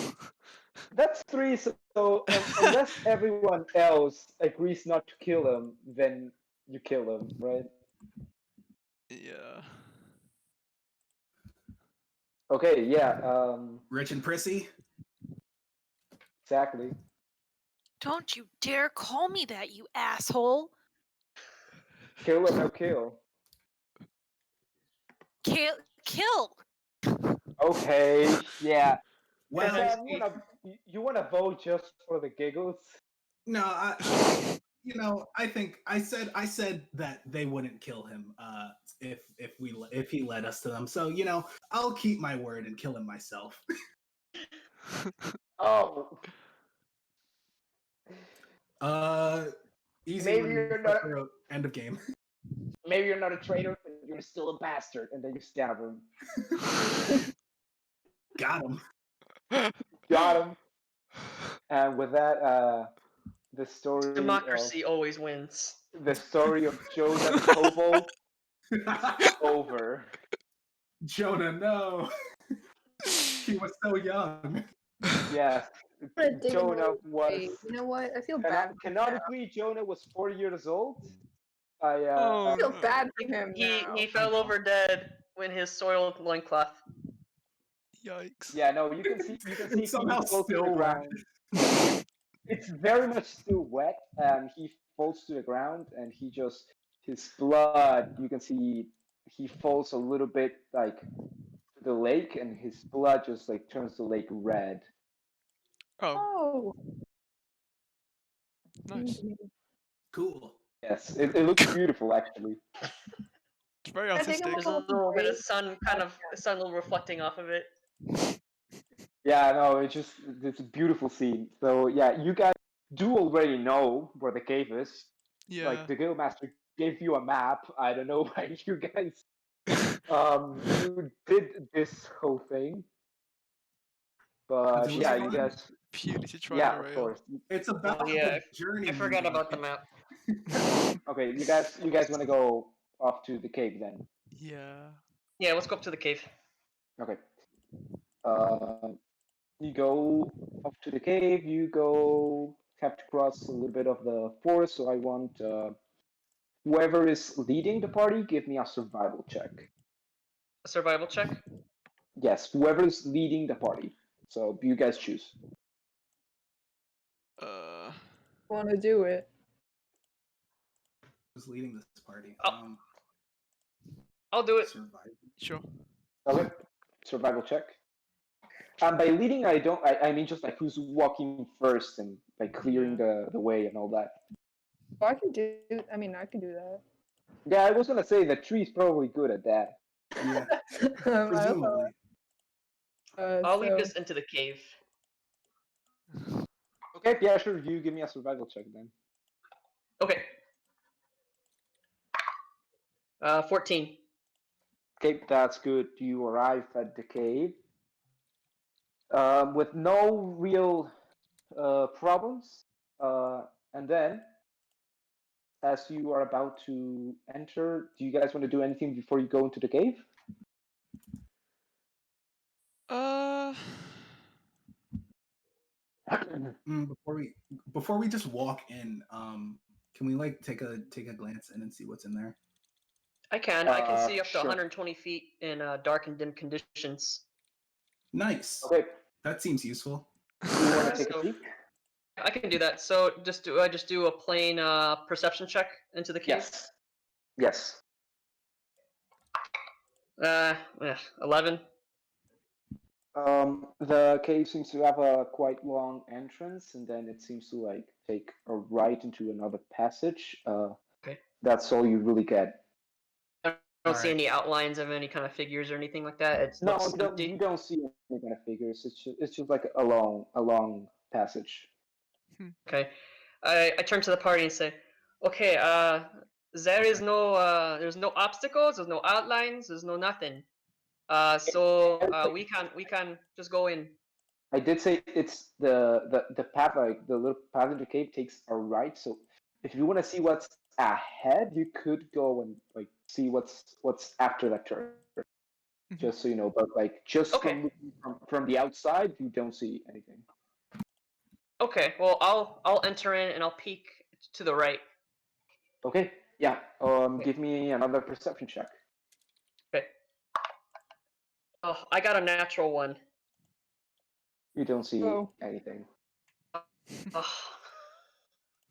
That's 3. So unless everyone else agrees not to kill him, then you kill him, right? Yeah. Okay, yeah. Rich and Prissy? Exactly. Don't you dare call me that, you asshole. Kill or no kill. Kill. Okay, yeah. Well, You wanna vote just for the giggles? no, I think I said that they wouldn't kill him if he led us to them. So, I'll keep my word and kill him myself. Oh, Easy Maybe win, you're not- for end of game. maybe you're not a traitor, but you're still a bastard, and then you stab him. Got him. Got him. And with that, the story Democracy always wins. of Jonah the Kobold over. Jonah, no. He was so young. Yes, I'm gonna dig Jonah another was. grave. You know what? I feel bad. For him now. Canonically, Jonah was 4 years old. I Oh, I feel no. bad for him He now. he fell over dead when his soiled loincloth. Yikes. Yeah, no, you can see he It's somehow falls to the still wet. ground. It's very much still wet, and he falls to the ground, and his blood. You can see he falls a little bit like to the lake, and his blood just like turns the lake red. Oh, Oh. nice. Cool. Yes, it looks beautiful actually. It's very I think I'm artistic. There's a little bit of Great. sun, the sun little reflecting off of it. Yeah, no, it's a beautiful scene. So yeah, you guys do already know where the cave is. Yeah. Like the guildmaster gave you a map. I don't know why you guys you did this whole thing. But it was yeah, you fun. guys Purely to try yeah, the of rail. course. It's about Oh, yeah, the journey. I forgot you about the make. map. Okay, you guys want to go off to the cave then? Yeah. Yeah, let's go up to the cave. Okay. You go up to the cave. You have to cross a little bit of the forest. So I want whoever is leading the party, give me a survival check. A survival check. Yes, whoever is leading the party. So you guys choose. Want to do it? Who's leading this party? Oh. I'll do it. Survival. Sure. Okay. Survival check. And by leading, I mean just like who's walking first and like clearing the way and all that. Oh, I can do. I mean, I can do that. Yeah, I was gonna say the tree's probably good at that. Yeah, I don't know. presumably. I'll lead So- this into the cave. Okay, yeah, sure. You give me a survival check then. Okay. 14. Okay, that's good. You arrive at the cave with no real problems. And then, as you are about to enter, do you guys want to do anything before you go into the cave? Before we just walk in, can we like take a glance in and see what's in there? I can see up to Sure. 120 feet in dark and dim conditions. Nice. Okay, That seems useful. do you want to take a So- peek? I can do that. So I just do a plain perception check into the cave. Yes. Yes. 11. The cave seems to have a quite long entrance, and then it seems to like take a right into another passage. Okay. That's all you really get. I don't see Alright. any outlines of any kind of figures or anything like that. It's No, looks you don't, empty. you don't see any kind of figures. It's just like a long passage. Okay. I turn to the party and say, okay, there's no obstacles, there's no outlines, there's no nothing. So we can just go in. I did say it's the path, like the little path in the cave takes a right. So if you want to see what's ahead, you could go and like see what's after that turn. Just so you know, but like just Okay. from the outside, you don't see anything. Okay, well I'll enter in and I'll peek to the right. Okay, yeah. Give me another perception check. Okay. Oh, I got a natural one. You don't see Oh. anything. Oh.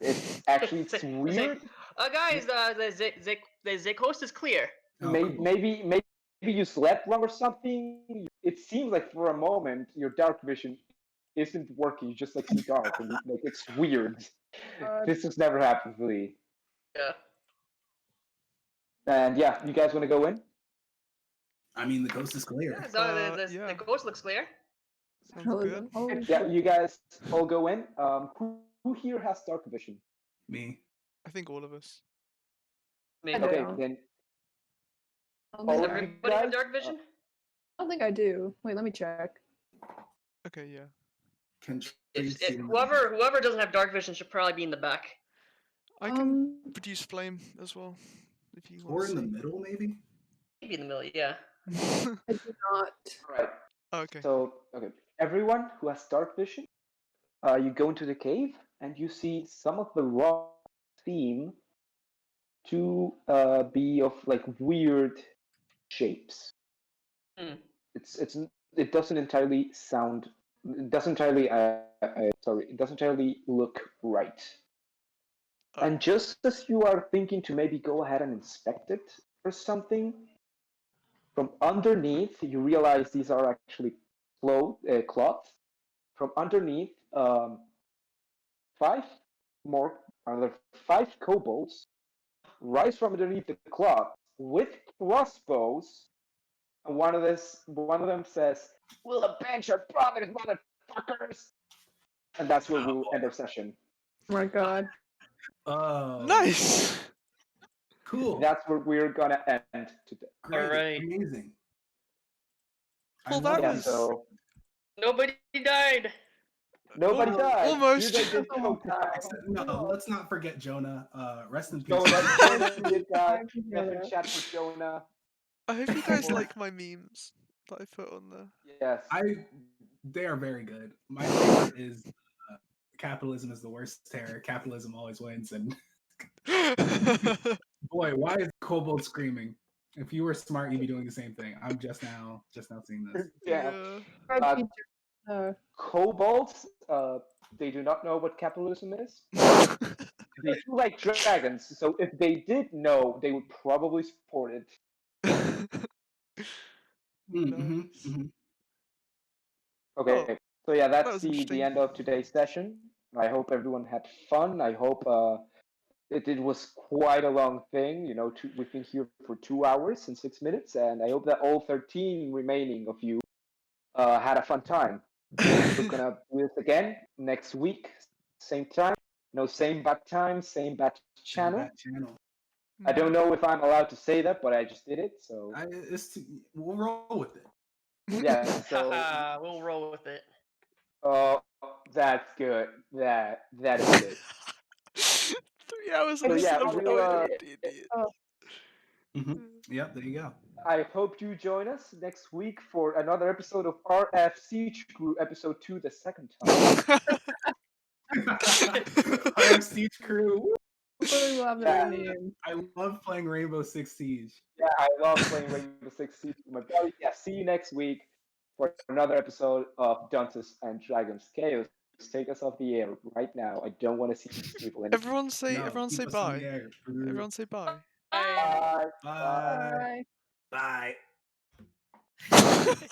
It's actually Say- weird. Guys, the coast is clear. Oh, cool. Maybe you slept wrong or something. It seems like for a moment your dark vision isn't working. You just like see dark, and like it's weird. This has never happened to me. Yeah. And yeah, you guys want to go in? I mean, the coast is clear. Yeah, so yeah. the coast looks clear. Sounds good. Oh, Yeah, you guys all go in. Who here has dark vision? Me. I think all of us. Maybe. I Okay, don't. then I Does all don't of you everybody have guys, dark vision? think I do. Wait, let me check. Okay, yeah. Can Whoever doesn't have dark vision should probably be in the back. I can produce flame as well. If you Or want in to the middle, maybe. Maybe in the middle, yeah. see. I do not. All right. Okay. So, okay, everyone who has dark vision, you go into the cave and you see some of the rocks seem to be of like weird shapes. Hmm. It doesn't entirely sound. It doesn't entirely. Sorry, it doesn't entirely look right. And just as you are thinking to maybe go ahead and inspect it or something, from underneath you realize these are actually cloth. From underneath, five more, another 5 kobolds rise from underneath the cloth with crossbows. And one of them says, "We'll avenge our brothers, motherfuckers!" And that's where we'll end our session. Oh my god. Oh, Nice. cool. That's where we're gonna end today. Great. Alright. Amazing. I Well, love that Yeah, was- so Nobody died. nobody Al- died. almost. You guys did choke down. Except, no, let's not forget Jonah. Rest in peace. Jonah did die. Thank you, F in Jonah. chat for Jonah. I hope you guys Well- like my memes that I put on there. Yes. They are very good. My favorite is capitalism is the worst terror. Capitalism always wins. And boy, why is Kobold screaming? If you were smart, you'd be doing the same thing. I'm just now seeing this. Yeah. Thank you, Jonah. Kobolds, they do not know what capitalism is. They do like dragons, so if they did know, they would probably support it. Mm-hmm, Nice. mm-hmm. Okay, so yeah, that that's was the interesting. end of today's session. I hope everyone had fun. I hope it was quite a long thing. You know, we've been here for 2 hours and 6 minutes, and I hope that all 13 remaining of you had a fun time. We're gonna do this again next week, same time. No, same bad time, same bad channel. That channel. I don't know if I'm allowed to say that, but I just did it. So We'll roll with it. yeah, so Haha, we'll roll with it. oh, that's good. That is good. 3 hours So of yeah, stuff. we'll, Mm-hmm. Yep, there you go. I hope you join us next week for another episode of RF Siege Crew, episode 2, the second time. Our Siege Crew. Really love Yeah. that name. I love playing Rainbow Six Siege. Yeah, I love playing Rainbow Six Siege with my buddy. Yeah, see you next week for another episode of Dungeons and Dragons Chaos. Take us off the air right now. I don't want to see these people anymore. everyone say No, everyone keep say us in the bye. air. Everyone say bye. Bye. Bye. Bye. Bye. Bye.